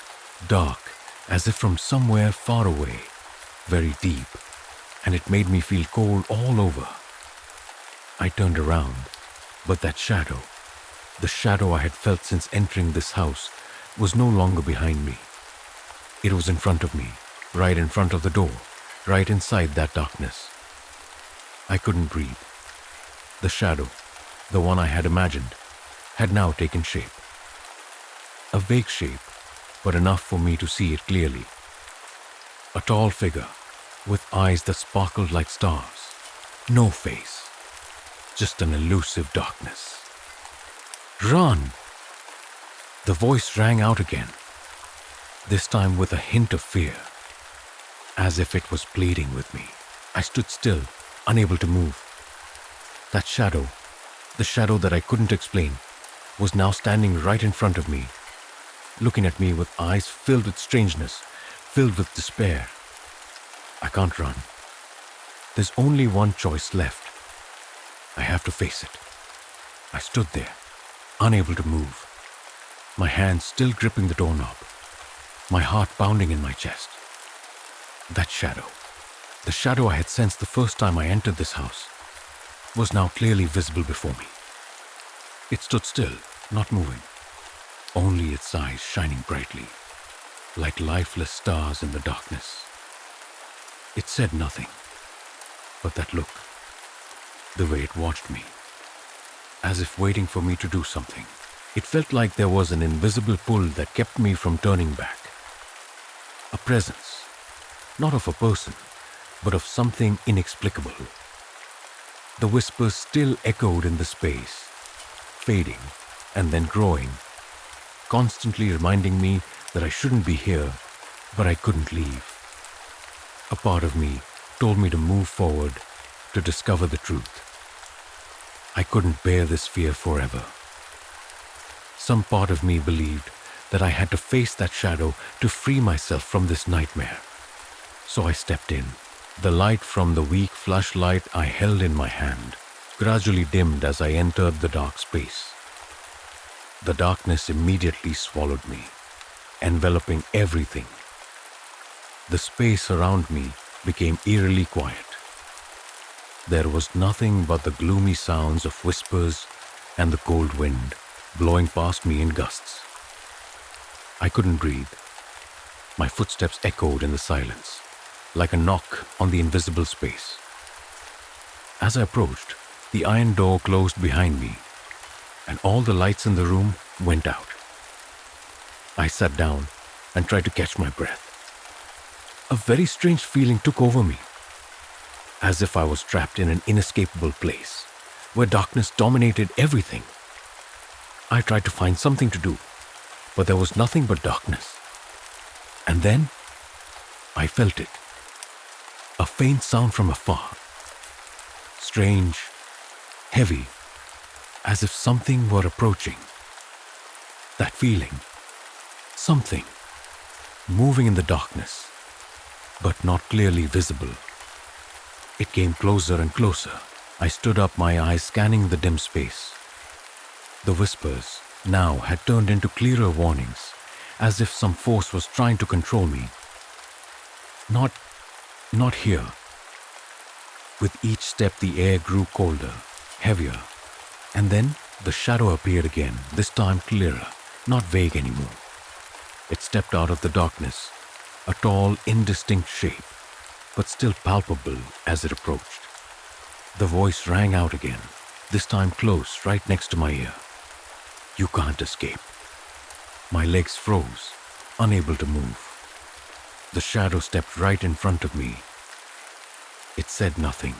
dark, as if from somewhere far away, very deep, and it made me feel cold all over. I turned around, but that shadow, the shadow I had felt since entering this house, was no longer behind me. It was in front of me, right in front of the door, right inside that darkness. I couldn't breathe. The shadow, the one I had imagined, had now taken shape. A vague shape, but enough for me to see it clearly. A tall figure, with eyes that sparkled like stars. No face, just an elusive darkness. "Run!" The voice rang out again, this time with a hint of fear, as if it was pleading with me. I stood still, unable to move. That shadow, the shadow that I couldn't explain, was now standing right in front of me, looking at me with eyes filled with strangeness, filled with despair. I can't run. There's only one choice left. I have to face it. I stood there, unable to move, my hands still gripping the doorknob, my heart pounding in my chest. That shadow, the shadow I had sensed the first time I entered this house, was now clearly visible before me. It stood still, not moving, only its eyes shining brightly, like lifeless stars in the darkness. It said nothing, but that look, the way it watched me, as if waiting for me to do something, it felt like there was an invisible pull that kept me from turning back. A presence, not of a person, but of something inexplicable. The whispers still echoed in the space, fading and then growing, constantly reminding me that I shouldn't be here, but I couldn't leave. A part of me told me to move forward, to discover the truth. I couldn't bear this fear forever. Some part of me believed that I had to face that shadow to free myself from this nightmare. So I stepped in. The light from the weak flashlight I held in my hand gradually dimmed as I entered the dark space. The darkness immediately swallowed me, enveloping everything. The space around me became eerily quiet. There was nothing but the gloomy sounds of whispers and the cold wind blowing past me in gusts. I couldn't breathe. My footsteps echoed in the silence, like a knock on the invisible space. As I approached, the iron door closed behind me, and all the lights in the room went out. I sat down and tried to catch my breath. A very strange feeling took over me, as if I was trapped in an inescapable place, where darkness dominated everything. I tried to find something to do, but there was nothing but darkness. And then, I felt it. A faint sound from afar. Strange, heavy, as if something were approaching. That feeling, something, moving in the darkness, but not clearly visible. It came closer and closer, I stood up, my eyes scanning the dim space. The whispers now had turned into clearer warnings, as if some force was trying to control me. Not, not here. With each step, the air grew colder, heavier, and then the shadow appeared again, this time clearer, not vague anymore. It stepped out of the darkness, a tall, indistinct shape, but still palpable as it approached. The voice rang out again, this time close, right next to my ear. You can't escape. My legs froze, unable to move. The shadow stepped right in front of me. It said nothing,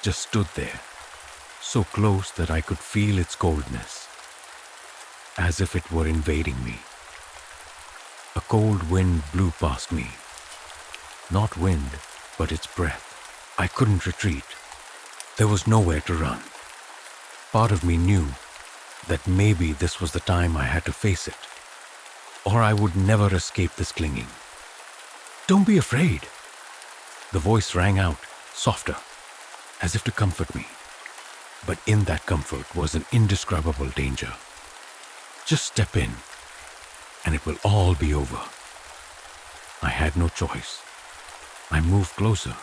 just stood there, so close that I could feel its coldness, as if it were invading me. A cold wind blew past me. Not wind, but its breath. I couldn't retreat. There was nowhere to run. Part of me knew that maybe this was the time I had to face it, or I would never escape this clinging. Don't be afraid. The voice rang out, softer, as if to comfort me. But in that comfort was an indescribable danger. Just step in, and it will all be over. I had no choice. I moved closer,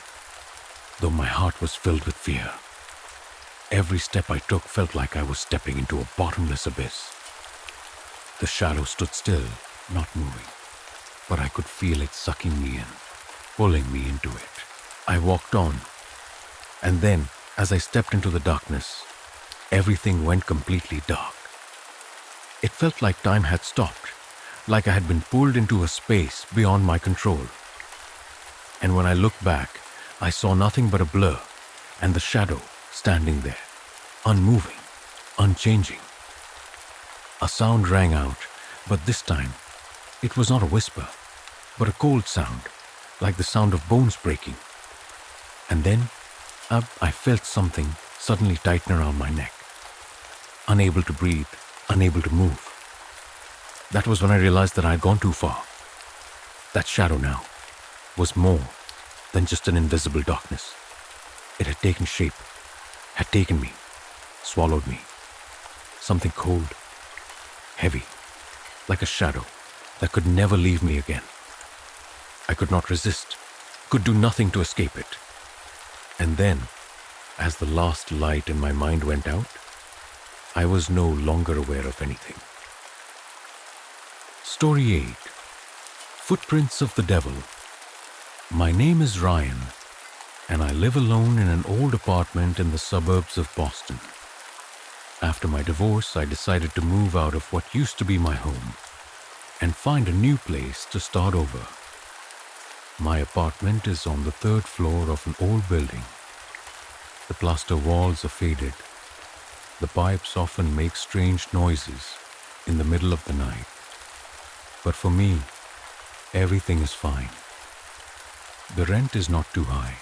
though my heart was filled with fear. Every step I took felt like I was stepping into a bottomless abyss. The shadow stood still, not moving, but I could feel it sucking me in, pulling me into it. I walked on, and then, as I stepped into the darkness, everything went completely dark. It felt like time had stopped, like I had been pulled into a space beyond my control. And when I looked back, I saw nothing but a blur, and the shadow standing there, unmoving, unchanging. A sound rang out, but this time, it was not a whisper, but a cold sound, like the sound of bones breaking. And then, I felt something suddenly tighten around my neck. Unable to breathe, unable to move. That was when I realized that I had gone too far. That shadow now was more than just an invisible darkness. It had taken shape, had taken me, swallowed me. Something cold, heavy, like a shadow that could never leave me again. I could not resist, could do nothing to escape it. And then, as the last light in my mind went out, I was no longer aware of anything. Story 8. Footprints of the Devil. My name is Ryan, and I live alone in an old apartment in the suburbs of Boston. After my divorce, I decided to move out of what used to be my home and find a new place to start over. My apartment is on the 3rd floor of an old building. The plaster walls are faded. The pipes often make strange noises in the middle of the night. But for me, everything is fine. The rent is not too high,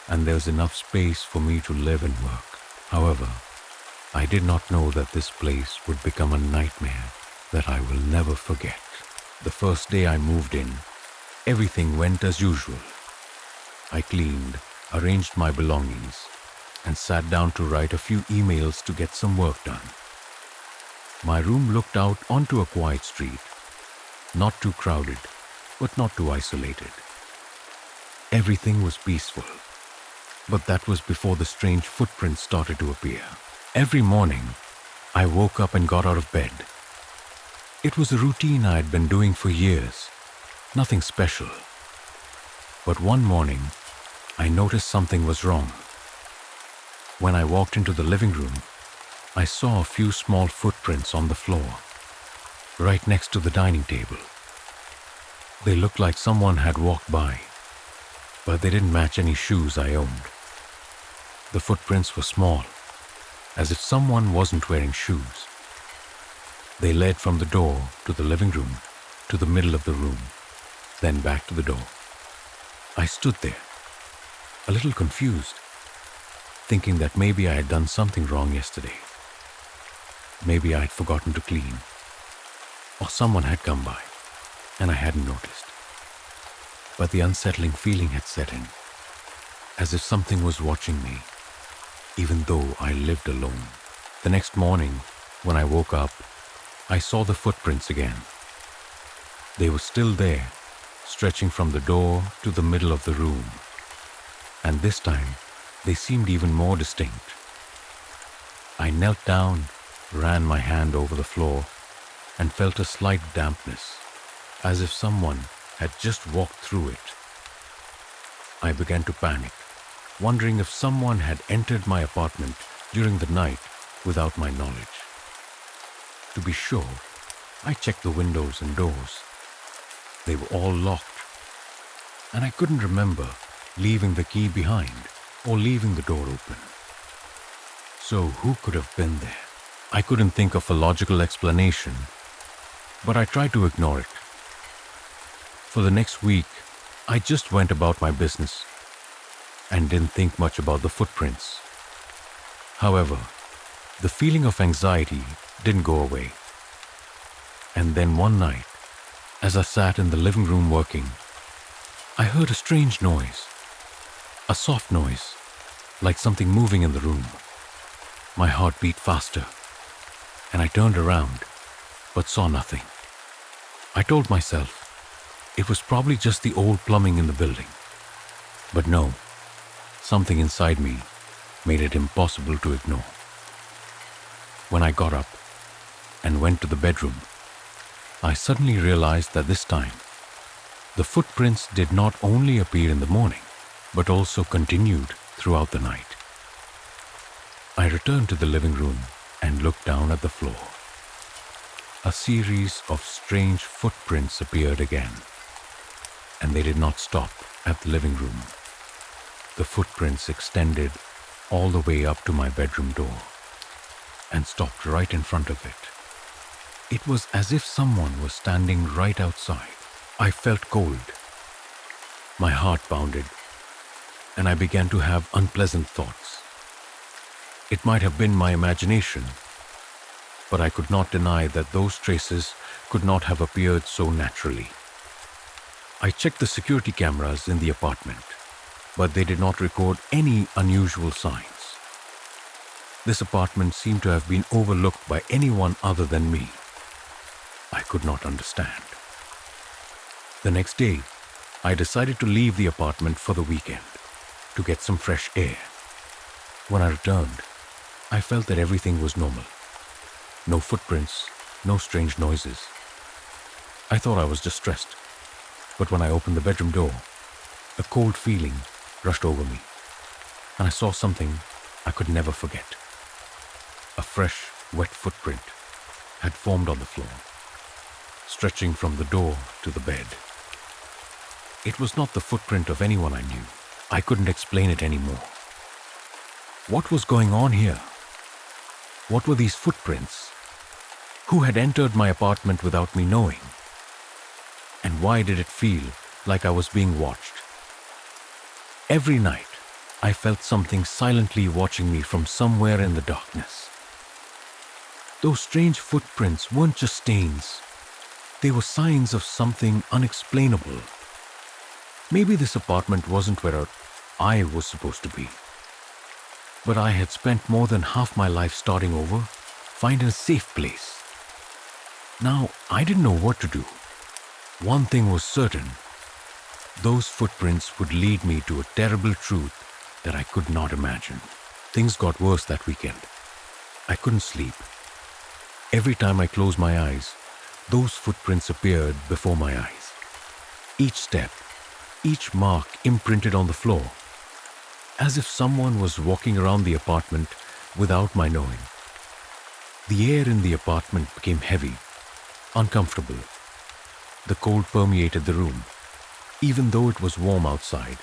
and there's enough space for me to live and work. However, I did not know that this place would become a nightmare that I will never forget. The first day I moved in, everything went as usual. I cleaned, arranged my belongings, and sat down to write a few emails to get some work done. My room looked out onto a quiet street, not too crowded, but not too isolated. Everything was peaceful, but that was before the strange footprints started to appear. Every morning, I woke up and got out of bed. It was a routine I had been doing for years, nothing special. But one morning, I noticed something was wrong. When I walked into the living room, I saw a few small footprints on the floor, right next to the dining table. They looked like someone had walked by, but they didn't match any shoes I owned. The footprints were small, as if someone wasn't wearing shoes. They led from the door to the living room, to the middle of the room, then back to the door. I stood there, a little confused, thinking that maybe I had done something wrong yesterday. Maybe I had forgotten to clean, or someone had come by, and I hadn't noticed. But the unsettling feeling had set in, as if something was watching me, even though I lived alone. The next morning, when I woke up, I saw the footprints again. They were still there, stretching from the door to the middle of the room. And this time, they seemed even more distinct. I knelt down, ran my hand over the floor, and felt a slight dampness, as if someone had just walked through it. I began to panic, wondering if someone had entered my apartment during the night without my knowledge. To be sure, I checked the windows and doors. They were all locked, and I couldn't remember leaving the key behind or leaving the door open. So who could have been there? I couldn't think of a logical explanation, but I tried to ignore it. For the next week, I just went about my business and didn't think much about the footprints. However, the feeling of anxiety didn't go away. And then one night, as I sat in the living room working, I heard a strange noise, a soft noise, like something moving in the room. My heart beat faster, and I turned around, but saw nothing. I told myself it was probably just the old plumbing in the building. But no, something inside me made it impossible to ignore. When I got up and went to the bedroom, I suddenly realized that this time, the footprints did not only appear in the morning, but also continued throughout the night. I returned to the living room and looked down at the floor. A series of strange footprints appeared again, and they did not stop at the living room. The footprints extended all the way up to my bedroom door and stopped right in front of it. It was as if someone was standing right outside. I felt cold. My heart pounded, and I began to have unpleasant thoughts. It might have been my imagination, but I could not deny that those traces could not have appeared so naturally. I checked the security cameras in the apartment, but they did not record any unusual signs. This apartment seemed to have been overlooked by anyone other than me. I could not understand. The next day, I decided to leave the apartment for the weekend to get some fresh air. When I returned, I felt that everything was normal. No footprints, no strange noises. I thought I was just stressed, but when I opened the bedroom door, a cold feeling rushed over me, and I saw something I could never forget. A fresh, wet footprint had formed on the floor, stretching from the door to the bed. It was not the footprint of anyone I knew. I couldn't explain it anymore. What was going on here? What were these footprints? Who had entered my apartment without me knowing? And why did it feel like I was being watched? Every night, I felt something silently watching me from somewhere in the darkness. Those strange footprints weren't just stains. They were signs of something unexplainable. Maybe this apartment wasn't where I was supposed to be. But I had spent more than half my life starting over, finding a safe place. Now, I didn't know what to do. One thing was certain. Those footprints would lead me to a terrible truth that I could not imagine. Things got worse that weekend. I couldn't sleep. Every time I closed my eyes, those footprints appeared before my eyes. Each step, each mark imprinted on the floor, as if someone was walking around the apartment without my knowing. The air in the apartment became heavy, uncomfortable. The cold permeated the room, even though it was warm outside.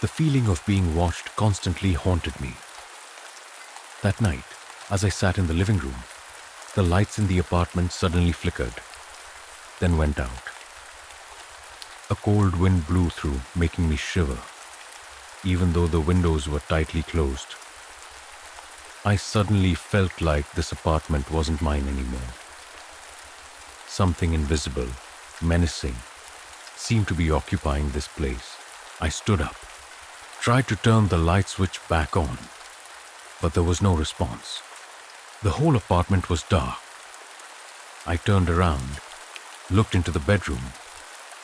The feeling of being watched constantly haunted me. That night, as I sat in the living room, the lights in the apartment suddenly flickered, then went out. A cold wind blew through, making me shiver, even though the windows were tightly closed. I suddenly felt like this apartment wasn't mine anymore. Something invisible, menacing, seemed to be occupying this place. I stood up, tried to turn the light switch back on, but there was no response. The whole apartment was dark. I turned around, looked into the bedroom,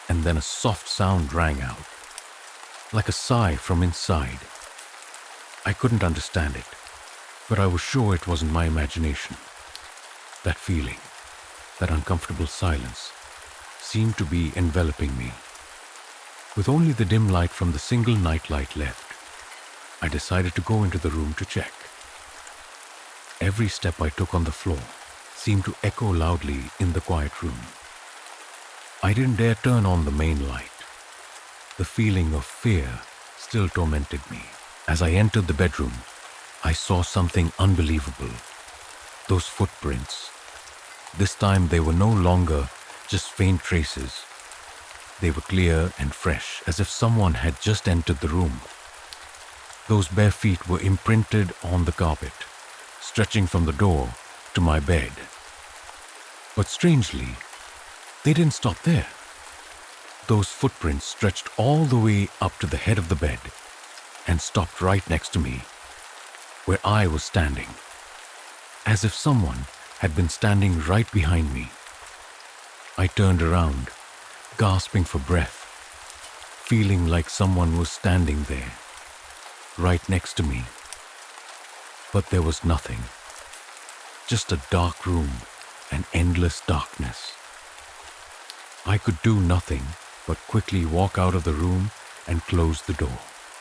and then a soft sound rang out, like a sigh from inside. I couldn't understand it, but I was sure it wasn't my imagination. That feeling, that uncomfortable silence, seemed to be enveloping me. With only the dim light from the single nightlight left, I decided to go into the room to check. Every step I took on the floor seemed to echo loudly in the quiet room. I didn't dare turn on the main light. The feeling of fear still tormented me. As I entered the bedroom, I saw something unbelievable. Those footprints. This time they were no longer just faint traces. They were clear and fresh, as if someone had just entered the room. Those bare feet were imprinted on the carpet, stretching from the door to my bed. But strangely, they didn't stop there. Those footprints stretched all the way up to the head of the bed and stopped right next to me, where I was standing, as if someone had been standing right behind me. I turned around, gasping for breath, feeling like someone was standing there, right next to me. But there was nothing, just a dark room and endless darkness. I could do nothing but quickly walk out of the room and close the door.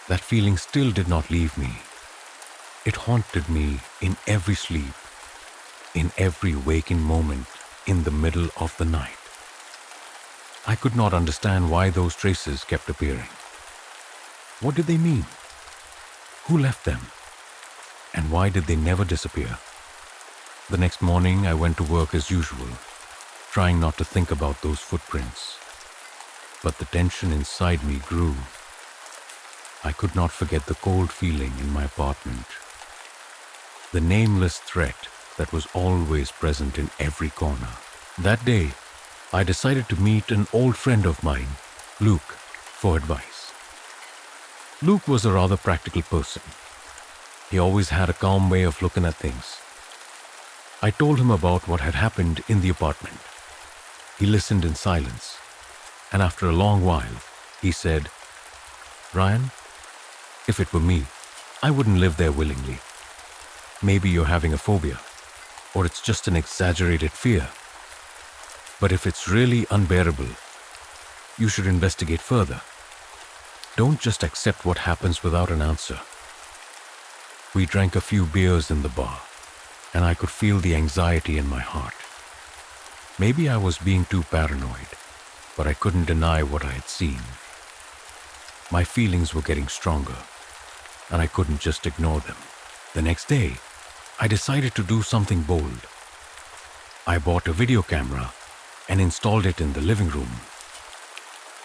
That feeling still did not leave me. It haunted me in every sleep, in every waking moment in the middle of the night. I could not understand why those traces kept appearing. What did they mean? Who left them? And why did they never disappear? The next morning I went to work as usual, trying not to think about those footprints. But the tension inside me grew. I could not forget the cold feeling in my apartment, the nameless threat that was always present in every corner. That day, I decided to meet an old friend of mine, Luke, for advice. Luke was a rather practical person. He always had a calm way of looking at things. I told him about what had happened in the apartment. He listened in silence, and after a long while, he said, "Ryan, if it were me, I wouldn't live there willingly. Maybe you're having a phobia, or it's just an exaggerated fear. But if it's really unbearable, you should investigate further. Don't just accept what happens without an answer." We drank a few beers in the bar, and I could feel the anxiety in my heart. Maybe I was being too paranoid, but I couldn't deny what I had seen. My feelings were getting stronger, and I couldn't just ignore them. The next day, I decided to do something bold. I bought a video camera and installed it in the living room.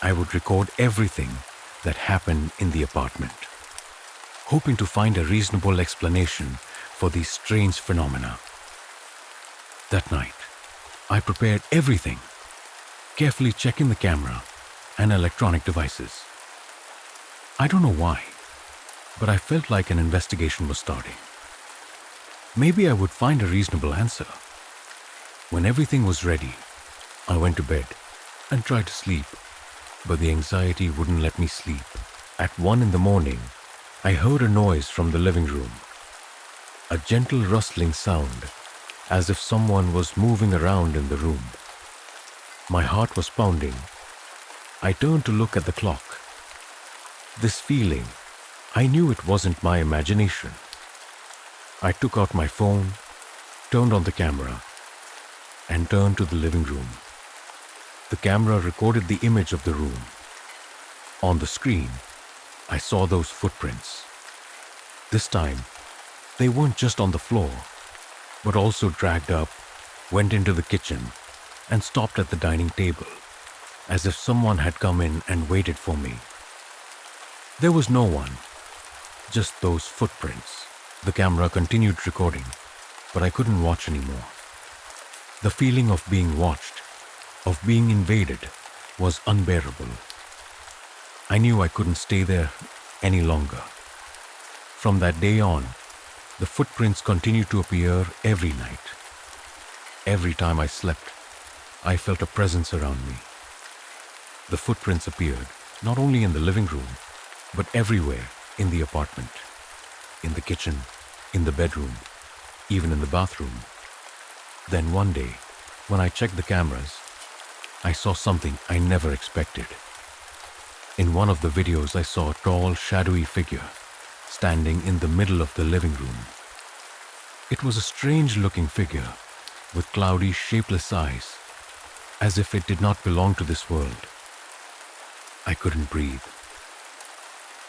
I would record everything that happened in the apartment, hoping to find a reasonable explanation for these strange phenomena. That night, I prepared everything, carefully checking the camera and electronic devices. I don't know why, but I felt like an investigation was starting. Maybe I would find a reasonable answer. When everything was ready, I went to bed and tried to sleep, but the anxiety wouldn't let me sleep. At 1 a.m, I heard a noise from the living room, a gentle rustling sound, as if someone was moving around in the room. My heart was pounding. I turned to look at the clock. This feeling, I knew it wasn't my imagination. I took out my phone, turned on the camera, and turned to the living room. The camera recorded the image of the room. On the screen, I saw those footprints. This time, they weren't just on the floor, but also dragged up, went into the kitchen, and stopped at the dining table, as if someone had come in and waited for me. There was no one, just those footprints. The camera continued recording, but I couldn't watch anymore. The feeling of being watched, of being invaded, was unbearable. I knew I couldn't stay there any longer. From that day on, The footprints continued to appear every night. Every time I slept, I felt a presence around me. The footprints appeared not only in the living room, but everywhere in the apartment, in the kitchen, in the bedroom, even in the bathroom. Then one day, when I checked the cameras, I saw something I never expected. In one of the videos, I saw a tall, shadowy figure standing in the middle of the living room. It was a strange-looking figure with cloudy, shapeless eyes, as if it did not belong to this world. I couldn't breathe.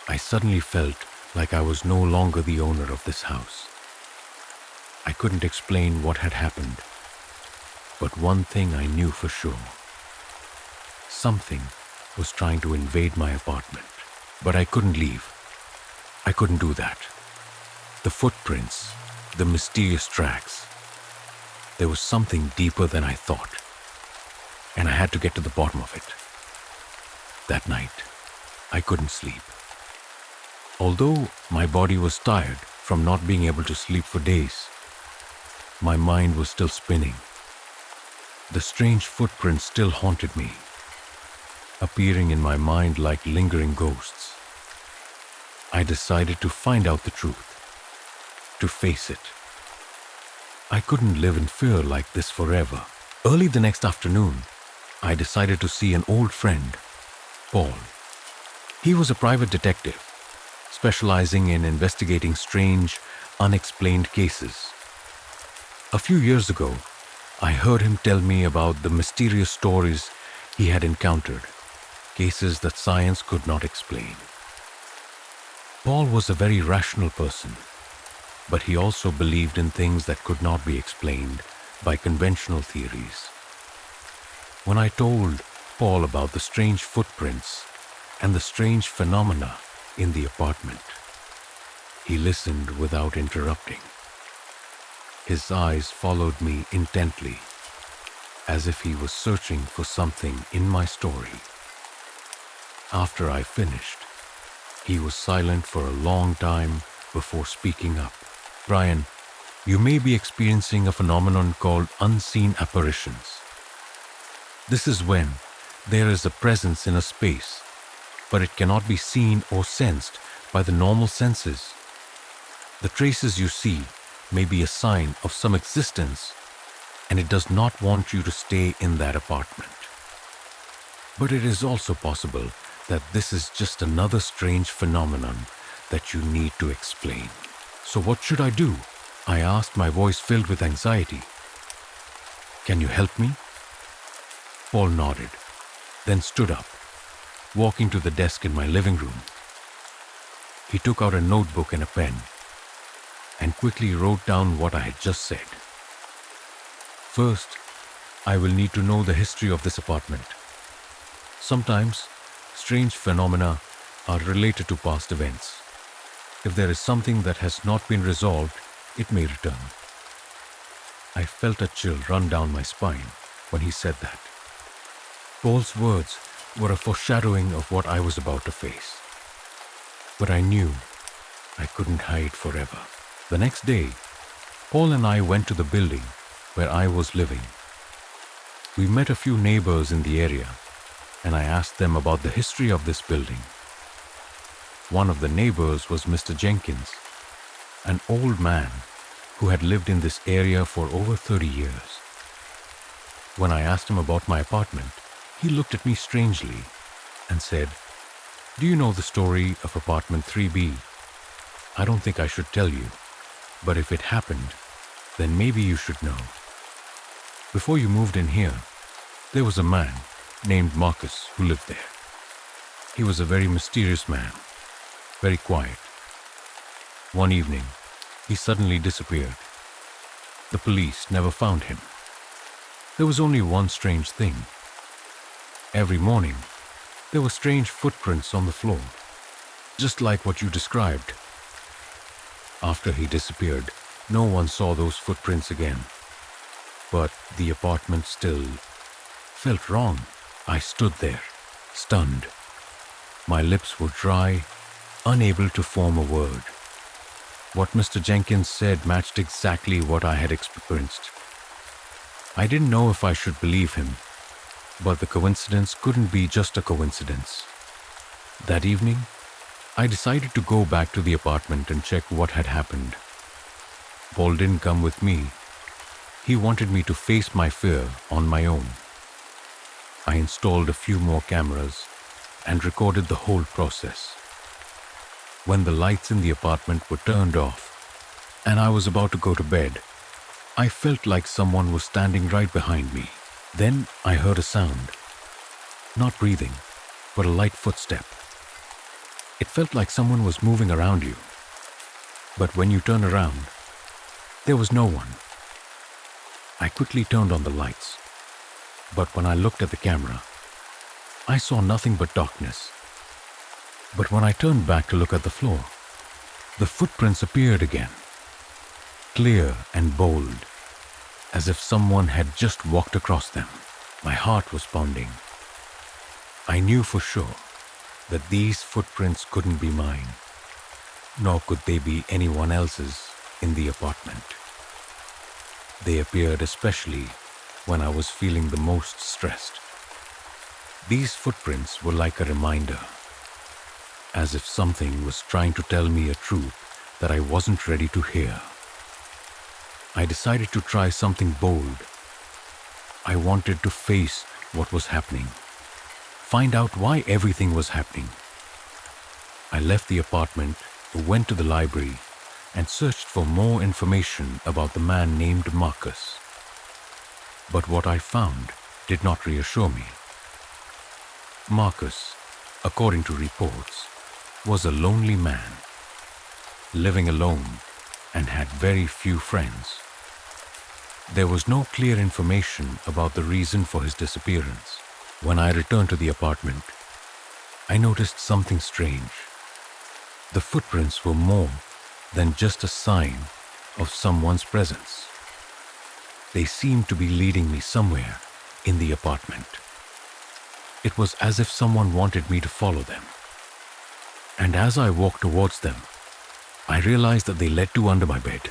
I suddenly felt like I was no longer the owner of this house. I couldn't explain what had happened, but one thing I knew for sure. Something was trying to invade my apartment, but I couldn't leave. I couldn't do that. The footprints, the mysterious tracks. There was something deeper than I thought, and I had to get to the bottom of it. That night, I couldn't sleep. Although my body was tired from not being able to sleep for days, my mind was still spinning. The strange footprints still haunted me, appearing in my mind like lingering ghosts. I decided to find out the truth, to face it. I couldn't live in fear like this forever. Early the next afternoon, I decided to see an old friend, Paul. He was a private detective, specializing in investigating strange, unexplained cases. A few years ago, I heard him tell me about the mysterious stories he had encountered, cases that science could not explain. Paul was a very rational person, but he also believed in things that could not be explained by conventional theories. When I told Paul about the strange footprints and the strange phenomena in the apartment, he listened without interrupting. His eyes followed me intently, as if he was searching for something in my story. After I finished, he was silent for a long time before speaking up. Brian, you may be experiencing a phenomenon called unseen apparitions. This is when there is a presence in a space, but it cannot be seen or sensed by the normal senses. The traces you see may be a sign of some existence, and it does not want you to stay in that apartment. But it is also possible that this is just another strange phenomenon that you need to explain. So what should I do? I asked, my voice filled with anxiety. Can you help me? Paul nodded, then stood up, walking to the desk in my living room. He took out a notebook and a pen, and quickly wrote down what I had just said. First, I will need to know the history of this apartment. Sometimes, strange phenomena are related to past events. If there is something that has not been resolved, it may return. I felt a chill run down my spine when he said that. Paul's words were a foreshadowing of what I was about to face. But I knew I couldn't hide forever. The next day, Paul and I went to the building where I was living. We met a few neighbors in the area, and I asked them about the history of this building. One of the neighbors was Mr. Jenkins, an old man who had lived in this area for over 30 years. When I asked him about my apartment, he looked at me strangely and said, "Do you know the story of apartment 3B? I don't think I should tell you, but if it happened, then maybe you should know. Before you moved in here, there was a man named Marcus who lived there. He was a very mysterious man, very quiet. One evening, he suddenly disappeared. The police never found him. There was only one strange thing. Every morning, there were strange footprints on the floor, just like what you described. After he disappeared, no one saw those footprints again. But the apartment still felt wrong. I stood there, stunned. My lips were dry, unable to form a word. What Mr. Jenkins said matched exactly what I had experienced. I didn't know if I should believe him, but the coincidence couldn't be just a coincidence. That evening, I decided to go back to the apartment and check what had happened. Paul didn't come with me. He wanted me to face my fear on my own. I installed a few more cameras and recorded the whole process. When the lights in the apartment were turned off and I was about to go to bed, I felt like someone was standing right behind me. Then I heard a sound. Not breathing, but a light footstep. It felt like someone was moving around you. But when you turn around, there was no one. I quickly turned on the lights, but when I looked at the camera, I saw nothing but darkness. But when I turned back to look at the floor, the footprints appeared again, clear and bold, as if someone had just walked across them. My heart was pounding. I knew for sure that these footprints couldn't be mine, nor could they be anyone else's in the apartment. They appeared especially when I was feeling the most stressed. These footprints were like a reminder, as if something was trying to tell me a truth that I wasn't ready to hear. I decided to try something bold. I wanted to face what was happening, find out why everything was happening. I left the apartment, went to the library, and searched for more information about the man named Marcus. But what I found did not reassure me. Marcus, according to reports, was a lonely man, living alone and had very few friends. There was no clear information about the reason for his disappearance. When I returned to the apartment, I noticed something strange. The footprints were more than just a sign of someone's presence. They seemed to be leading me somewhere in the apartment. It was as if someone wanted me to follow them. And as I walked towards them, I realized that they led to under my bed.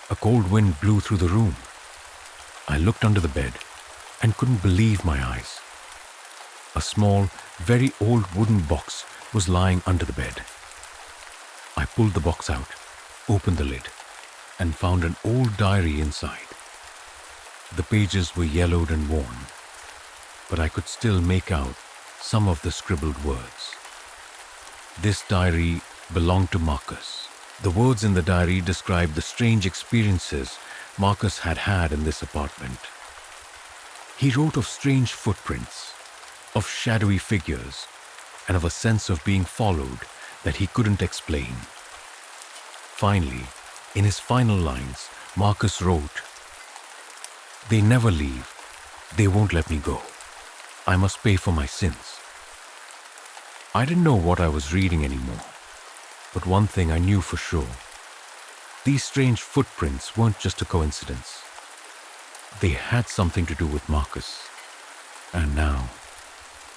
A cold wind blew through the room. I looked under the bed and couldn't believe my eyes. A small, very old wooden box was lying under the bed. I pulled the box out, opened the lid, and found an old diary inside. The pages were yellowed and worn, but I could still make out some of the scribbled words. This diary belonged to Marcus. The words in the diary described the strange experiences Marcus had had in this apartment. He wrote of strange footprints, of shadowy figures, and of a sense of being followed that he couldn't explain. Finally, in his final lines, Marcus wrote, "They never leave. They won't let me go. I must pay for my sins." I didn't know what I was reading anymore, but one thing I knew for sure. These strange footprints weren't just a coincidence. They had something to do with Marcus, and now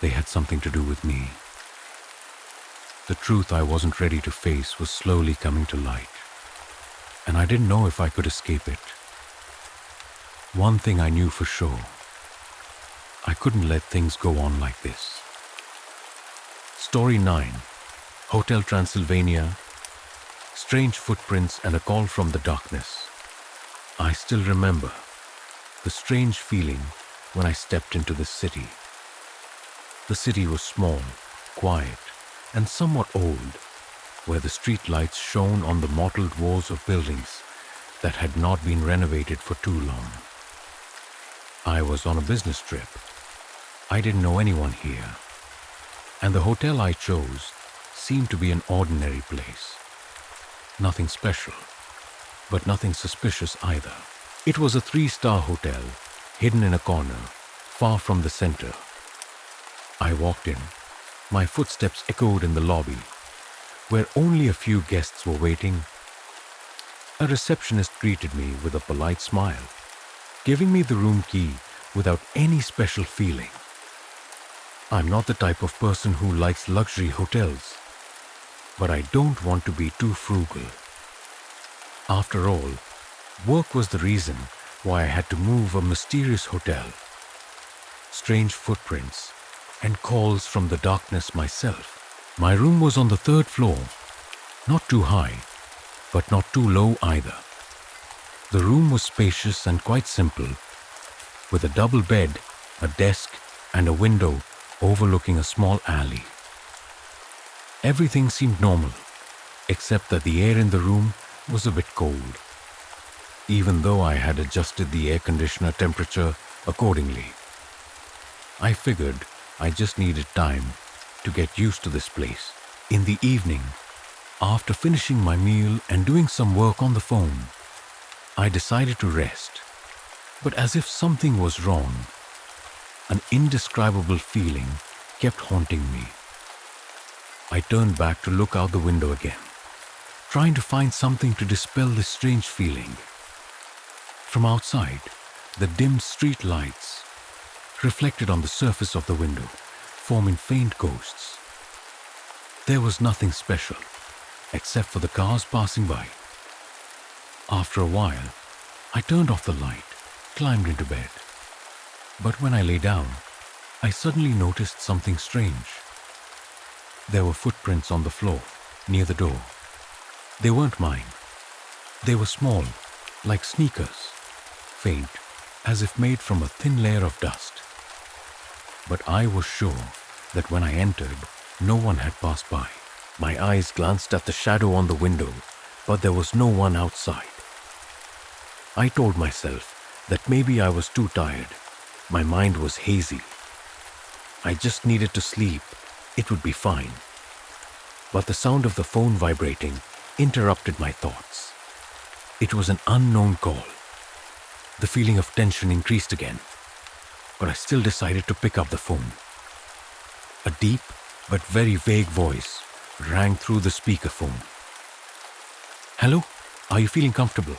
they had something to do with me. The truth I wasn't ready to face was slowly coming to light, and I didn't know if I could escape it. One thing I knew for sure. I couldn't let things go on like this. Story 9. Hotel Transylvania. Strange footprints and a call from the darkness. I still remember the strange feeling when I stepped into the city. The city was small, quiet, and somewhat old, where the street lights shone on the mottled walls of buildings that had not been renovated for too long. I was on a business trip. I didn't know anyone here, and the hotel I chose seemed to be an ordinary place. Nothing special, but nothing suspicious either. It was a 3-star hotel, hidden in a corner, far from the center. I walked in. My footsteps echoed in the lobby, where only a few guests were waiting. A receptionist greeted me with a polite smile, giving me the room key without any special feeling. I'm not the type of person who likes luxury hotels, but I don't want to be too frugal. After all, work was the reason why I had to move a mysterious hotel. Strange footprints and calls from the darkness myself. My room was on the third floor, not too high, but not too low either. The room was spacious and quite simple, with a double bed, a desk, and a window overlooking a small alley. Everything seemed normal, except that the air in the room was a bit cold, even though I had adjusted the air conditioner temperature accordingly. I figured I just needed time to get used to this place. In the evening, after finishing my meal and doing some work on the phone, I decided to rest. But as if something was wrong, an indescribable feeling kept haunting me. I turned back to look out the window again, trying to find something to dispel this strange feeling. From outside, the dim street lights reflected on the surface of the window, forming faint ghosts. There was nothing special, except for the cars passing by. After a while, I turned off the light, climbed into bed. But when I lay down, I suddenly noticed something strange. There were footprints on the floor, near the door. They weren't mine. They were small, like sneakers, faint, as if made from a thin layer of dust. But I was sure that when I entered, no one had passed by. My eyes glanced at the shadow on the window, but there was no one outside. I told myself that maybe I was too tired. My mind was hazy. I just needed to sleep. It would be fine. But the sound of the phone vibrating interrupted my thoughts. It was an unknown call. The feeling of tension increased again, but I still decided to pick up the phone. A deep but very vague voice rang through the speakerphone. "Hello? Are you feeling comfortable?"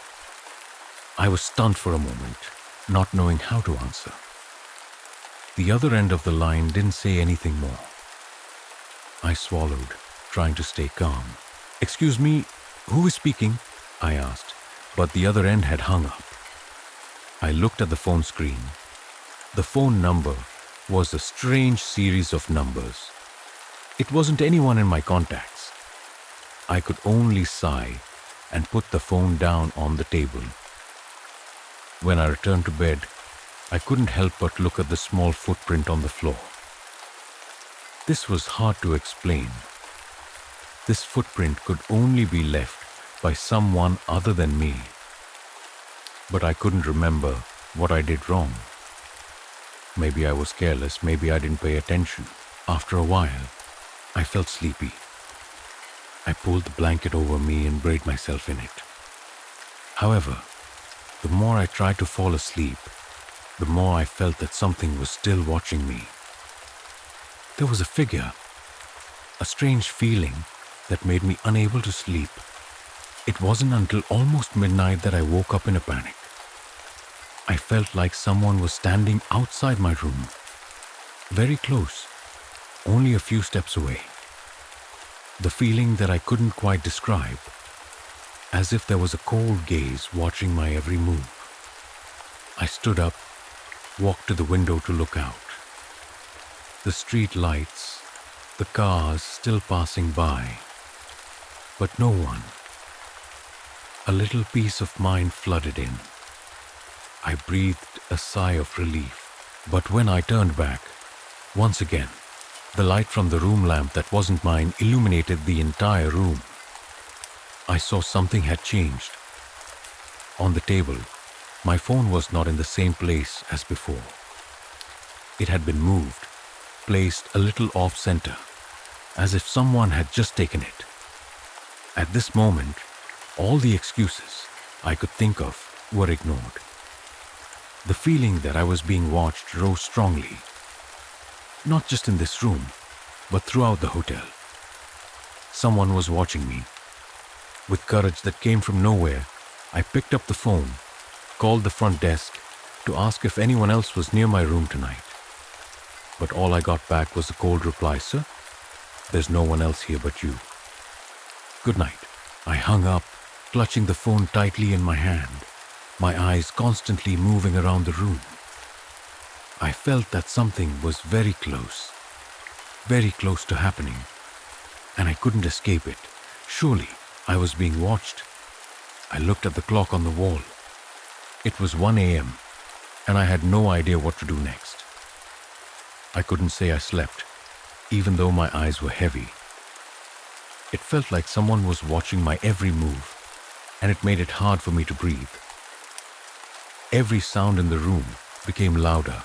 I was stunned for a moment, not knowing how to answer. The other end of the line didn't say anything more. I swallowed, trying to stay calm. "Excuse me, who is speaking?" I asked, but the other end had hung up. I looked at the phone screen. The phone number was a strange series of numbers. It wasn't anyone in my contacts. I could only sigh and put the phone down on the table. When I returned to bed, I couldn't help but look at the small footprint on the floor. This was hard to explain. This footprint could only be left by someone other than me. But I couldn't remember what I did wrong. Maybe I was careless, maybe I didn't pay attention. After a while, I felt sleepy. I pulled the blanket over me and buried myself in it. However, the more I tried to fall asleep, the more I felt that something was still watching me. There was a figure, a strange feeling that made me unable to sleep. It wasn't until almost midnight that I woke up in a panic. I felt like someone was standing outside my room, very close, only a few steps away. The feeling that I couldn't quite describe, as if there was a cold gaze watching my every move. I stood up, walked to the window to look out. The street lights, the cars still passing by, but no one. A little peace of mind flooded in. I breathed a sigh of relief, but when I turned back, once again, the light from the room lamp that wasn't mine illuminated the entire room. I saw something had changed. On the table, my phone was not in the same place as before. It had been moved, placed a little off-center, as if someone had just taken it. At this moment, all the excuses I could think of were ignored. The feeling that I was being watched rose strongly, not just in this room, but throughout the hotel. Someone was watching me. With courage that came from nowhere, I picked up the phone, called the front desk to ask if anyone else was near my room tonight. But all I got back was a cold reply, "Sir, there's no one else here but you. Good night." I hung up clutching the phone tightly in my hand, my eyes constantly moving around the room. I felt that something was very close to happening, and I couldn't escape it. Surely I was being watched. I looked at the clock on the wall. It was 1 a.m., and I had no idea what to do next. I couldn't say I slept, even though my eyes were heavy. It felt like someone was watching my every move, and it made it hard for me to breathe. Every sound in the room became louder,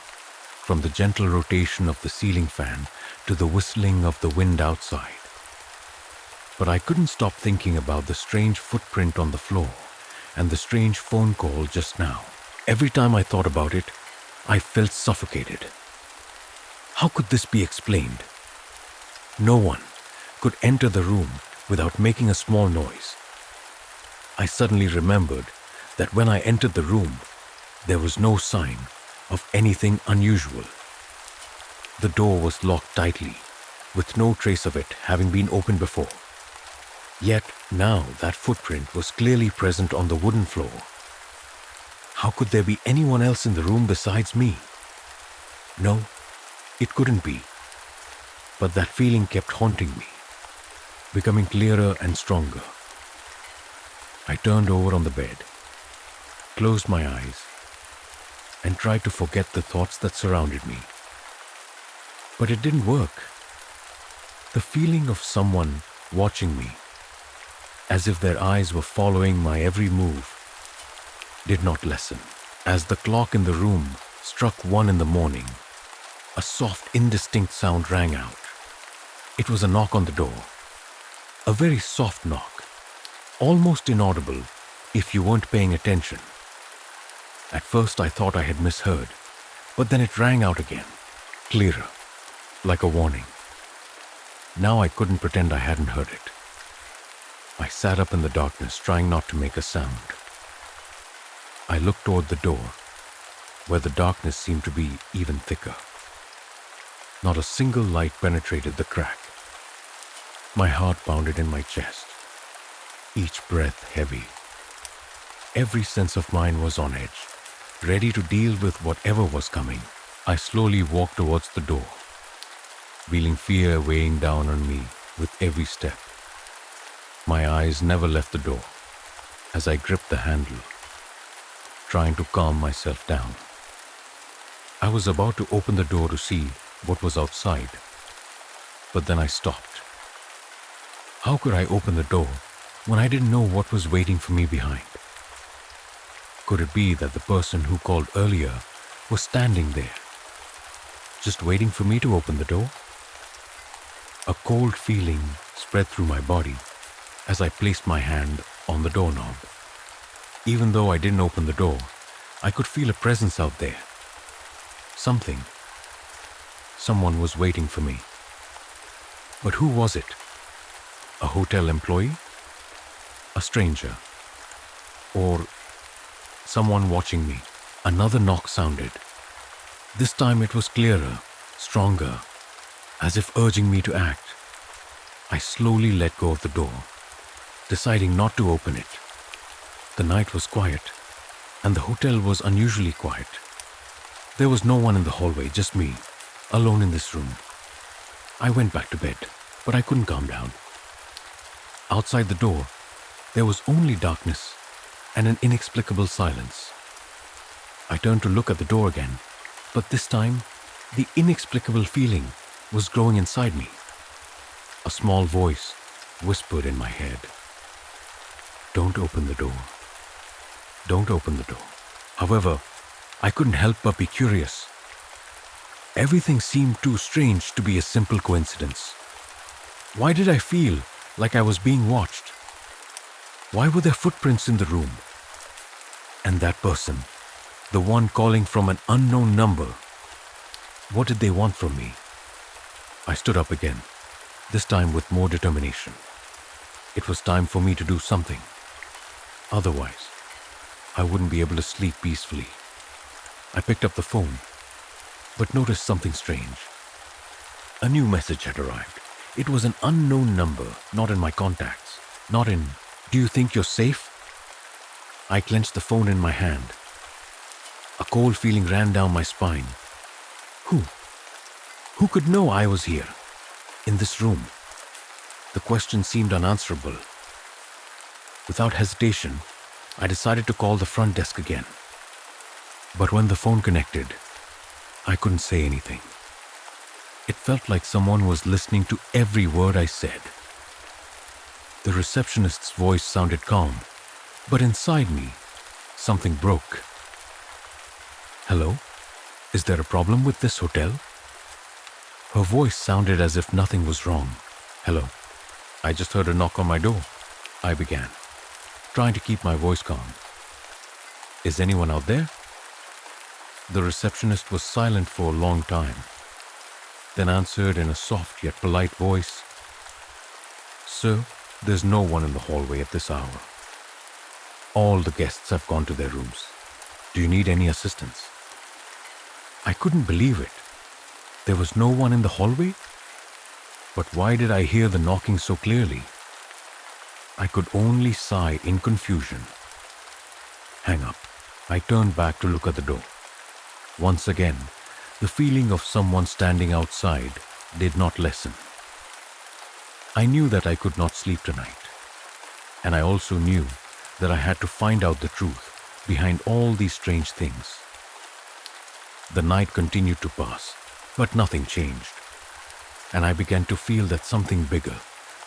from the gentle rotation of the ceiling fan to the whistling of the wind outside. But I couldn't stop thinking about the strange footprint on the floor and the strange phone call just now. Every time I thought about it, I felt suffocated. How could this be explained? No one could enter the room without making a small noise. I suddenly remembered that when I entered the room, there was no sign of anything unusual. The door was locked tightly, with no trace of it having been opened before. Yet now that footprint was clearly present on the wooden floor. How could there be anyone else in the room besides me? No, it couldn't be. But that feeling kept haunting me, becoming clearer and stronger. I turned over on the bed, closed my eyes, and tried to forget the thoughts that surrounded me. But it didn't work. The feeling of someone watching me, as if their eyes were following my every move, did not lessen. As the clock in the room struck 1 in the morning, a soft, indistinct sound rang out. It was a knock on the door. A very soft knock, almost inaudible if you weren't paying attention. At first I thought I had misheard, but then it rang out again, clearer, like a warning. Now I couldn't pretend I hadn't heard it. I sat up in the darkness, trying not to make a sound. I looked toward the door, where the darkness seemed to be even thicker. Not a single light penetrated the crack. My heart pounded in my chest, each breath heavy. Every sense of mine was on edge, ready to deal with whatever was coming. I slowly walked towards the door, feeling fear weighing down on me with every step. My eyes never left the door as I gripped the handle, trying to calm myself down. I was about to open the door to see what was outside, but then I stopped. How could I open the door when I didn't know what was waiting for me behind? Could it be that the person who called earlier was standing there, just waiting for me to open the door? A cold feeling spread through my body as I placed my hand on the doorknob. Even though I didn't open the door, I could feel a presence out there. Someone was waiting for me. But who was it? A hotel employee? A stranger? Or someone watching me? Another knock sounded. This time it was clearer, stronger, as if urging me to act. I slowly let go of the door, deciding not to open it. The night was quiet, and the hotel was unusually quiet. There was no one in the hallway, just me, alone in this room. I went back to bed, but I couldn't calm down. Outside the door, there was only darkness and an inexplicable silence. I turned to look at the door again, but this time, the inexplicable feeling was growing inside me. A small voice whispered in my head, "Don't open the door. Don't open the door." However, I couldn't help but be curious. Everything seemed too strange to be a simple coincidence. Why did I feel like I was being watched? Why were there footprints in the room? And that person, the one calling from an unknown number, what did they want from me? I stood up again, this time with more determination. It was time for me to do something. Otherwise, I wouldn't be able to sleep peacefully. I picked up the phone, but noticed something strange. A new message had arrived. It was an unknown number, not in my contacts, not in, "Do you think you're safe?" I clenched the phone in my hand. A cold feeling ran down my spine. Who? Who could know I was here, in this room? The question seemed unanswerable. Without hesitation, I decided to call the front desk again. But when the phone connected, I couldn't say anything. It felt like someone was listening to every word I said. The receptionist's voice sounded calm, but inside me, something broke. Hello? Is there a problem with this hotel? Her voice sounded as if nothing was wrong. Hello. I just heard a knock on my door, I began, trying to keep my voice calm. Is anyone out there? The receptionist was silent for a long time, then answered in a soft yet polite voice, Sir, there's no one in the hallway at this hour. All the guests have gone to their rooms. Do you need any assistance? I couldn't believe it. There was no one in the hallway? But why did I hear the knocking so clearly? I could only sigh in confusion. Hang up. I turned back to look at the door. Once again, the feeling of someone standing outside did not lessen. I knew that I could not sleep tonight, and I also knew that I had to find out the truth behind all these strange things. The night continued to pass, but nothing changed, and I began to feel that something bigger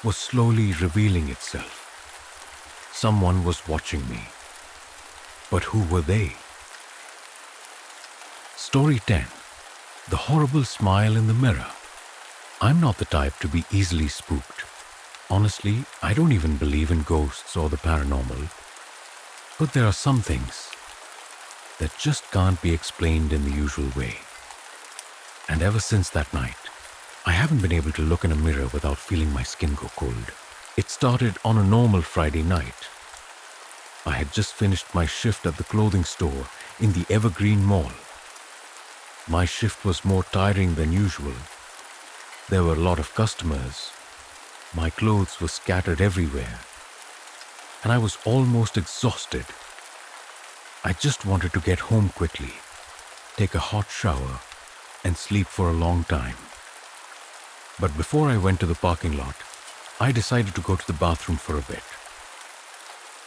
was slowly revealing itself. Someone was watching me. But who were they? Story 10. The horrible smile in the mirror. I'm not the type to be easily spooked. Honestly, I don't even believe in ghosts or the paranormal. But there are some things that just can't be explained in the usual way. And ever since that night, I haven't been able to look in a mirror without feeling my skin go cold. It started on a normal Friday night. I had just finished my shift at the clothing store in the Evergreen Mall. My shift was more tiring than usual. There were a lot of customers. My clothes were scattered everywhere, and I was almost exhausted. I just wanted to get home quickly, take a hot shower, and sleep for a long time. But before I went to the parking lot, I decided to go to the bathroom for a bit.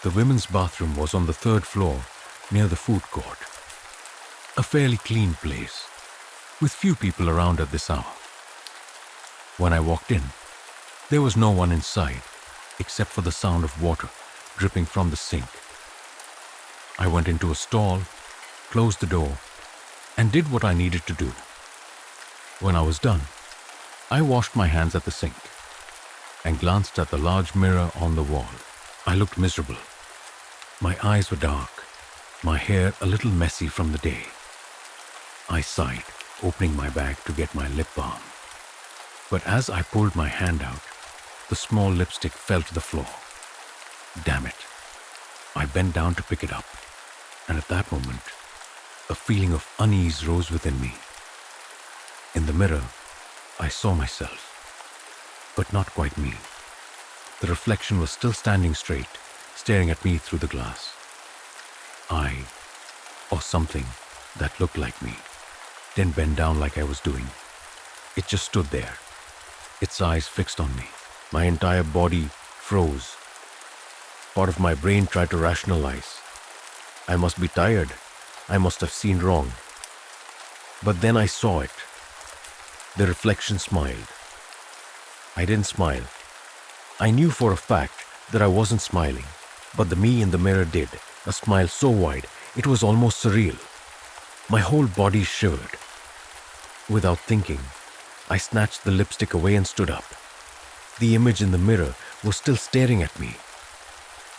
The women's bathroom was on the 3rd floor near the food court. A fairly clean place, with few people around at this hour. When I walked in, there was no one inside except for the sound of water dripping from the sink. I went into a stall, closed the door, and did what I needed to do. When I was done, I washed my hands at the sink and glanced at the large mirror on the wall. I looked miserable. My eyes were dark, my hair a little messy from the day. I sighed, opening my bag to get my lip balm. But as I pulled my hand out, the small lipstick fell to the floor. Damn it. I bent down to pick it up, and at that moment, a feeling of unease rose within me. In the mirror, I saw myself, but not quite me. The reflection was still standing straight, staring at me through the glass. I, or something that looked like me, didn't bend down like I was doing. It just stood there, its eyes fixed on me. My entire body froze. Part of my brain tried to rationalize. I must be tired. I must have seen wrong. But then I saw it. The reflection smiled. I didn't smile. I knew for a fact that I wasn't smiling, but the me in the mirror did, a smile so wide it was almost surreal. My whole body shivered. Without thinking, I snatched the lipstick away and stood up. The image in the mirror was still staring at me.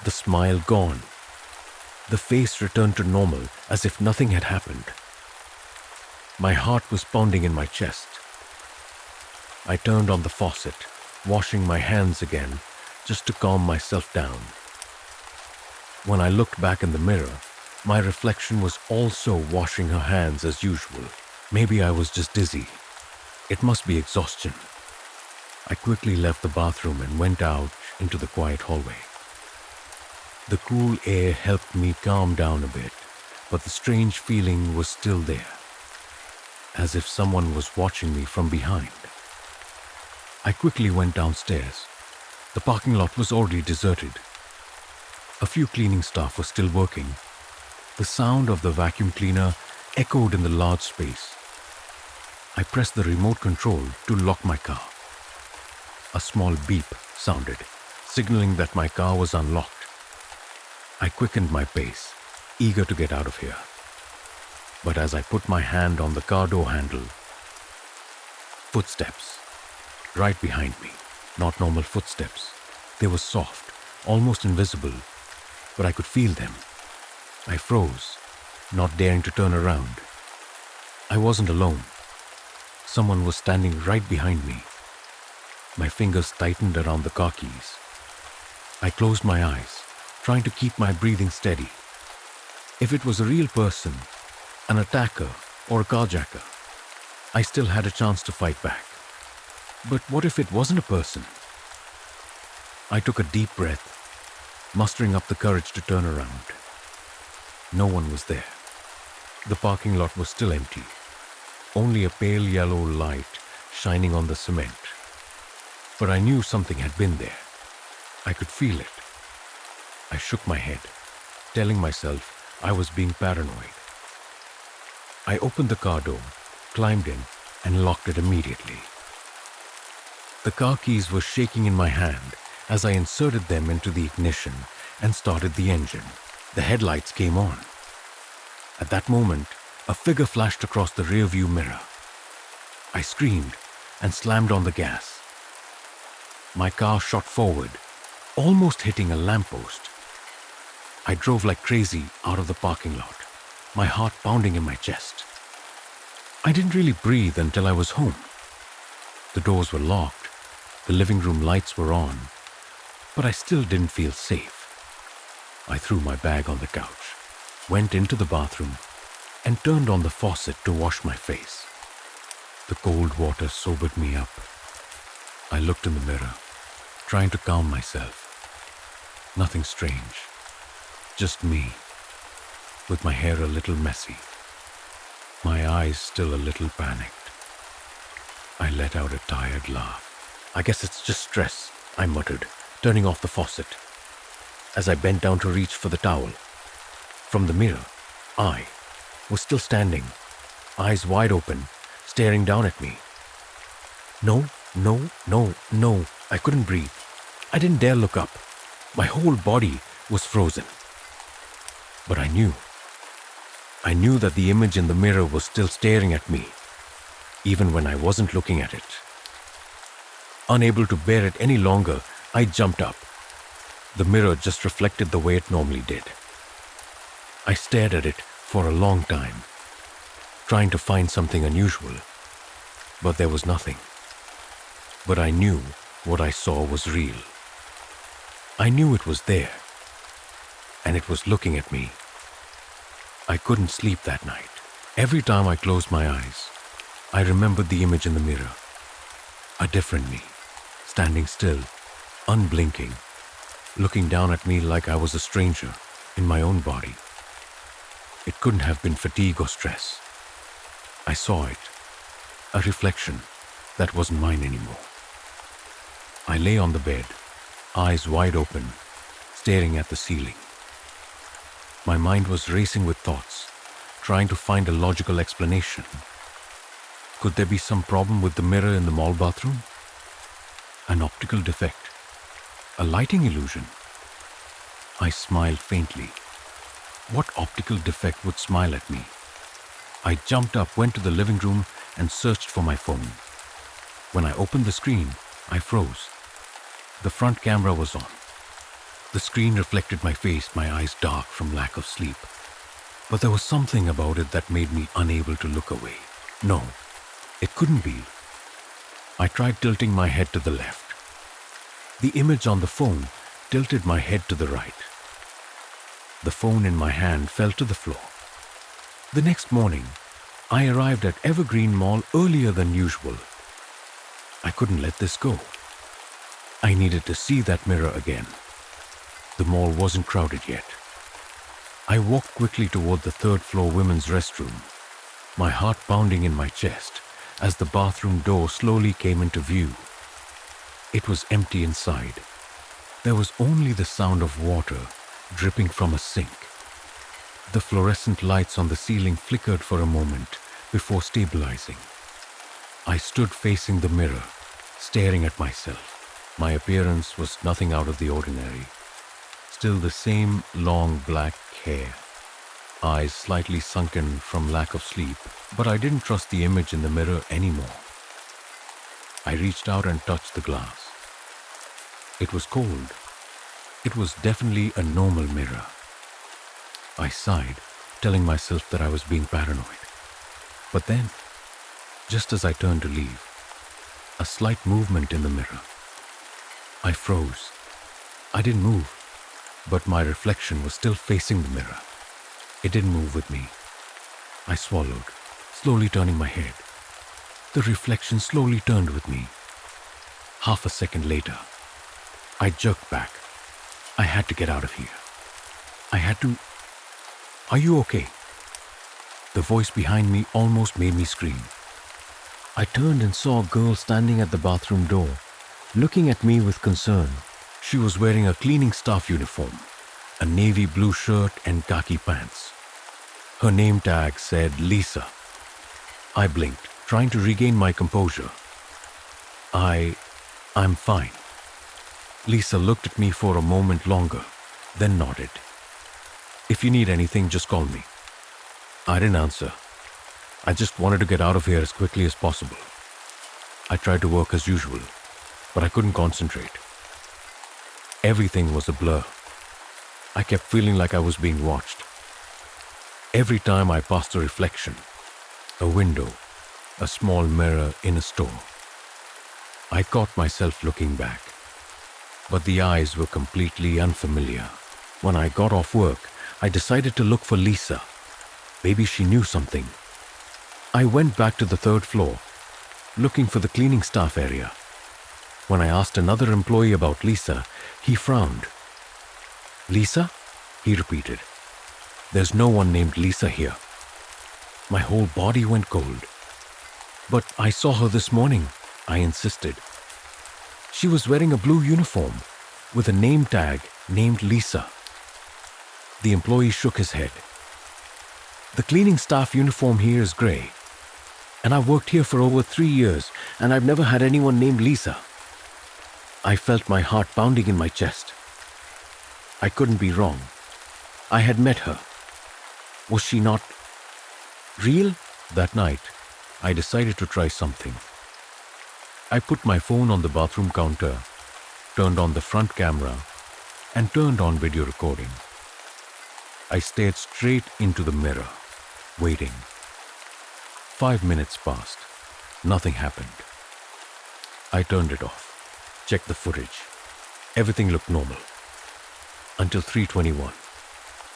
The smile gone. The face returned to normal as if nothing had happened. My heart was pounding in my chest. I turned on the faucet, washing my hands again just to calm myself down. When I looked back in the mirror, my reflection was also washing her hands as usual. Maybe I was just dizzy. It must be exhaustion. I quickly left the bathroom and went out into the quiet hallway. The cool air helped me calm down a bit, but the strange feeling was still there, as if someone was watching me from behind. I quickly went downstairs. The parking lot was already deserted. A few cleaning staff were still working. The sound of the vacuum cleaner echoed in the large space. I pressed the remote control to lock my car. A small beep sounded, signaling that my car was unlocked. I quickened my pace, eager to get out of here. But as I put my hand on the car door handle, footsteps right behind me. Not normal footsteps. They were soft, almost invisible, but I could feel them. I froze, not daring to turn around. I wasn't alone. Someone was standing right behind me. My fingers tightened around the car keys. I closed my eyes, trying to keep my breathing steady. If it was a real person, an attacker or a carjacker, I still had a chance to fight back. But what if it wasn't a person? I took a deep breath, mustering up the courage to turn around. No one was there. The parking lot was still empty, only a pale yellow light shining on the cement. But I knew something had been there. I could feel it. I shook my head, telling myself I was being paranoid. I opened the car door, climbed in, and locked it immediately. The car keys were shaking in my hand as I inserted them into the ignition and started the engine. The headlights came on. At that moment, a figure flashed across the rearview mirror. I screamed and slammed on the gas. My car shot forward, almost hitting a lamppost. I drove like crazy out of the parking lot, my heart pounding in my chest. I didn't really breathe until I was home. The doors were locked. The living room lights were on, but I still didn't feel safe. I threw my bag on the couch, went into the bathroom, and turned on the faucet to wash my face. The cold water sobered me up. I looked in the mirror, trying to calm myself. Nothing strange, just me, with my hair a little messy, my eyes still a little panicked. I let out a tired laugh. I guess it's just stress, I muttered, turning off the faucet. As I bent down to reach for the towel, from the mirror, I was still standing, eyes wide open, staring down at me. No, I couldn't breathe. I didn't dare look up. My whole body was frozen. But I knew that the image in the mirror was still staring at me, even when I wasn't looking at it. Unable to bear it any longer, I jumped up. The mirror just reflected the way it normally did. I stared at it for a long time, trying to find something unusual, but there was nothing. But I knew what I saw was real. I knew it was there, and it was looking at me. I couldn't sleep that night. Every time I closed my eyes, I remembered the image in the mirror. A different me, standing still, unblinking, looking down at me like I was a stranger in my own body. It couldn't have been fatigue or stress. I saw it, a reflection that wasn't mine anymore. I lay on the bed, eyes wide open, staring at the ceiling. My mind was racing with thoughts, trying to find a logical explanation. Could there be some problem with the mirror in the mall bathroom? An optical defect? A lighting illusion? I smiled faintly. What optical defect would smile at me? I jumped up, went to the living room, and searched for my phone. When I opened the screen, I froze. The front camera was on. The screen reflected my face, my eyes dark from lack of sleep. But there was something about it that made me unable to look away. No, it couldn't be. I tried tilting my head to the left. The image on the phone tilted my head to the right. The phone in my hand fell to the floor. The next morning, I arrived at Evergreen Mall earlier than usual. I couldn't let this go. I needed to see that mirror again. The mall wasn't crowded yet. I walked quickly toward the third-floor women's restroom, my heart pounding in my chest as the bathroom door slowly came into view. It was empty inside. There was only the sound of water dripping from a sink. The fluorescent lights on the ceiling flickered for a moment before stabilizing. I stood facing the mirror, staring at myself. My appearance was nothing out of the ordinary. Still the same long black hair, eyes slightly sunken from lack of sleep, but I didn't trust the image in the mirror anymore. I reached out and touched the glass. It was cold. It was definitely a normal mirror. I sighed, telling myself that I was being paranoid. But then, just as I turned to leave, a slight movement in the mirror. I froze. I didn't move, but my reflection was still facing the mirror. It didn't move with me. I swallowed, slowly turning my head. The reflection slowly turned with me. Half a second later, I jerked back. I had to get out of here. I had to... Are you okay? The voice behind me almost made me scream. I turned and saw a girl standing at the bathroom door, looking at me with concern. She was wearing a cleaning staff uniform, a navy blue shirt and khaki pants. Her name tag said Lisa. I blinked, trying to regain my composure. I'm fine. Lisa looked at me for a moment longer, then nodded. If you need anything, just call me. I didn't answer. I just wanted to get out of here as quickly as possible. I tried to work as usual, but I couldn't concentrate. Everything was a blur. I kept feeling like I was being watched. Every time I passed a reflection, a window, a small mirror in a store, I caught myself looking back. But the eyes were completely unfamiliar. When I got off work, I decided to look for Lisa. Maybe she knew something. I went back to the third floor, looking for the cleaning staff area. When I asked another employee about Lisa, he frowned. Lisa? He repeated. There's no one named Lisa here. My whole body went cold. But I saw her this morning, I insisted. She was wearing a blue uniform with a name tag named Lisa. The employee shook his head. The cleaning staff uniform here is gray, and I've worked here for over 3 years, and I've never had anyone named Lisa. I felt my heart pounding in my chest. I couldn't be wrong. I had met her. Was she not real? That night, I decided to try something. I put my phone on the bathroom counter, turned on the front camera, and turned on video recording. I stared straight into the mirror, waiting. 5 minutes passed. Nothing happened. I turned it off, checked the footage. Everything looked normal. Until 3:21.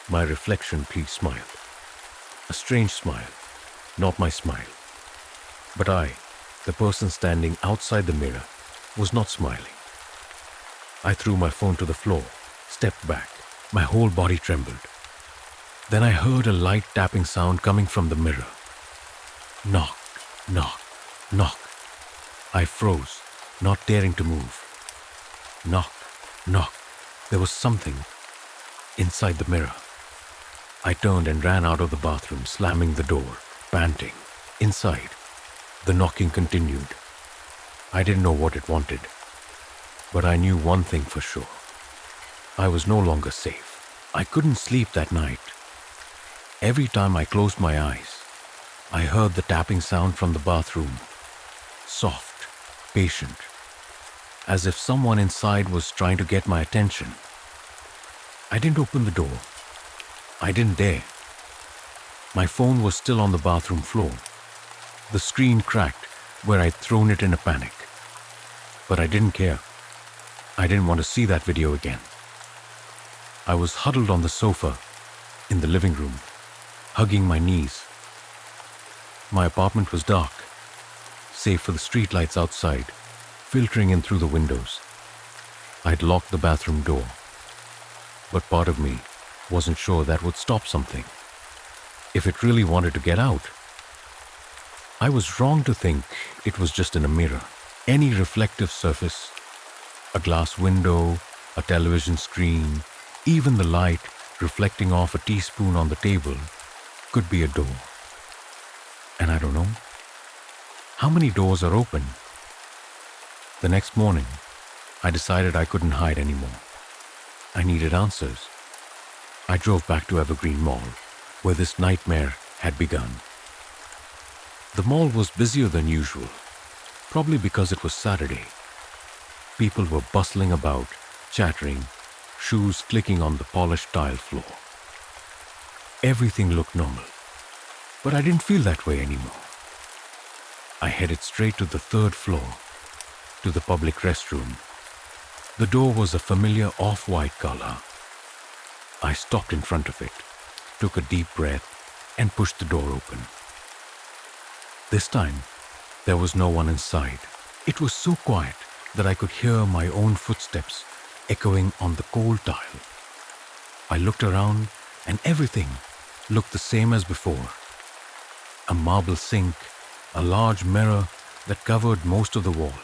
My reflection please smiled. A strange smile, not my smile. But I, the person standing outside the mirror, was not smiling. I threw my phone to the floor, stepped back. My whole body trembled. Then I heard a light tapping sound coming from the mirror. Knock, knock, knock. I froze, not daring to move. Knock, knock. There was something inside the mirror. I turned and ran out of the bathroom, slamming the door, panting. Inside, the knocking continued. I didn't know what it wanted, but I knew one thing for sure. I was no longer safe. I couldn't sleep that night. Every time I closed my eyes, I heard the tapping sound from the bathroom. Soft, patient, as if someone inside was trying to get my attention. I didn't open the door. I didn't dare. My phone was still on the bathroom floor. The screen cracked where I'd thrown it in a panic. But I didn't care. I didn't want to see that video again. I was huddled on the sofa in the living room, hugging my knees. My apartment was dark, save for the streetlights outside, filtering in through the windows. I'd locked the bathroom door. But part of me wasn't sure that would stop something. If it really wanted to get out, I was wrong to think it was just in a mirror. Any reflective surface, a glass window, a television screen, even the light reflecting off a teaspoon on the table could be a door. And I don't know, how many doors are open? The next morning, I decided I couldn't hide anymore. I needed answers. I drove back to Evergreen Mall, where this nightmare had begun. The mall was busier than usual, probably because it was Saturday. People were bustling about, chattering, shoes clicking on the polished tile floor. Everything looked normal, but I didn't feel that way anymore. I headed straight to the third floor, to the public restroom. The door was a familiar off-white color. I stopped in front of it, took a deep breath, and pushed the door open. This time, there was no one inside. It was so quiet that I could hear my own footsteps echoing on the cold tile. I looked around and everything looked the same as before. A marble sink, a large mirror that covered most of the wall,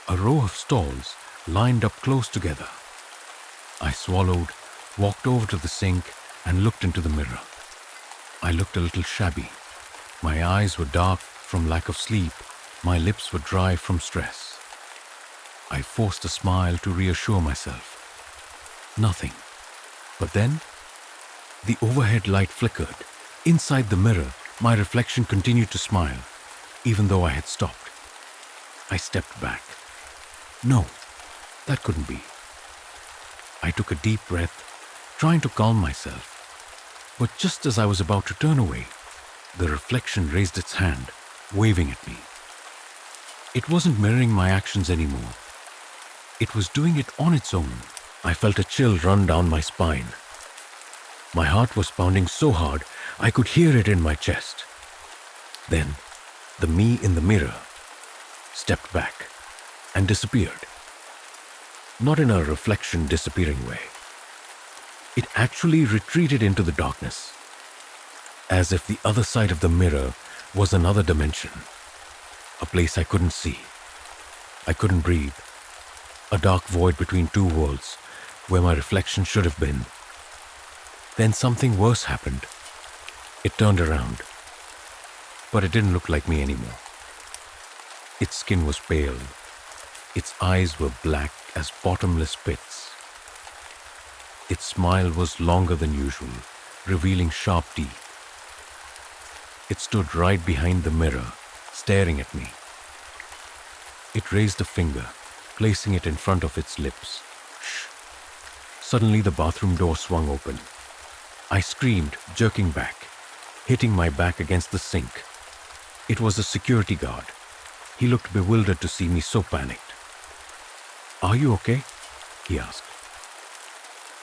a row of stalls lined up close together. I swallowed, walked over to the sink and looked into the mirror. I looked a little shabby. My eyes were dark from lack of sleep. My lips were dry from stress. I forced a smile to reassure myself. Nothing. But then, the overhead light flickered. Inside the mirror, my reflection continued to smile, even though I had stopped. I stepped back. No, that couldn't be. I took a deep breath, trying to calm myself. But just as I was about to turn away, the reflection raised its hand, waving at me. It wasn't mirroring my actions anymore. It was doing it on its own. I felt a chill run down my spine. My heart was pounding so hard, I could hear it in my chest. Then, the me in the mirror stepped back and disappeared. Not in a reflection disappearing way. It actually retreated into the darkness, as if the other side of the mirror was another dimension, a place I couldn't see. I couldn't breathe, a dark void between two worlds where my reflection should have been. Then something worse happened. It turned around, but it didn't look like me anymore. Its skin was pale. Its eyes were black as bottomless pits. Its smile was longer than usual, revealing sharp teeth. It stood right behind the mirror, staring at me. It raised a finger, placing it in front of its lips. Shh. Suddenly the bathroom door swung open. I screamed, jerking back, hitting my back against the sink. It was a security guard. He looked bewildered to see me so panicked. "Are you okay?" he asked.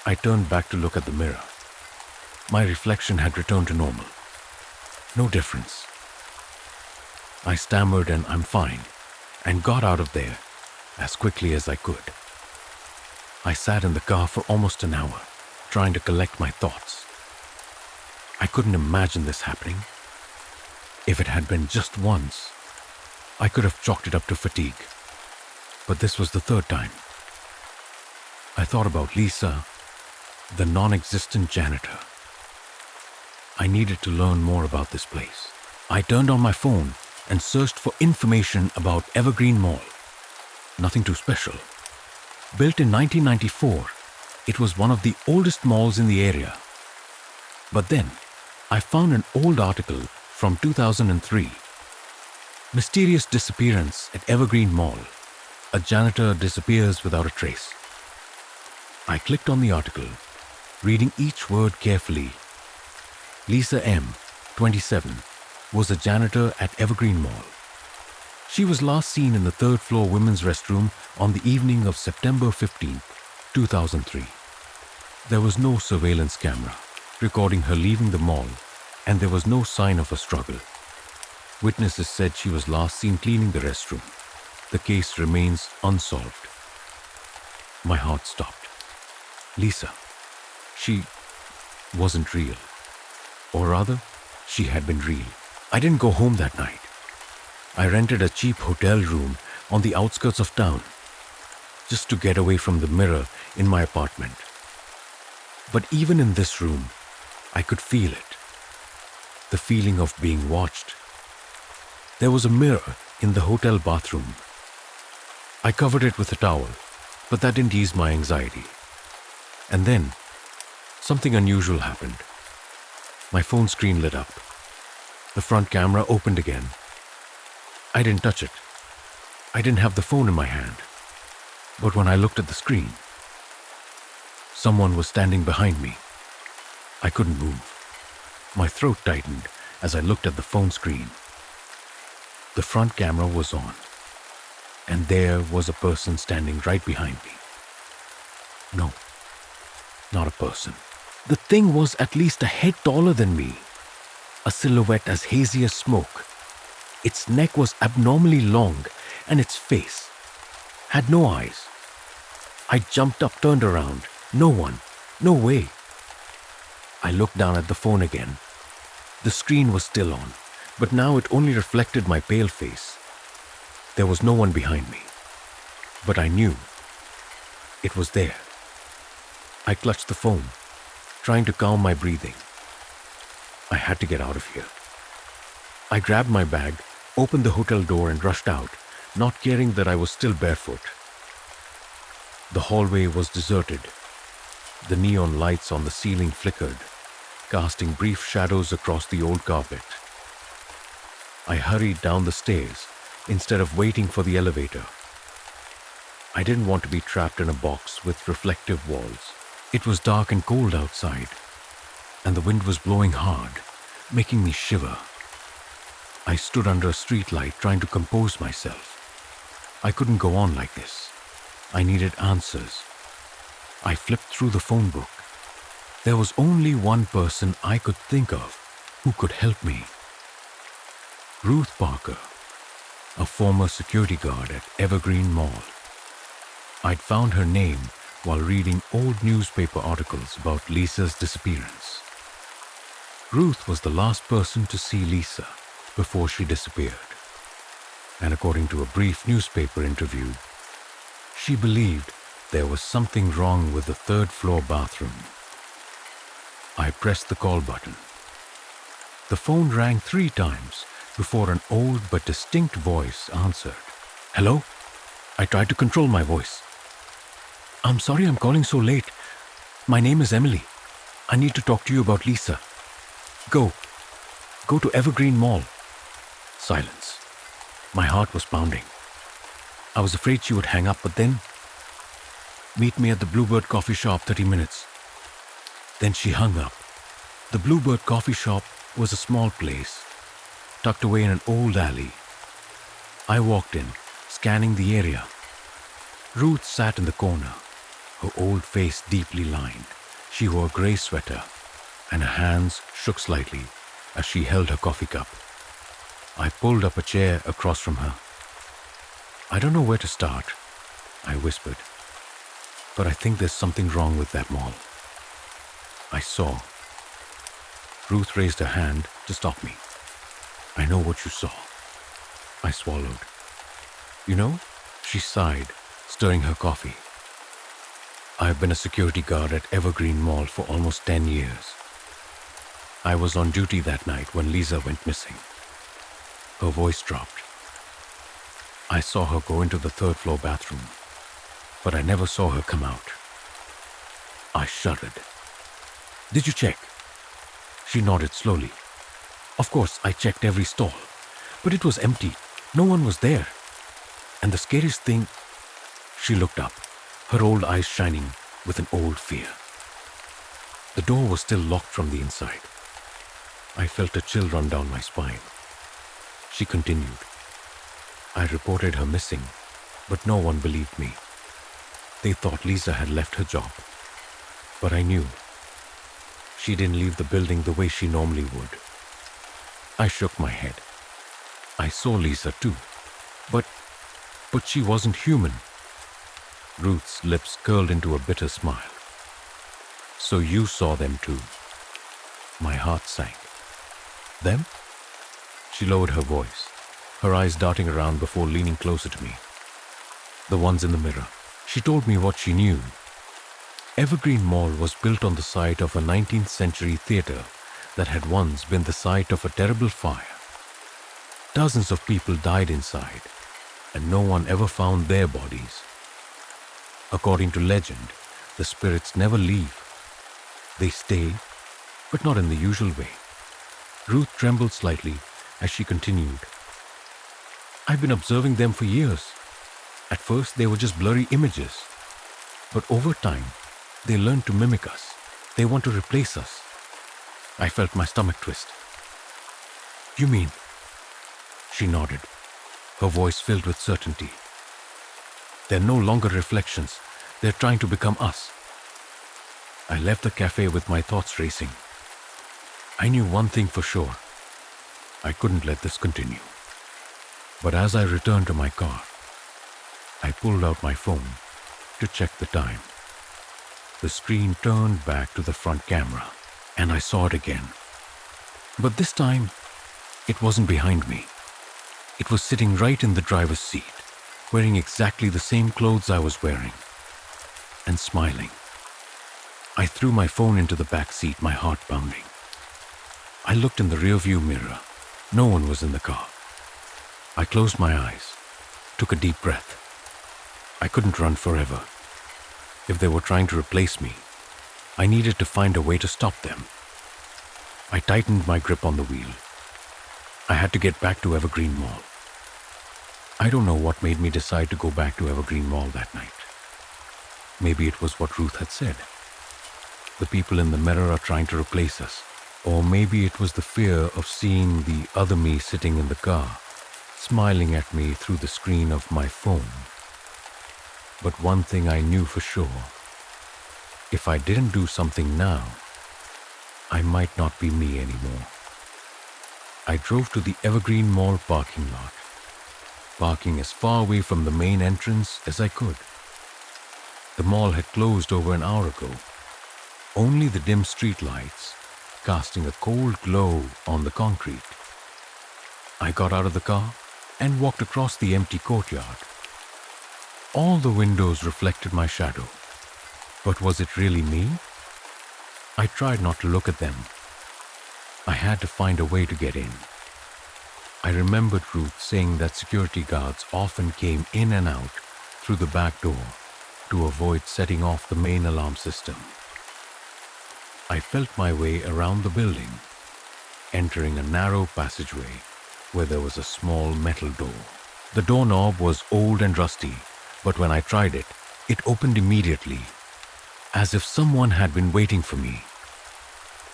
I turned back to look at the mirror. My reflection had returned to normal. No difference. I stammered an "I'm fine" and got out of there as quickly as I could. I sat in the car for almost an hour, trying to collect my thoughts. I couldn't imagine this happening. If it had been just once, I could have chalked it up to fatigue. But this was the third time. I thought about Lisa, the non-existent janitor. I needed to learn more about this place. I turned on my phone and searched for information about Evergreen Mall. Nothing too special. Built in 1994, it was one of the oldest malls in the area. But then, I found an old article from 2003. Mysterious disappearance at Evergreen Mall. A janitor disappears without a trace. I clicked on the article, reading each word carefully. Lisa M., 27, was a janitor at Evergreen Mall. She was last seen in the third-floor women's restroom on the evening of September 15, 2003. There was no surveillance camera recording her leaving the mall, and there was no sign of a struggle. Witnesses said she was last seen cleaning the restroom. The case remains unsolved. My heart stopped. Lisa, She wasn't real. Or rather, she had been real. I didn't go home that night. I rented a cheap hotel room on the outskirts of town, just to get away from the mirror in my apartment. But even in this room, I could feel it. The feeling of being watched. There was a mirror in the hotel bathroom. I covered it with a towel, but that didn't ease my anxiety. And then, something unusual happened. My phone screen lit up. The front camera opened again. I didn't touch it. I didn't have the phone in my hand. But when I looked at the screen, someone was standing behind me. I couldn't move. My throat tightened as I looked at the phone screen. The front camera was on, and there was a person standing right behind me. No, not a person. The thing was at least a head taller than me, a silhouette as hazy as smoke. Its neck was abnormally long, and its face had no eyes. I jumped up, turned around. No one. No way. I looked down at the phone again. The screen was still on, but now it only reflected my pale face. There was no one behind me, but I knew it was there. I clutched the phone, trying to calm my breathing. I had to get out of here. I grabbed my bag, opened the hotel door and rushed out, not caring that I was still barefoot. The hallway was deserted. The neon lights on the ceiling flickered, casting brief shadows across the old carpet. I hurried down the stairs instead of waiting for the elevator. I didn't want to be trapped in a box with reflective walls. It was dark and cold outside, and the wind was blowing hard, making me shiver. I stood under a streetlight trying to compose myself. I couldn't go on like this. I needed answers. I flipped through the phone book. There was only one person I could think of who could help me. Ruth Parker, a former security guard at Evergreen Mall. I'd found her name while reading old newspaper articles about Lisa's disappearance. Ruth was the last person to see Lisa before she disappeared. And according to a brief newspaper interview, she believed there was something wrong with the third-floor bathroom. I pressed the call button. The phone rang 3 times before an old but distinct voice answered. Hello? I tried to control my voice. I'm sorry I'm calling so late. My name is Emily. I need to talk to you about Lisa. Go to Evergreen Mall. Silence. My heart was pounding. I was afraid she would hang up, but then... Meet me at the Bluebird coffee shop 30 minutes. Then she hung up. The Bluebird coffee shop was a small place, tucked away in an old alley. I walked in, scanning the area. Ruth sat in the corner, her old face deeply lined. She wore a gray sweater, and her hands shook slightly as she held her coffee cup. I pulled up a chair across from her. I don't know where to start, I whispered, but I think there's something wrong with that mall. I saw. Ruth raised her hand to stop me. I know what you saw. I swallowed. You know, she sighed, stirring her coffee. I've been a security guard at Evergreen Mall for almost 10 years. I was on duty that night when Lisa went missing. Her voice dropped. I saw her go into the third-floor bathroom, but I never saw her come out. I shuddered. Did you check? She nodded slowly. Of course, I checked every stall, but it was empty. No one was there. And the scariest thing, she looked up, her old eyes shining with an old fear. The door was still locked from the inside. I felt a chill run down my spine. She continued. I reported her missing, but no one believed me. They thought Lisa had left her job. But I knew. She didn't leave the building the way she normally would. I shook my head. I saw Lisa too, but she wasn't human. Ruth's lips curled into a bitter smile. So you saw them too. My heart sank. Them? She lowered her voice, her eyes darting around before leaning closer to me. The ones in the mirror. She told me what she knew. Evergreen Mall was built on the site of a 19th century theater that had once been the site of a terrible fire. Dozens of people died inside, and no one ever found their bodies. According to legend, the spirits never leave. They stay, but not in the usual way. Ruth trembled slightly as she continued. I've been observing them for years. At first, they were just blurry images. But over time, they learned to mimic us. They want to replace us. I felt my stomach twist. You mean? She nodded, her voice filled with certainty. They're no longer reflections. They're trying to become us. I left the cafe with my thoughts racing. I knew one thing for sure. I couldn't let this continue. But as I returned to my car, I pulled out my phone to check the time. The screen turned back to the front camera, and I saw it again. But this time, it wasn't behind me. It was sitting right in the driver's seat, wearing exactly the same clothes I was wearing, and smiling. I threw my phone into the back seat, my heart pounding. I looked in the rearview mirror. No one was in the car. I closed my eyes, took a deep breath. I couldn't run forever. If they were trying to replace me, I needed to find a way to stop them. I tightened my grip on the wheel. I had to get back to Evergreen Mall. I don't know what made me decide to go back to Evergreen Mall that night. Maybe it was what Ruth had said. The people in the mirror are trying to replace us. Or maybe it was the fear of seeing the other me sitting in the car, smiling at me through the screen of my phone. But one thing I knew for sure. If I didn't do something now, I might not be me anymore. I drove to the Evergreen Mall parking lot, parking as far away from the main entrance as I could. The mall had closed over an hour ago. Only the dim street lights casting a cold glow on the concrete. I got out of the car and walked across the empty courtyard. All the windows reflected my shadow. But was it really me? I tried not to look at them. I had to find a way to get in. I remembered Ruth saying that security guards often came in and out through the back door to avoid setting off the main alarm system. I felt my way around the building, entering a narrow passageway where there was a small metal door. The doorknob was old and rusty, but when I tried it, it opened immediately, as if someone had been waiting for me.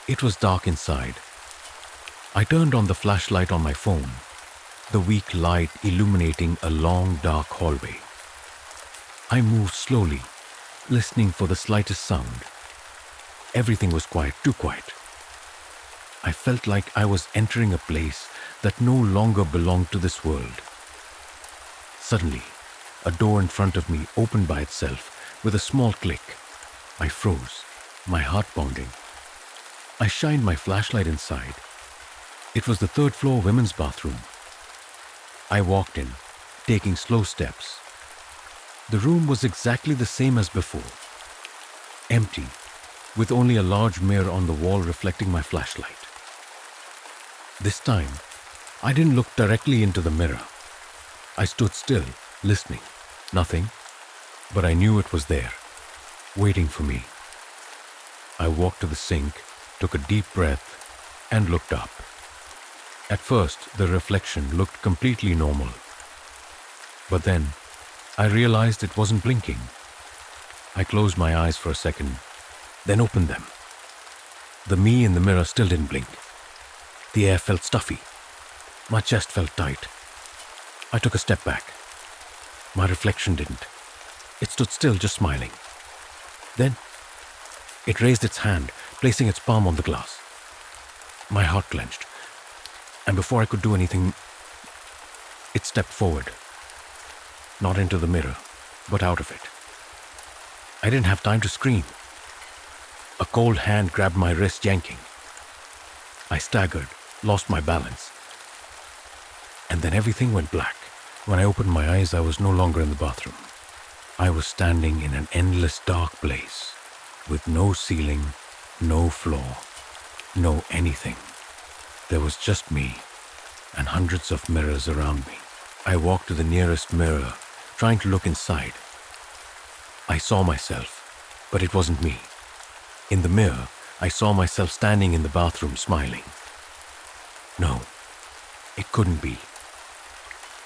It was dark inside. I turned on the flashlight on my phone, the weak light illuminating a long, dark hallway. I moved slowly, listening for the slightest sound. Everything was quiet, too quiet. I felt like I was entering a place that no longer belonged to this world. Suddenly, a door in front of me opened by itself with a small click. I froze, my heart pounding. I shined my flashlight inside. It was the third-floor women's bathroom. I walked in, taking slow steps. The room was exactly the same as before. Empty, with only a large mirror on the wall reflecting my flashlight. This time, I didn't look directly into the mirror. I stood still, listening. Nothing, but I knew it was there, waiting for me. I walked to the sink, took a deep breath, and looked up. At first, the reflection looked completely normal. But then, I realized it wasn't blinking. I closed my eyes for a second, then opened them. The me in the mirror still didn't blink. The air felt stuffy. My chest felt tight. I took a step back. My reflection didn't. It stood still, just smiling. Then, it raised its hand, placing its palm on the glass. My heart clenched, and before I could do anything, it stepped forward. Not into the mirror, but out of it. I didn't have time to scream. A cold hand grabbed my wrist, yanking. I staggered, lost my balance, and then everything went black. When I opened my eyes, I was no longer in the bathroom. I was standing in an endless dark place, with no ceiling, no floor, no anything. There was just me, and hundreds of mirrors around me. I walked to the nearest mirror, trying to look inside. I saw myself, but it wasn't me. In the mirror, I saw myself standing in the bathroom smiling. No, it couldn't be.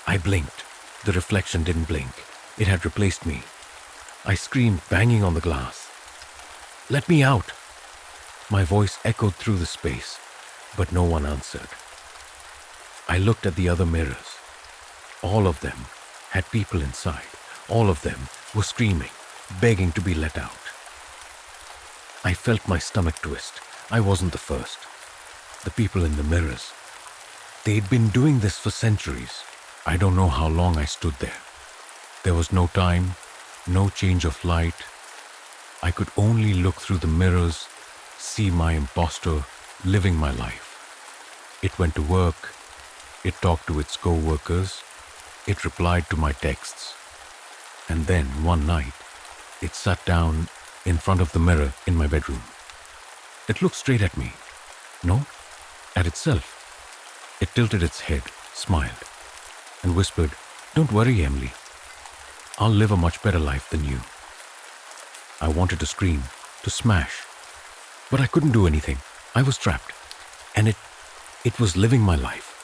I blinked. The reflection didn't blink. It had replaced me. I screamed, banging on the glass. "Let me out!" My voice echoed through the space, but no one answered. I looked at the other mirrors. All of them had people inside. All of them were screaming, begging to be let out. I felt my stomach twist. I wasn't the first. The people in the mirrors, they'd been doing this for centuries. I don't know how long I stood there. There was no time, no change of light. I could only look through the mirrors, see my imposter living my life. It went to work. It talked to its co-workers. It replied to my texts. And then, one night, it sat down in front of the mirror in my bedroom. It looked straight at me. No, at itself. It tilted its head, smiled, and whispered, "Don't worry, Emily. I'll live a much better life than you." I wanted to scream, to smash, but I couldn't do anything. I was trapped, and it was living my life.